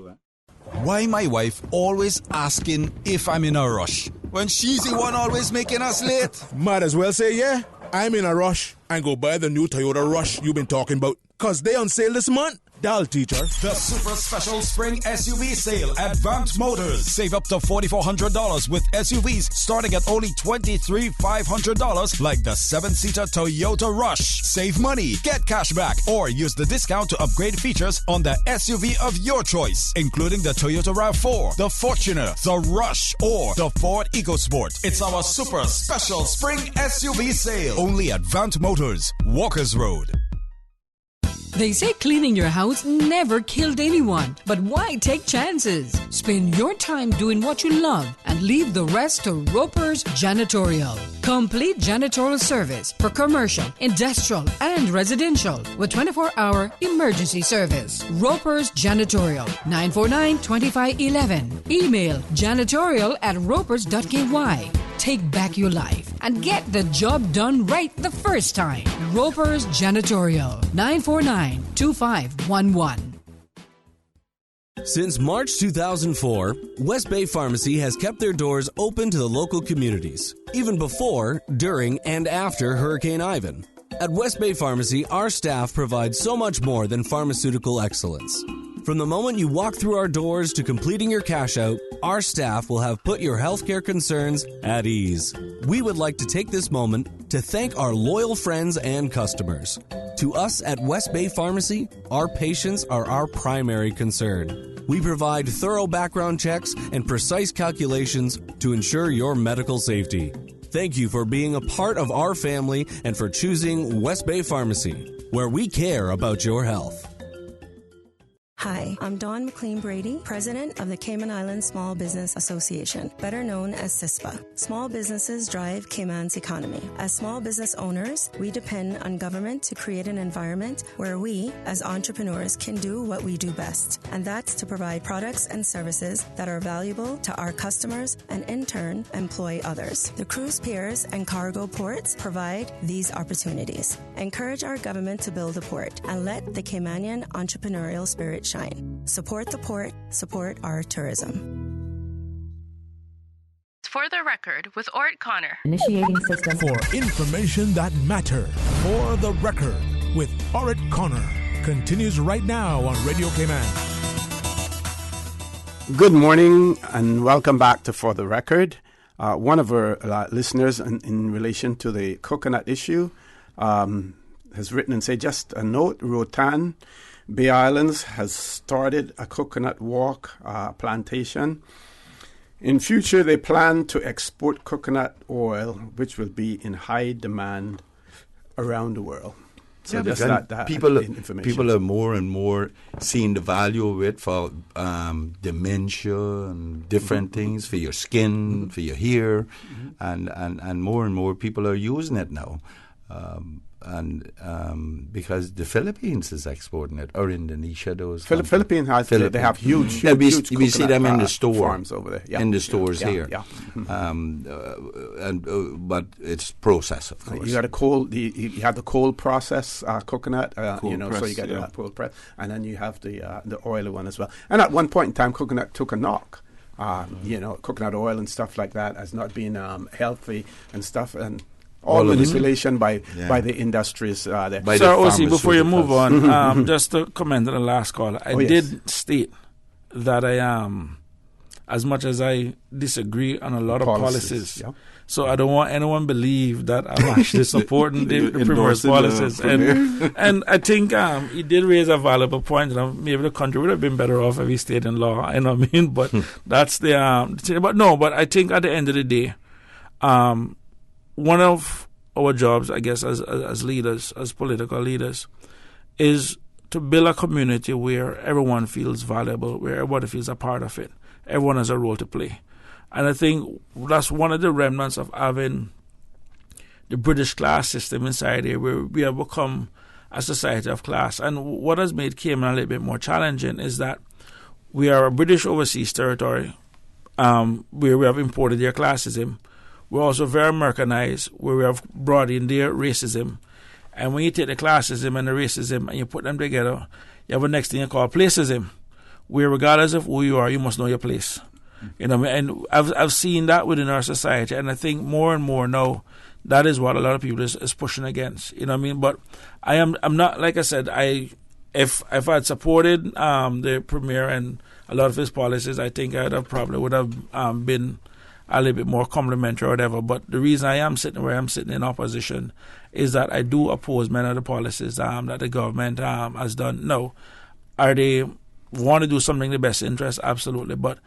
Why my wife always asking if I'm in a rush when she's the one always making us late? Might as well say, yeah, I'm in a rush and go buy the new Toyota Rush you've been talking about, because they on sale this month. Dial, teacher. The super special spring SUV sale at Vant Motors. Save up to $4,400 with SUVs starting at only $23,500, like the 7-seater Toyota Rush. Save money, get cash back, or use the discount to upgrade features on the SUV of your choice, including the Toyota RAV4, the Fortuner, the Rush, or the Ford EcoSport. It's our super special spring SUV sale only at Vant Motors, Walkers Road. They say cleaning your house never killed anyone, but why take chances? Spend your time doing what you love and leave the rest to Roper's Janitorial. Complete janitorial service for commercial, industrial, and residential with 24-hour emergency service. Roper's Janitorial, 949-2511. Email janitorial@ropers.ky. Take back your life and get the job done right the first time. Roper's Janitorial, 949-2511. Since March 2004, West Bay Pharmacy has kept their doors open to the local communities, even before, during, and after Hurricane Ivan. At West Bay Pharmacy, our staff provides so much more than pharmaceutical excellence. From the moment you walk through our doors to completing your cash out, our staff will have put your healthcare concerns at ease. We would like to take this moment to thank our loyal friends and customers. To us at West Bay Pharmacy, our patients are our primary concern. We provide thorough background checks and precise calculations to ensure your medical safety. Thank you for being a part of our family and for choosing West Bay Pharmacy, where we care about your health. Hi, I'm Dawn McLean Brady, President of the Cayman Islands Small Business Association, better known as CISPA. Small businesses drive Cayman's economy. As small business owners, we depend on government to create an environment where we, as entrepreneurs, can do what we do best, and that's to provide products and services that are valuable to our customers and, in turn, employ others. The cruise piers and cargo ports provide these opportunities. Encourage our government to build a port and let the Caymanian entrepreneurial spirit shine. Support the port, support our tourism. For the record, with Orrett Connor. Initiating system. For information that matter. For the record, with Orrett Connor. Continues right now on Radio Cayman. Good morning and welcome back to For the Record. One of our listeners in relation to the coconut issue has written and said, just a note, Rotan Bay Islands has started a coconut walk plantation. In future, they plan to export coconut oil, which will be in high demand around the world. So just that people are more and more seeing the value of it for dementia and different things, for your skin, for your hair, and more people are using it now. Because the Philippines is exporting it, or Indonesia, Philippines they have huge we see them in the store farms over there, in the stores here. But it's processed, of course. You got you have the cold process coconut, so you got the cold press, and then you have the oily one as well. And at one point in time, coconut took a knock. Coconut oil and stuff like that as not being healthy and stuff, and all manipulation by the industries there. So, OC, before you move on, just to comment on the last call, I did state that I am, as much as I disagree on a lot of policies, so I don't want anyone believe that I'm actually supporting the Premier's policies. And I think he did raise a valuable point. Maybe the country would have been better off if he stayed in law, you know what I mean? But that's the but I think at the end of the day, one of our jobs, I guess, as leaders, as political leaders, is to build a community where everyone feels valuable, where everybody feels a part of it. Everyone has a role to play. And I think that's one of the remnants of having the British class system inside here, where we have become a society of class. And what has made Cayman a little bit more challenging is that we are a British overseas territory where we have imported their classism. We're also very Americanized, where we have brought in their racism. And when you take the classism and the racism and you put them together, you have a next thing you call placism, where regardless of who you are, you must know your place. You know, and I've seen that within our society, and I think more and more now that is what a lot of people is pushing against. You know what I mean? But I'm not, like I said, if I'd supported the Premier and a lot of his policies, I think would have been a little bit more complimentary or whatever. But the reason I am sitting where I'm sitting in opposition is that I do oppose many of the policies that the government has done. No, are they want to do something in the best interest? Absolutely. But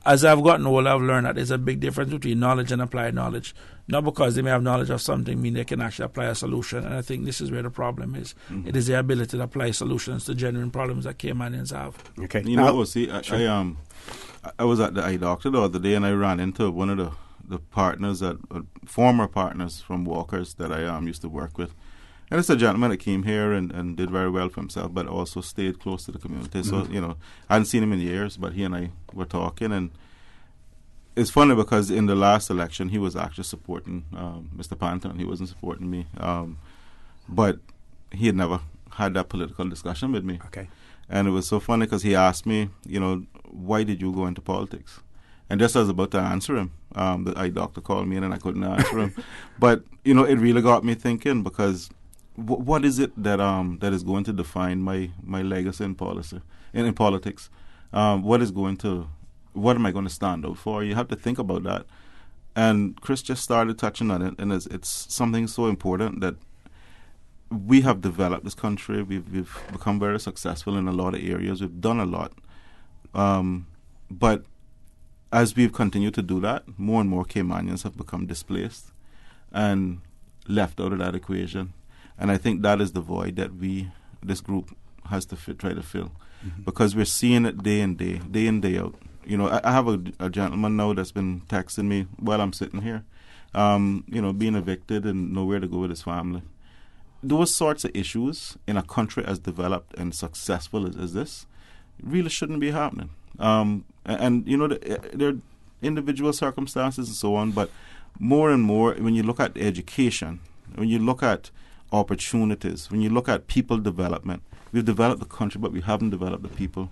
as I've gotten older, I've learned that there's a big difference between knowledge and applied knowledge. Not because they may have knowledge of something mean they can actually apply a solution. And I think this is where the problem is. Mm-hmm. It is the ability to apply solutions to genuine problems that Caymanians have. Okay. You know, see, I was at the eye doctor the other day, and I ran into one of the partners, former partners from Walkers that I used to work with. And it's a gentleman that came here and did very well for himself, but also stayed close to the community. Mm-hmm. So, I hadn't seen him in years, but he and I were talking. And it's funny because in the last election, he was actually supporting Mr. Panton. He wasn't supporting me. But he had never had that political discussion with me. Okay. And it was so funny because he asked me, why did you go into politics? And just as I was about to answer him, the eye doctor called me in and I couldn't answer him. But, it really got me thinking, because what is it that is going to define my legacy in politics? What am I going to stand out for? You have to think about that. And Chris just started touching on it, and it's something so important that we have developed this country. We've become very successful in a lot of areas. We've done a lot. But as we've continued to do that, more and more Caymanians have become displaced and left out of that equation. And I think that is the void that this group has to try to fill, because we're seeing it day in, day out. I have a gentleman now that's been texting me while I'm sitting here, being evicted and nowhere to go with his family. Those sorts of issues in a country as developed and successful as this really shouldn't be happening. There are individual circumstances and so on, but more and more, when you look at education, when you look at opportunities, when you look at people development, we've developed the country, but we haven't developed the people.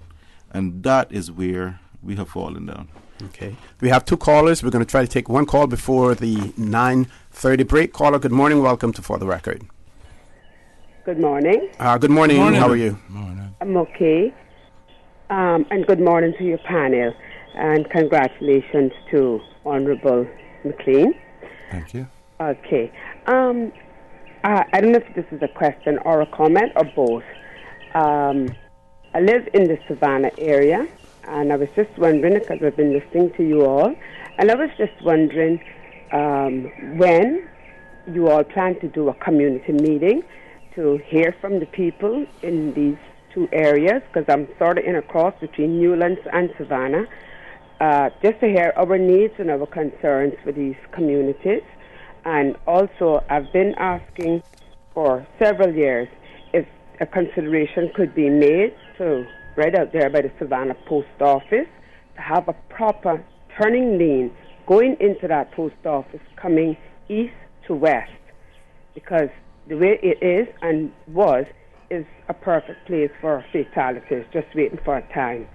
And that is where we have fallen down. Okay. We have two callers. We're going to try to take one call before the 9:30 break. Caller, good morning. Welcome to For the Record. Good morning. Good morning. How are you? I'm okay. And good morning to your panel. And congratulations to Honorable McLean. Thank you. Okay. I don't know if this is a question or a comment or both. I live in the Savannah area, and I was just wondering, because I've been listening to you all, and I was just wondering when you all plan to do a community meeting to hear from the people in these two areas, because I'm sort of in a cross between Newlands and Savannah, just to hear our needs and our concerns for these communities. And also, I've been asking for several years if a consideration could be made to, right out there by the Savannah Post Office, to have a proper turning lane going into that post office coming east to west, because the way it is and is a perfect place for fatalities, just waiting for a time.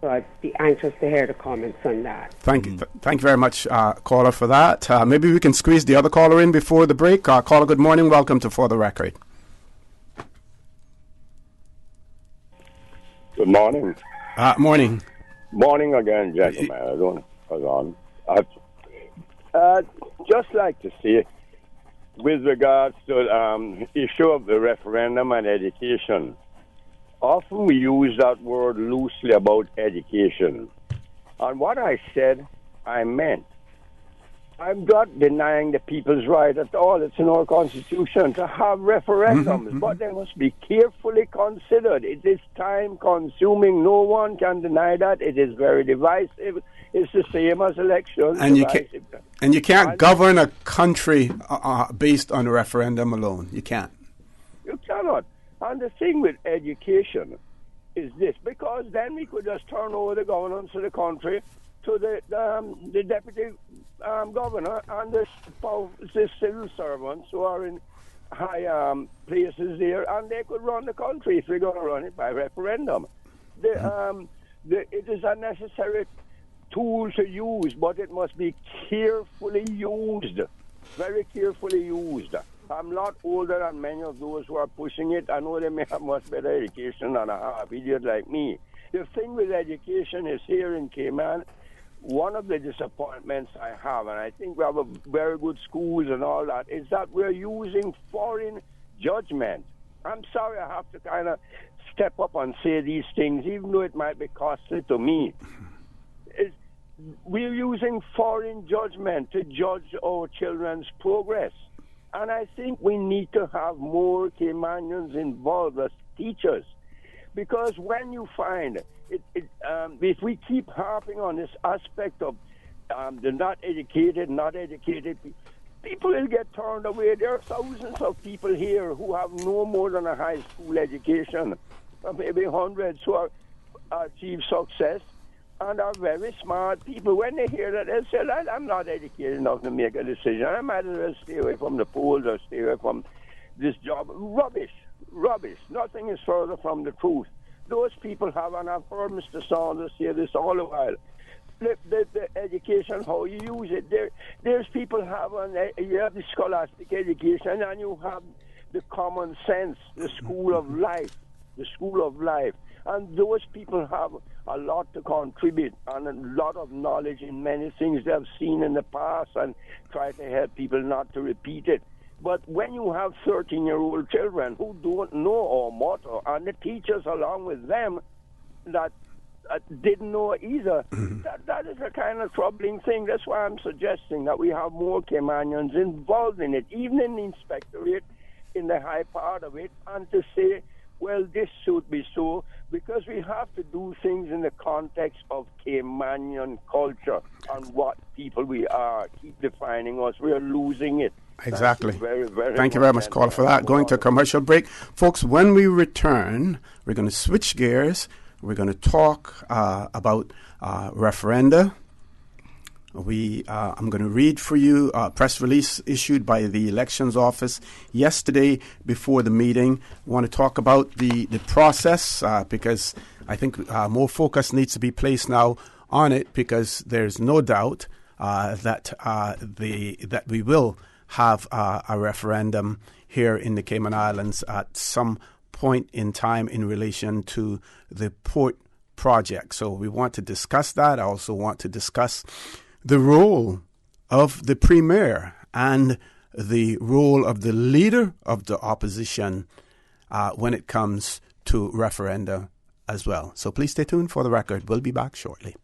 So I'd be anxious to hear the comments on that. Thank you. Thank you very much, caller, for that. Maybe we can squeeze the other caller in before the break. Caller, good morning. Welcome to For the Record. Good morning. Morning. Morning again, gentlemen. I don't know. I'd just like to say, with regards to the issue of the referendum and education, often we use that word loosely about education. And what I said, I meant. I'm not denying the people's right at all. It's in our Constitution to have referendums, but they must be carefully considered. It is time-consuming. No one can deny that. It is very divisive. It's the same as elections. And you can't govern a country based on a referendum alone. You can't. You cannot. And the thing with education is this, because then we could just turn over the governance of the country to the deputy governor and the civil servants who are in high places there, and they could run the country if we're going to run it by referendum. It is a necessary tool to use, but it must be carefully used, very carefully used. I'm a lot older than many of those who are pushing it. I know they may have much better education than a half idiot like me. The thing with education is here in Cayman, one of the disappointments I have, and I think we have a very good schools and all that, is that we're using foreign judgment. I'm sorry I have to kind of step up and say these things, even though it might be costly to me. We're using foreign judgment to judge our children's progress. And I think we need to have more Caymanians involved as teachers. Because when you find, if we keep harping on this aspect of the not educated, people will get turned away. There are thousands of people here who have no more than a high school education, maybe hundreds who are achieve success and are very smart people. When they hear that, they say, I'm not educated enough to make a decision. I might as well stay away from the polls or stay away from this job. Rubbish. Nothing is further from the truth. Those people have, and I've heard Mr. Saunders say this all the while, the education, how you use it. There's people you have the scholastic education, and you have the common sense, the school of life. And those people have a lot to contribute and a lot of knowledge in many things they have seen in the past and try to help people not to repeat it. But when you have 13-year-old children who don't know our motto, and the teachers along with them that didn't know either, that is a kind of troubling thing. That's why I'm suggesting that we have more Caymanians involved in it, even in the inspectorate, in the high part of it, and to say, well, this should be so, because we have to do things in the context of Caymanian culture and what people we are. Keep defining us. We are losing it. Exactly. Thank you very much, caller, for that. Going to a commercial break. Folks, when we return, we're going to switch gears. We're going to talk about referenda. I'm going to read for you a press release issued by the Elections Office yesterday before the meeting. I want to talk about the process because I think more focus needs to be placed now on it, because there's no doubt that we will have a referendum here in the Cayman Islands at some point in time in relation to the port project. So we want to discuss that. I also want to discuss the role of the Premier and the role of the leader of the opposition when it comes to referenda as well. So please stay tuned for the record. We'll be back shortly.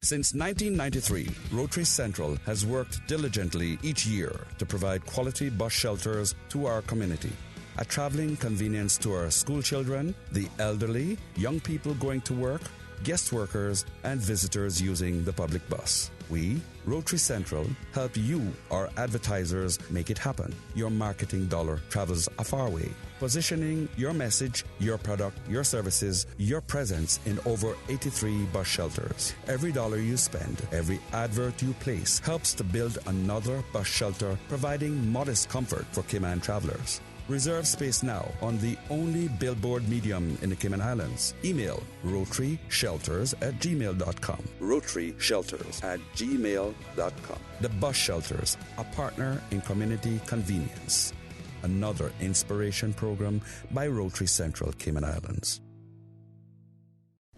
Since 1993, Rotary Central has worked diligently each year to provide quality bus shelters to our community. A traveling convenience to our school children, the elderly, young people going to work, guest workers, and visitors using the public bus. We, Rotary Central, help you, our advertisers, make it happen. Your marketing dollar travels a far way, positioning your message, your product, your services, your presence in over 83 bus shelters. Every dollar you spend, every advert you place helps to build another bus shelter, providing modest comfort for Cayman travelers. Reserve space now on the only billboard medium in the Cayman Islands. Email rotaryshelters@gmail.com. rotaryshelters@gmail.com. The Bus Shelters, a partner in community convenience. Another inspiration program by Rotary Central Cayman Islands.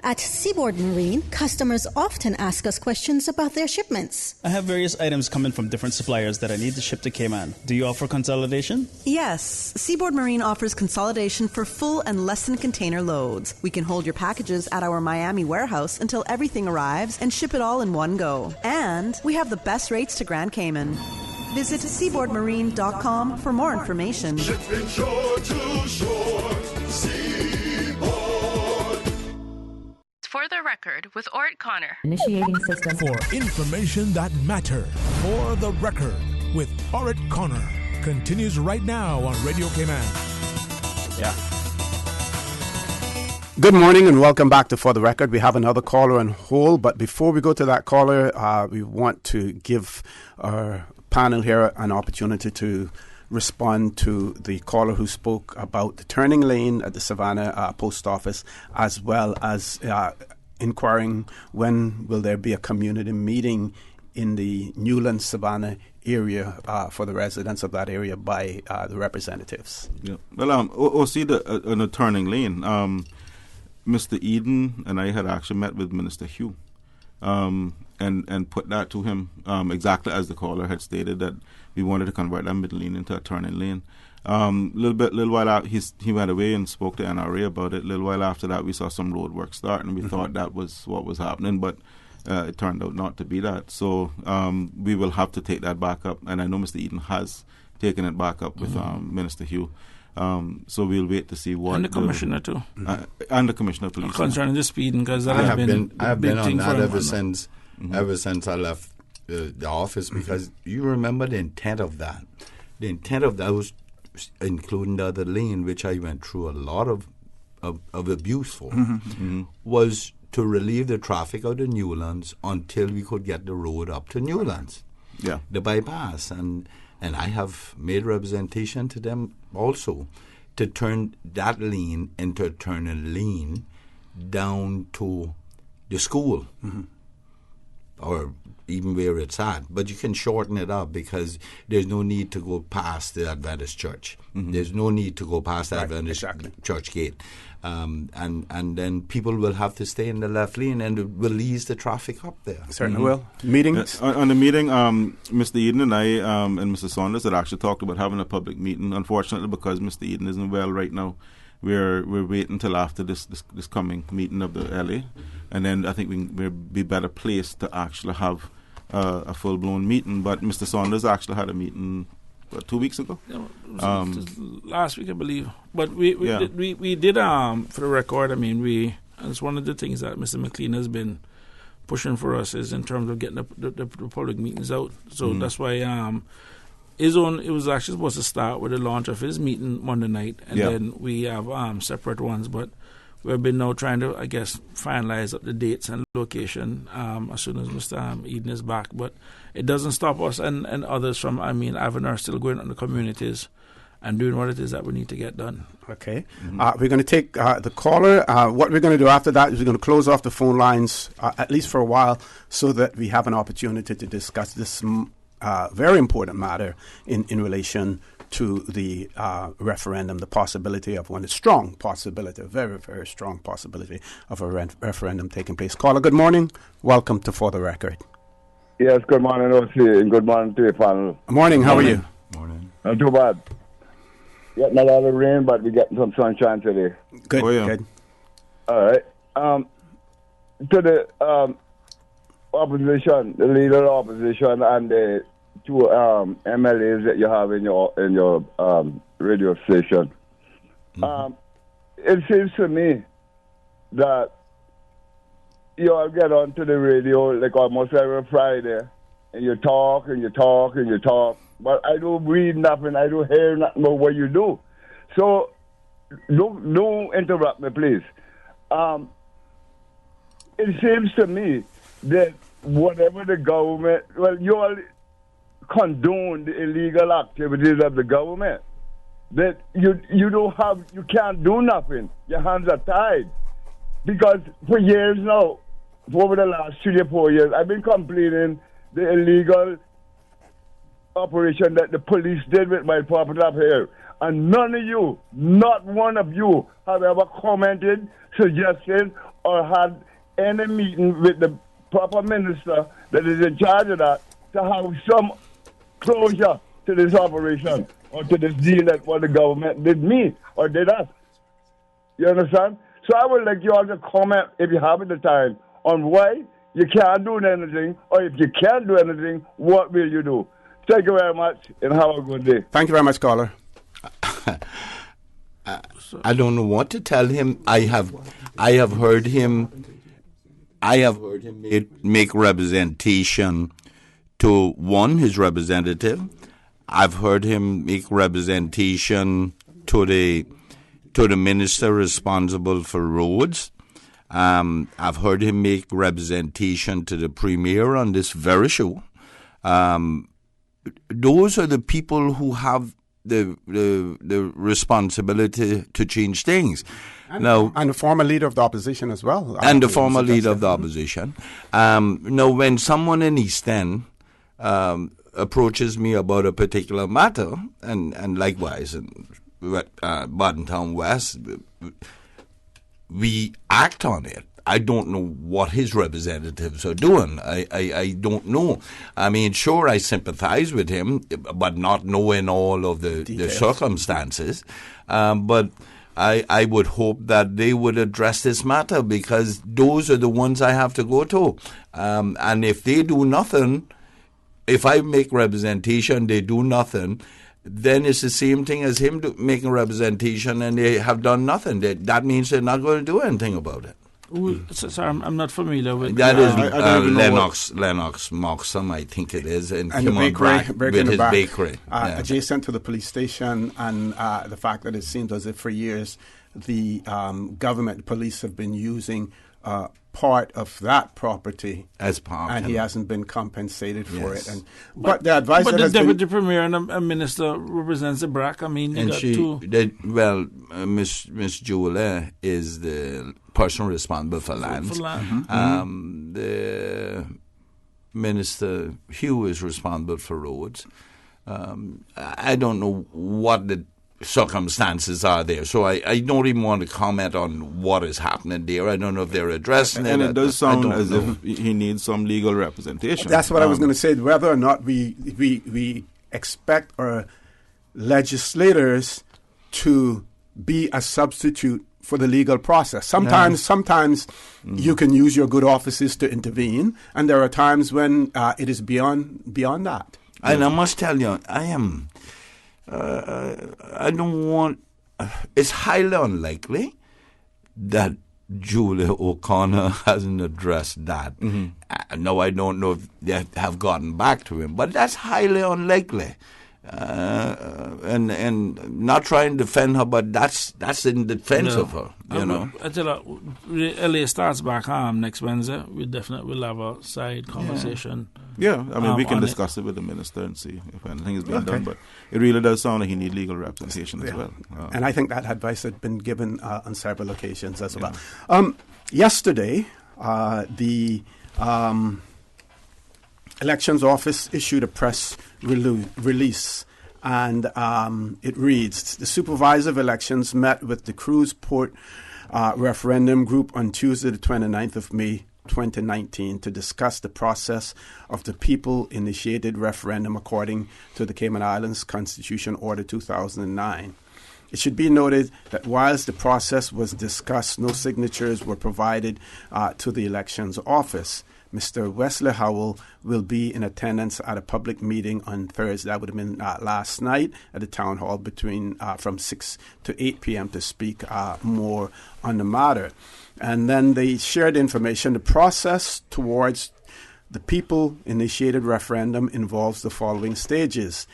At Seaboard Marine, customers often ask us questions about their shipments. I have various items coming from different suppliers that I need to ship to Cayman. Do you offer consolidation? Yes. Seaboard Marine offers consolidation for full and less than container loads. We can hold your packages at our Miami warehouse until everything arrives and ship it all in one go. And we have the best rates to Grand Cayman. Visit seaboardmarine.com for more information. Shipping shore to shore, For the record, with Orrett Connor. Initiating system. For information that matters. For the record, with Orrett Connor. Continues right now on Radio Cayman. Yeah. Good morning and welcome back to For the Record. We have another caller on hold, but before we go to that caller, we want to give our panel here an opportunity to respond to the caller who spoke about the turning lane at the Savannah Post Office, as well as inquiring when will there be a community meeting in the Newland Savannah area for the residents of that area by the representatives. Yeah. Well, on the turning lane, Mr. Eden and I had actually met with Minister Hugh and put that to him exactly as the caller had stated, that we wanted to convert that middle lane into a turning lane. Little while out, he went away and spoke to NRA about it. A little while after that, we saw some road work start, and we thought that was what was happening, but it turned out not to be that. So we will have to take that back up, and I know Mr. Eden has taken it back up with Minister Hugh. So we'll wait to see what. And the commissioner too. And the commissioner of police. Concerning the speeding, because I have been on that ever since I left the office, because you remember the intent of that. The intent of that was, including the other lane, which I went through a lot of abuse for, was to relieve the traffic out of Newlands until we could get the road up to Newlands, the bypass. And I have made representation to them also to turn that lane into a turning lane down to the school, or even where it's at. But you can shorten it up, because there's no need to go past the Adventist church. There's no need to go past the Adventist church gate. And then people will have to stay in the left lane, and it will ease the traffic up there. Certainly will. Meetings? On the meeting, Mr. Eden and I and Mr. Saunders had actually talked about having a public meeting. Unfortunately, because Mr. Eden isn't well right now, we're waiting until after this coming meeting of the LA, and then I think we'll be better placed to actually have a full-blown meeting. But Mr. Saunders actually had a meeting 2 weeks ago. Yeah, it was last week, I believe. But we did for the record. I mean, it's one of the things that Mr. McLean has been pushing for us is in terms of getting the public meetings out. So that's why it was actually supposed to start with the launch of his meeting Monday night, and then we have separate ones. But we've been now trying to, I guess, finalize up the dates and location as soon as Mr. Eden is back. But it doesn't stop us and others from, Avon are still going on the communities and doing what it is that we need to get done. Okay. We're going to take the caller. What we're going to do after that is we're going to close off the phone lines, at least for a while, so that we have an opportunity to discuss this very important matter in relation to the referendum, the possibility of one, a strong possibility, a very, very strong possibility of a referendum taking place. Caller, good morning. Welcome to For the Record. Yes, good morning, OC, and good morning to your panel. Morning, how are you? Morning. Not too bad. Getting a lot of rain, but we're getting some sunshine today. Good, good. All right. To the opposition, the leader of the opposition, and the two MLAs that you have in your radio station. It seems to me that you all get onto the radio like almost every Friday, and you talk and you talk and you talk, but I don't read nothing, I don't hear nothing about what you do. So don't interrupt me, please. It seems to me that whatever the government, you all condone the illegal activities of the government. That you can't do nothing. Your hands are tied. Because for years now, for over the last 3 or 4 years, I've been complaining the illegal operation that the police did with my property up here. And none of you, not one of you, have ever commented, suggested, or had any meeting with the proper minister that is in charge of that to have some closure to this operation or to this deal that what the government did me or did us. You understand? So I would like you all to comment, if you have the time, on why you can't do anything, or if you can't do anything, what will you do? Thank you very much, and have a good day. Thank you very much, caller. I don't know what to tell him. I have heard him make representation to his representative. I've heard him make representation to the minister responsible for roads. I've heard him make representation to the premier on this very show. Those are the people who have the responsibility to change things. And the former leader of the opposition as well. And the former leader of the opposition. Now, when someone in East End approaches me about a particular matter, and likewise in Barton Town West, we act on it. I don't know what his representatives are doing. I don't know. I mean, sure, I sympathize with him, but not knowing all of the circumstances. But I would hope that they would address this matter, because those are the ones I have to go to. And if they do nothing, if I make representation, they do nothing, then it's the same thing as him making representation and they have done nothing. That means they're not going to do anything about it. Sorry, I'm not familiar with that. Is Lennox Moxham, I think it is, and the bakery, with his bakery, adjacent to the police station, and the fact that it seems as if for years the government police have been using part of that property as part, and he hasn't been compensated for it. And but the advisor, but the deputy premier and a minister represents the BRAC. I mean, and Miss Jewel is the person responsible for lands. The minister Hugh is responsible for roads. I don't know what the circumstances are there, so I don't even want to comment on what is happening there. I don't know if they're addressing it. And it does sound as if he needs some legal representation. That's what I was going to say. Whether or not we expect our legislators to be a substitute for the legal process. Sometimes you can use your good offices to intervene, and there are times when it is beyond that. And I must tell you, I don't want. It's highly unlikely that Julia O'Connor hasn't addressed that. Now, I don't know if they have gotten back to him, but that's highly unlikely. And not trying to defend her, but that's in defense of her, you know. I tell you, LA starts back next Wednesday. We definitely will have a side conversation. Yeah, I mean, we can discuss it with the minister and see if anything is being done, but it really does sound like he needs legal representation as well. And I think that advice had been given on several occasions as well. Yesterday, the Elections Office issued a press release, and it reads, the Supervisor of Elections met with the Cruz Port referendum group on Tuesday, the 29th of May, 2019, to discuss the process of the people-initiated referendum according to the Cayman Islands Constitution Order 2009. It should be noted that whilst the process was discussed, no signatures were provided to the Elections Office. Mr. Wesley Howell will be in attendance at a public meeting on Thursday. That would have been last night at the town hall between from 6 to 8 p.m. to speak more on the matter. And then they shared information. The process towards the people-initiated referendum involves the following stages.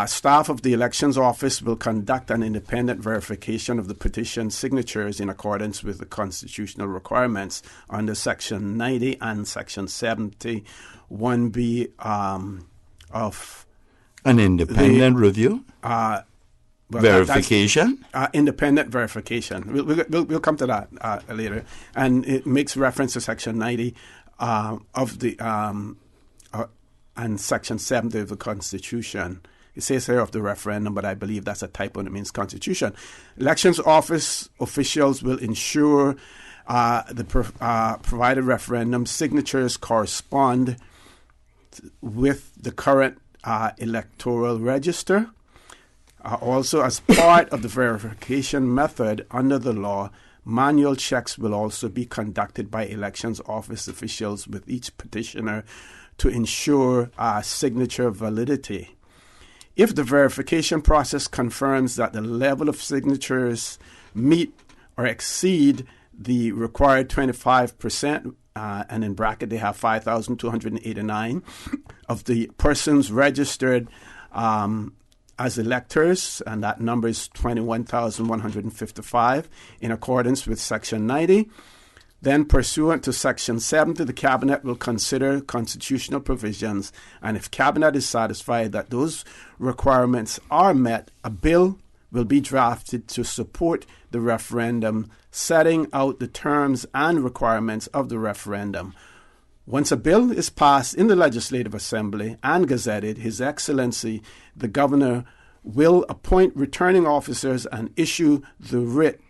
Staff of the Elections Office will conduct an independent verification of the petition signatures in accordance with the constitutional requirements under Section 90 and Section 71B of an independent review? Verification? Independent verification. We'll come to that later. And it makes reference to Section 90 of the and Section 70 of the Constitution. It says here of the referendum, but I believe that's a typo and it means Constitution. Elections Office officials will ensure the provided referendum signatures correspond with the current electoral register. Also, as part of the verification method under the law, manual checks will also be conducted by Elections Office officials with each petitioner to ensure signature validity. If the verification process confirms that the level of signatures meet or exceed the required 25%, and in bracket they have 5,289 of the persons registered as electors, and that number is 21,155 in accordance with Section 90. Then, pursuant to Section 70, the Cabinet will consider constitutional provisions, and if Cabinet is satisfied that those requirements are met, a bill will be drafted to support the referendum, setting out the terms and requirements of the referendum. Once a bill is passed in the Legislative Assembly and gazetted, His Excellency, the Governor, will appoint returning officers and issue the writ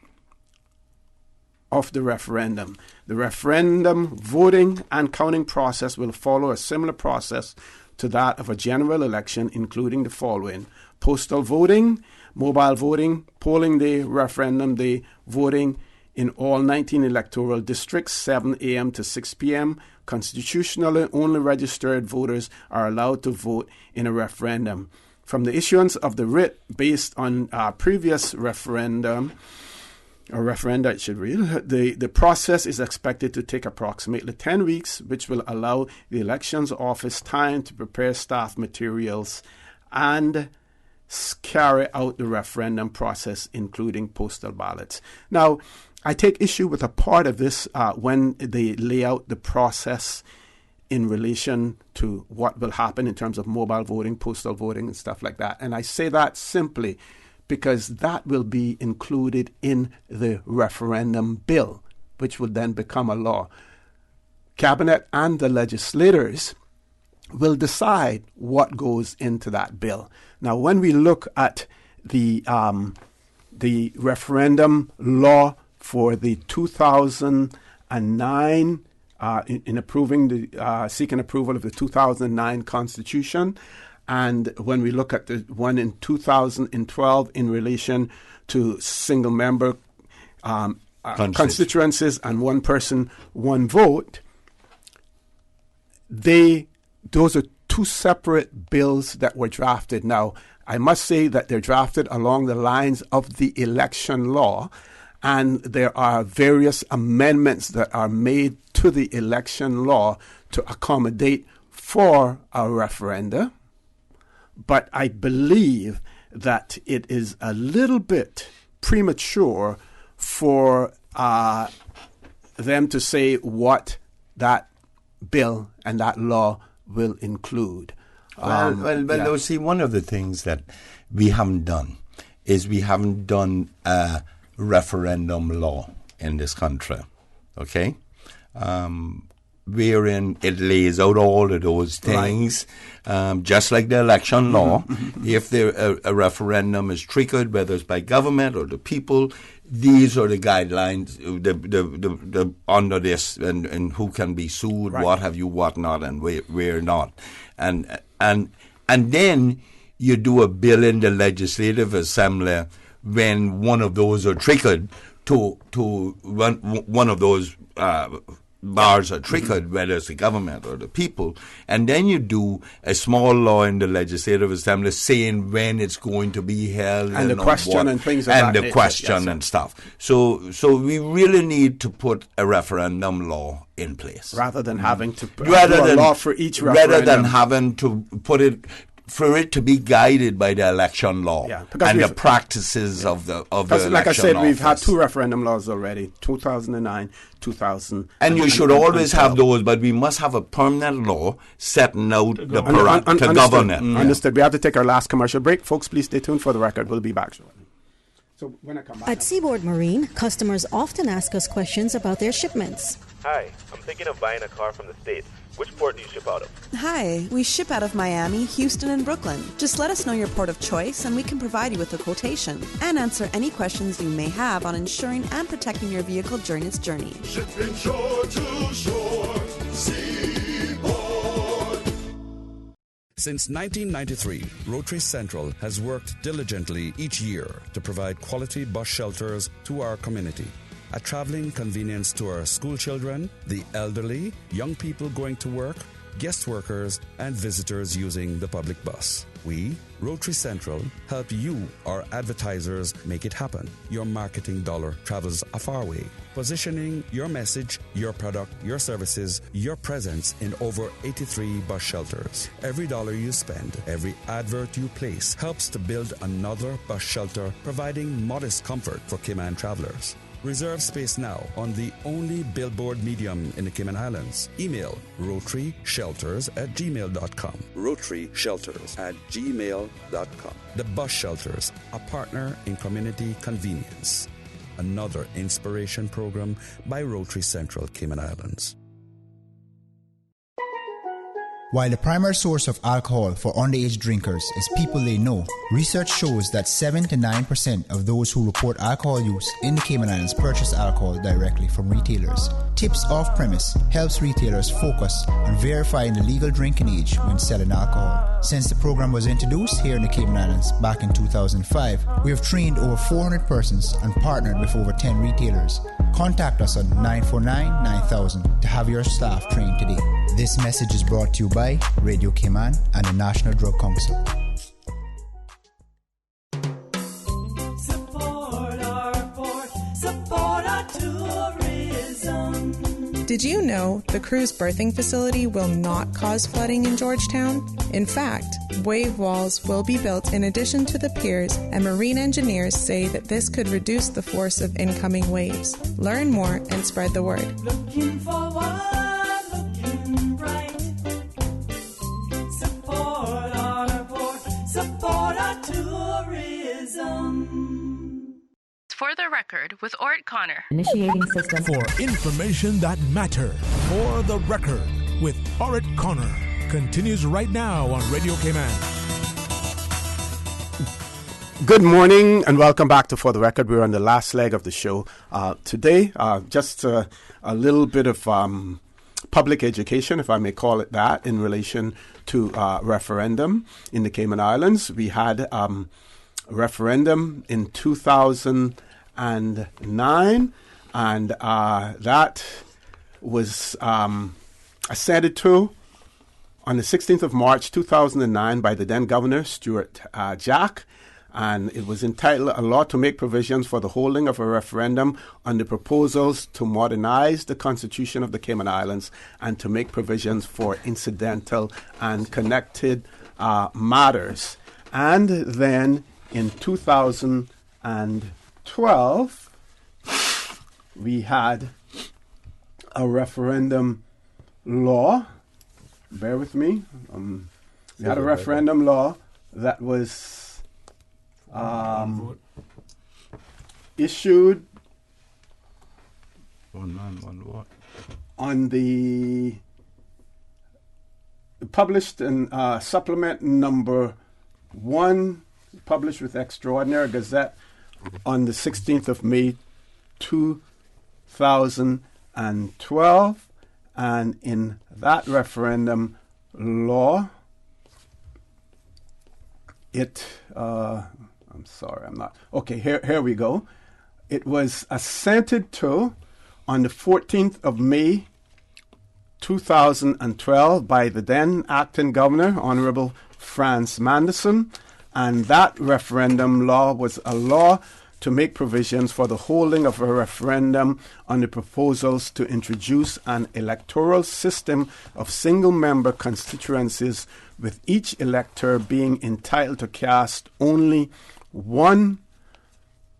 of the referendum. The referendum voting and counting process will follow a similar process to that of a general election, including the following: postal voting, mobile voting, polling day, referendum day, voting in all 19 electoral districts, 7 a.m. to 6 p.m. Constitutionally, only registered voters are allowed to vote in a referendum. From the issuance of the writ based on previous referenda, it should read, the process is expected to take approximately 10 weeks, which will allow the Elections Office time to prepare staff materials and carry out the referendum process, including postal ballots. Now, I take issue with a part of this when they lay out the process in relation to what will happen in terms of mobile voting, postal voting, and stuff like that. And I say that simply because that will be included in the referendum bill, which will then become a law. Cabinet and the legislators will decide what goes into that bill. Now, when we look at the referendum law for the 2009, in approving the seeking approval of the 2009 Constitution, and when we look at the one in 2012 in relation to single-member constituencies and one person, one vote, those are two separate bills that were drafted. Now, I must say that they're drafted along the lines of the election law, and there are various amendments that are made to the election law to accommodate for a referenda. But I believe that it is a little bit premature for them to say what that bill and that law will include. Well, see, one of the things that we haven't done is we haven't done a referendum law in this country, okay? Wherein it lays out all of those things, just like the election law. If a referendum is triggered, whether it's by government or the people, these are the guidelines the under this, and who can be sued, what have you, what not, and where not, and then you do a bill in the Legislative Assembly when one of those are triggered to one of those bars are triggered, whether it's the government or the people, and then you do a small law in the Legislative Assembly saying when it's going to be held and the question and things like that. And the question and stuff. So we really need to put a referendum law in place. Rather than having to put a law for each referendum. Rather than having to put it, for it to be guided by the election law and the practices of the election like I said, office. we've had two referendum laws already, 2009, 2000. And you should always have those, but we must have a permanent law setting out to govern it. Understood. We have to take our last commercial break. Folks, please stay tuned for the record. We'll be back shortly. So when I come back, at Seaboard Marine, customers often ask us questions about their shipments. Hi, I'm thinking of buying a car from the States. Which port do you ship out of? Hi, we ship out of Miami, Houston, and Brooklyn. Just let us know your port of choice and we can provide you with a quotation and answer any questions you may have on insuring and protecting your vehicle during its journey. Shipping shore to shore, Seaboard. Since 1993, Rotary Central has worked diligently each year to provide quality bus shelters to our community. A traveling convenience to our school children, the elderly, young people going to work, guest workers, and visitors using the public bus. We, Rotary Central, help you, our advertisers, make it happen. Your marketing dollar travels a far way. Positioning your message, your product, your services, your presence in over 83 bus shelters. Every dollar you spend, every advert you place helps to build another bus shelter, providing modest comfort for Cayman travelers. Reserve space now on the only billboard medium in the Cayman Islands. Email rotaryshelters@gmail.com. rotaryshelters@gmail.com. The Bus Shelters, a partner in community convenience. Another inspiration program by Rotary Central Cayman Islands. While the primary source of alcohol for underage drinkers is people they know, research shows that 7 to 9% of those who report alcohol use in the Cayman Islands purchase alcohol directly from retailers. Tips Off-Premise helps retailers focus on verifying the legal drinking age when selling alcohol. Since the program was introduced here in the Cayman Islands back in 2005, we have trained over 400 persons and partnered with over 10 retailers. Contact us on 949-9000 to have your staff trained today. This message is brought to you by Radio Cayman and the National Drug Council. Support our port, support our tourism. Did you know the cruise berthing facility will not cause flooding in Georgetown? In fact, wave walls will be built in addition to the piers, and marine engineers say that this could reduce the force of incoming waves. Learn more and spread the word. Looking forward, looking bright. Support our port, support our tourism. For the record, with Orrett Connor. Initiating system. For information that matter. For the record, with Orrett Connor. Continues right now on Radio Cayman. Good morning and welcome back to For the Record. We're on the last leg of the show. Today, just a little bit of public education, if I may call it that, in relation to referendum in the Cayman Islands. We had a referendum in 2009, and that was assented to on the 16th of March 2009 by the then Governor Stuart Jack, and it was entitled "A Law to Make Provisions for the Holding of a Referendum on the Proposals to Modernize the Constitution of the Cayman Islands and to Make Provisions for Incidental and Connected Matters." And then in 2012, we had a referendum law. Bear with me. We had a referendum law that was issued on the published in supplement number 1, published with Extraordinary Gazette on the 16th of May 2012. And in that referendum law, here we go. It was assented to on the 14th of May 2012 by the then acting governor, Honorable Franz Manderson, and that referendum law was a law to make provisions for the holding of a referendum on the proposals to introduce an electoral system of single-member constituencies, with each elector being entitled to cast only one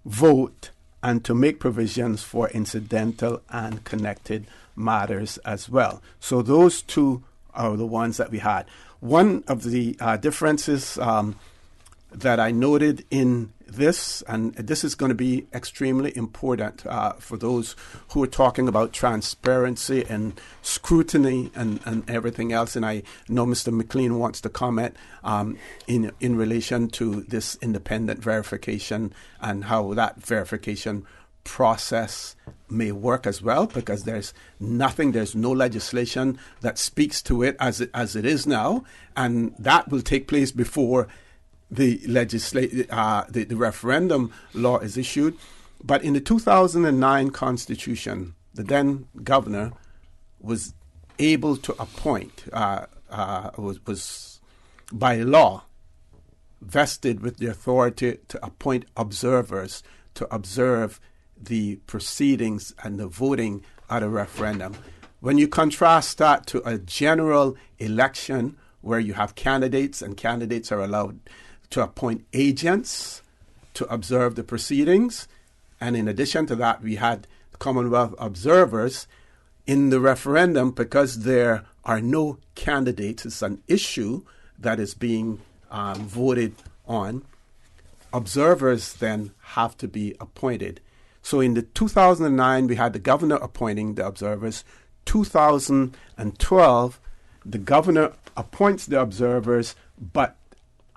vote, and to make provisions for incidental and connected matters as well. So those two are the ones that we had. One of the differences that I noted in this, and this is going to be extremely important for those who are talking about transparency and scrutiny and everything else, and I know Mr. McLean wants to comment in relation to this independent verification and how that verification process may work as well, because there's no legislation that speaks to it as it is now, and that will take place before the referendum law is issued. But in the 2009 Constitution, the then governor was able to appoint, was by law vested with the authority to appoint observers to observe the proceedings and the voting at a referendum. When you contrast that to a general election where you have candidates, and candidates are allowed to appoint agents to observe the proceedings, and in addition to that, we had Commonwealth observers in the referendum. Because there are no candidates, it's an issue that is being voted on. Observers then have to be appointed. So in the 2009, we had the governor appointing the observers. 2012, the governor appoints the observers, but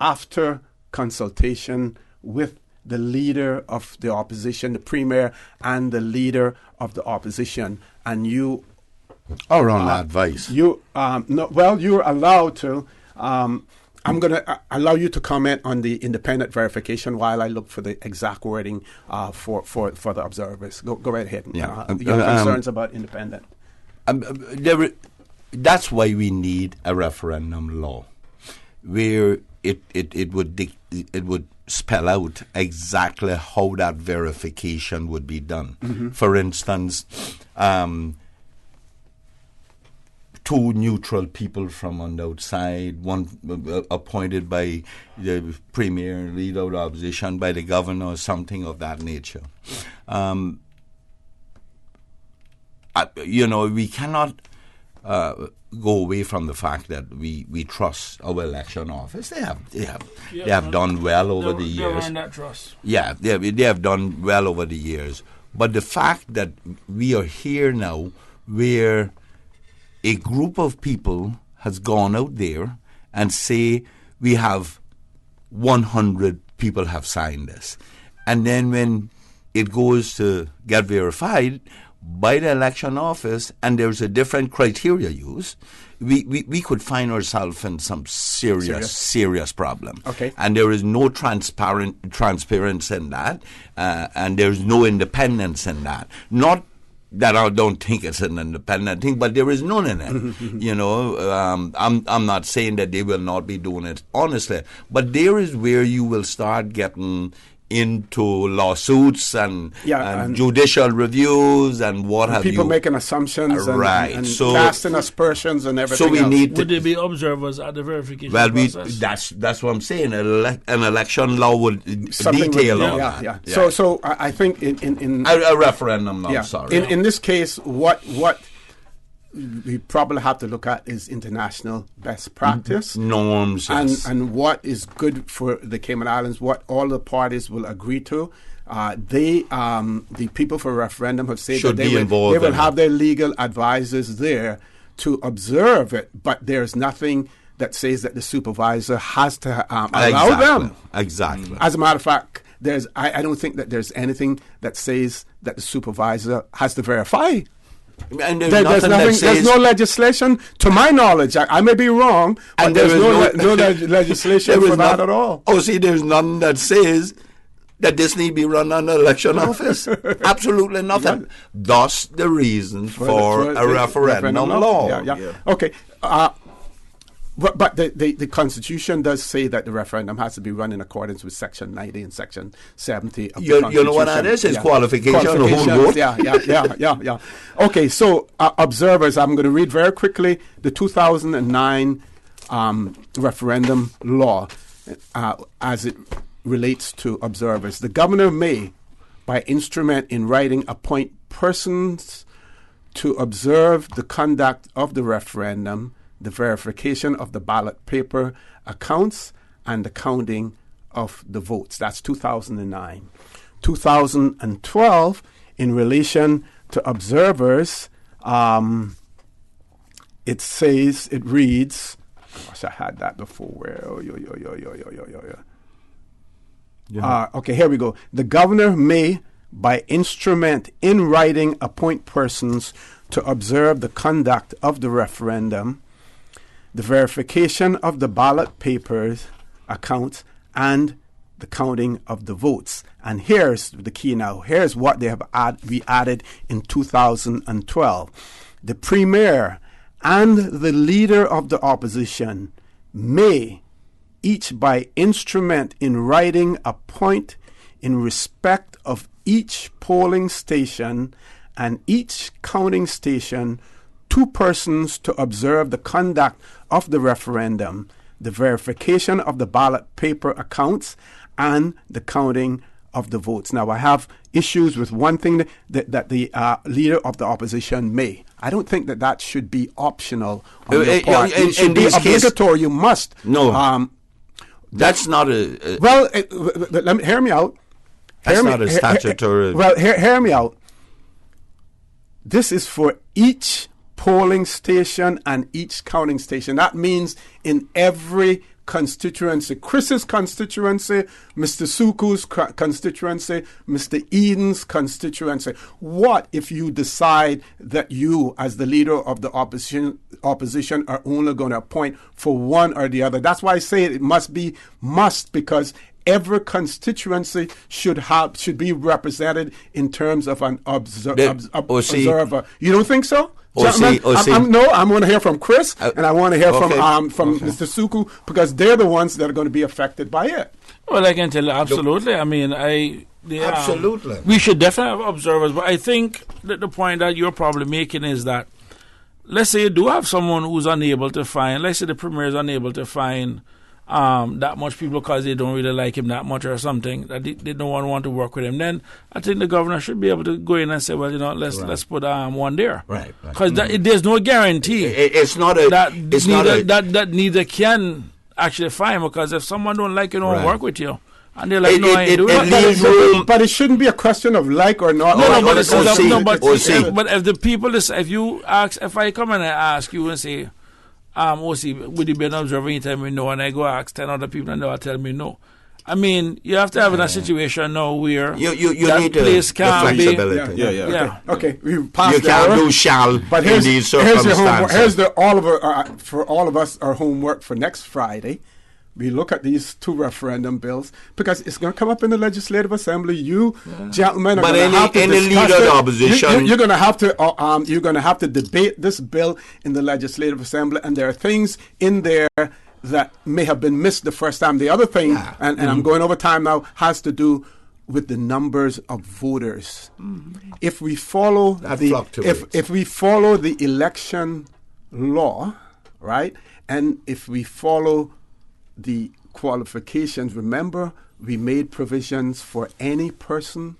after consultation with the leader of the opposition, the premier, and the leader of the opposition, and you are on advice. You're allowed to. I'm going to allow you to comment on the independent verification while I look for the exact wording for the observers. Go right ahead. Yeah. Your concerns about independent. That's why we need a referendum law, where it would spell out exactly how that verification would be done. Mm-hmm. For instance, two neutral people from on the outside, one appointed by the premier, leader of the opposition, by the governor, or something of that nature. We cannot go away from the fact that we trust our election office. They have done well over the years. They've earned that trust. Yeah, they have done well over the years. But the fact that we are here now, where a group of people has gone out there and say we have 100 people have signed this, and then when it goes to get verified by the election office, and there's a different criteria used, we could find ourselves in some serious problem. Okay. And there is no transparency in that, and there's no independence in that. Not that I don't think it's an independent thing, but there is none in it. You know, I'm not saying that they will not be doing it honestly, but there is where you will start getting into lawsuits and judicial reviews and what have you. People making assumptions and so, casting aspersions and everything. So we else. need would there be observers at the verification well, process? that's what I'm saying. An election law would detail all that. Yeah. So I think in a referendum. I'm sorry. In this case, what we probably have to look at is international best practice norms, yes. and what is good for the Cayman Islands, what all the parties will agree to. The people for referendum have said that they will have their legal advisors there to observe it, but there's nothing that says that the supervisor has to allow them. Exactly. As a matter of fact, I don't think that there's anything that says that the supervisor has to verify. And there's no legislation, to my knowledge. I may be wrong, but and there's no legislation for that at all. Oh, see, there's none that says that this need be run on an election office. Absolutely nothing. Yeah. Thus, the reason for a referendum law. Yeah. Okay. But the Constitution does say that the referendum has to be run in accordance with Section 90 and Section 70 of the Constitution. You know what that is? It's qualification. Yeah. Okay, so observers, I'm going to read very quickly the 2009 referendum law as it relates to observers. The governor may, by instrument in writing, appoint persons to observe the conduct of the referendum, the verification of the ballot paper accounts, and the counting of the votes. That's 2009. 2012, in relation to observers, it reads, gosh, I had that before. Okay, here we go. The governor may, by instrument in writing, appoint persons to observe the conduct of the referendum, the verification of the ballot papers, accounts, and the counting of the votes. And here's the key now. Here's what they have added in 2012. The premier and the leader of the opposition may, each by instrument in writing, appoint in respect of each polling station and each counting station 2 persons to observe the conduct of the referendum, the verification of the ballot paper accounts, and the counting of the votes. Now, I have issues with one thing that the leader of the opposition may. I don't think that should be optional on your part. It should be obligatory. You must. No. That's not a... Well, hear me out. That's not a statutory... Hear me out. This is for each polling station and each counting station. That means in every constituency, Chris's constituency, Mr. Suku's constituency, Mr. Eden's constituency. What if you decide that you, as the leader of the opposition are only going to appoint for one or the other? That's why I say it must, because every constituency should be represented in terms of an observer. You don't think so? I'm going to hear from Chris, and I want to hear from Mr. Suku, because they're the ones that are going to be affected by it. Well, I can tell you, absolutely. I mean, absolutely. We should definitely have observers, but I think that the point that you're probably making is that, let's say you do have someone who's unable to find, let's say the premier is unable to find that much people because they don't really like him that much or something, that they don't want to work with him, then I think the governor should be able to go in and say, well, let's put one there. Right. Because there's no guarantee. It's not a... That neither can actually find, because if someone don't like you, don't work with you. And they're like, I ain't doing it. But it shouldn't be a question of like or not. But if the people, if I come and I ask you and say, would you be an observer anytime we know, and I go ask 10 other people and they'll tell me no. I mean, you have to have in a situation now where you that need place can be. Okay, we passed you can't do shall but in these circumstances. For all of us, our homework for next Friday. we look at these two referendum bills, because it's going to come up in the Legislative Assembly. You gentlemen are going to have to discuss leader of the it. opposition, You're going to have to debate this bill in the Legislative Assembly, and there are things in there that may have been missed the first time. The other thing, and I'm going over time now, has to do with the numbers of voters. If we follow if we follow the election law, right, and if we follow the qualifications, remember we made provisions for any person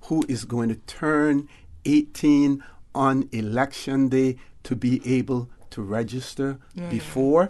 who is going to turn 18 on election day to be able to register before.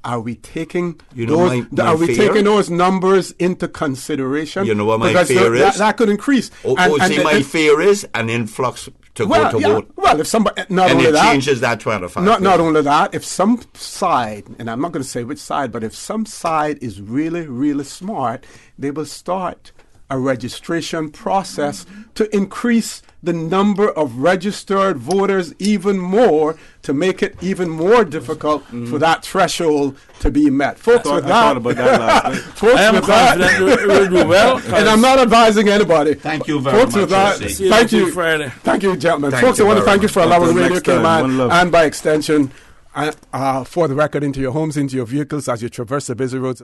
Are we taking taking those numbers into consideration? You know what my fear is? That could increase. My fear is an influx to go to vote. Well, if somebody changes that 25. Not only that, if some side, and I'm not going to say which side, but if some side is really, really smart, they will start a registration process to increase the number of registered voters even more, to make it even more difficult for that threshold to be met. Folks, I thought about that last night. Folks, I am confident we'll do well. And I'm not advising anybody. Thank you very much. Thank you. Thank you, gentlemen. Folks, I want to thank you for allowing Radio Cayman, and by extension, for the record, into your homes, into your vehicles, as you traverse the busy roads,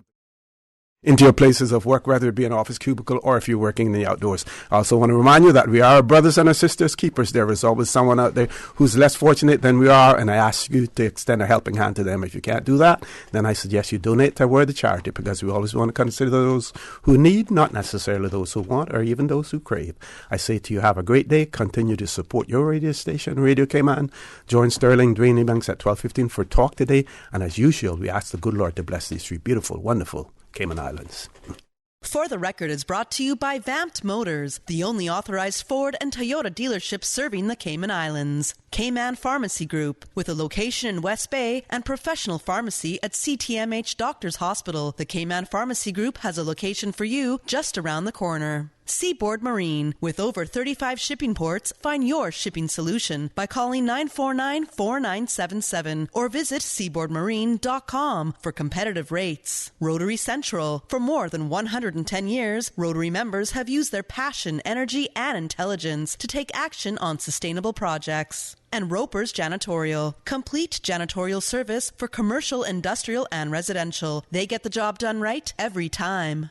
into your places of work, whether it be an office cubicle or if you're working in the outdoors. I also want to remind you that we are brothers and our sisters keepers. There is always someone out there who's less fortunate than we are, and I ask you to extend a helping hand to them. If you can't do that, then I suggest you donate to a worthy charity, because we always want to consider those who need, not necessarily those who want or even those who crave. I say to you, have a great day. Continue to support your radio station, Radio Cayman. Join Sterling, Dwayne Ebanks at 12:15 for Talk Today. And as usual, we ask the good Lord to bless these three beautiful, wonderful Cayman Islands. For the Record is brought to you by Vamped Motors, the only authorized Ford and Toyota dealership serving the Cayman Islands. Cayman Pharmacy Group, with a location in West Bay and professional pharmacy at CTMH Doctors Hospital. The Cayman Pharmacy Group has a location for you just around the corner. Seaboard Marine, with over 35 shipping ports, find your shipping solution by calling 949-4977 or visit seaboardmarine.com for competitive rates. Rotary Central, for more than 110 years, Rotary members have used their passion, energy, and intelligence to take action on sustainable projects. And Roper's Janitorial, complete janitorial service for commercial, industrial, and residential. They get the job done right every time.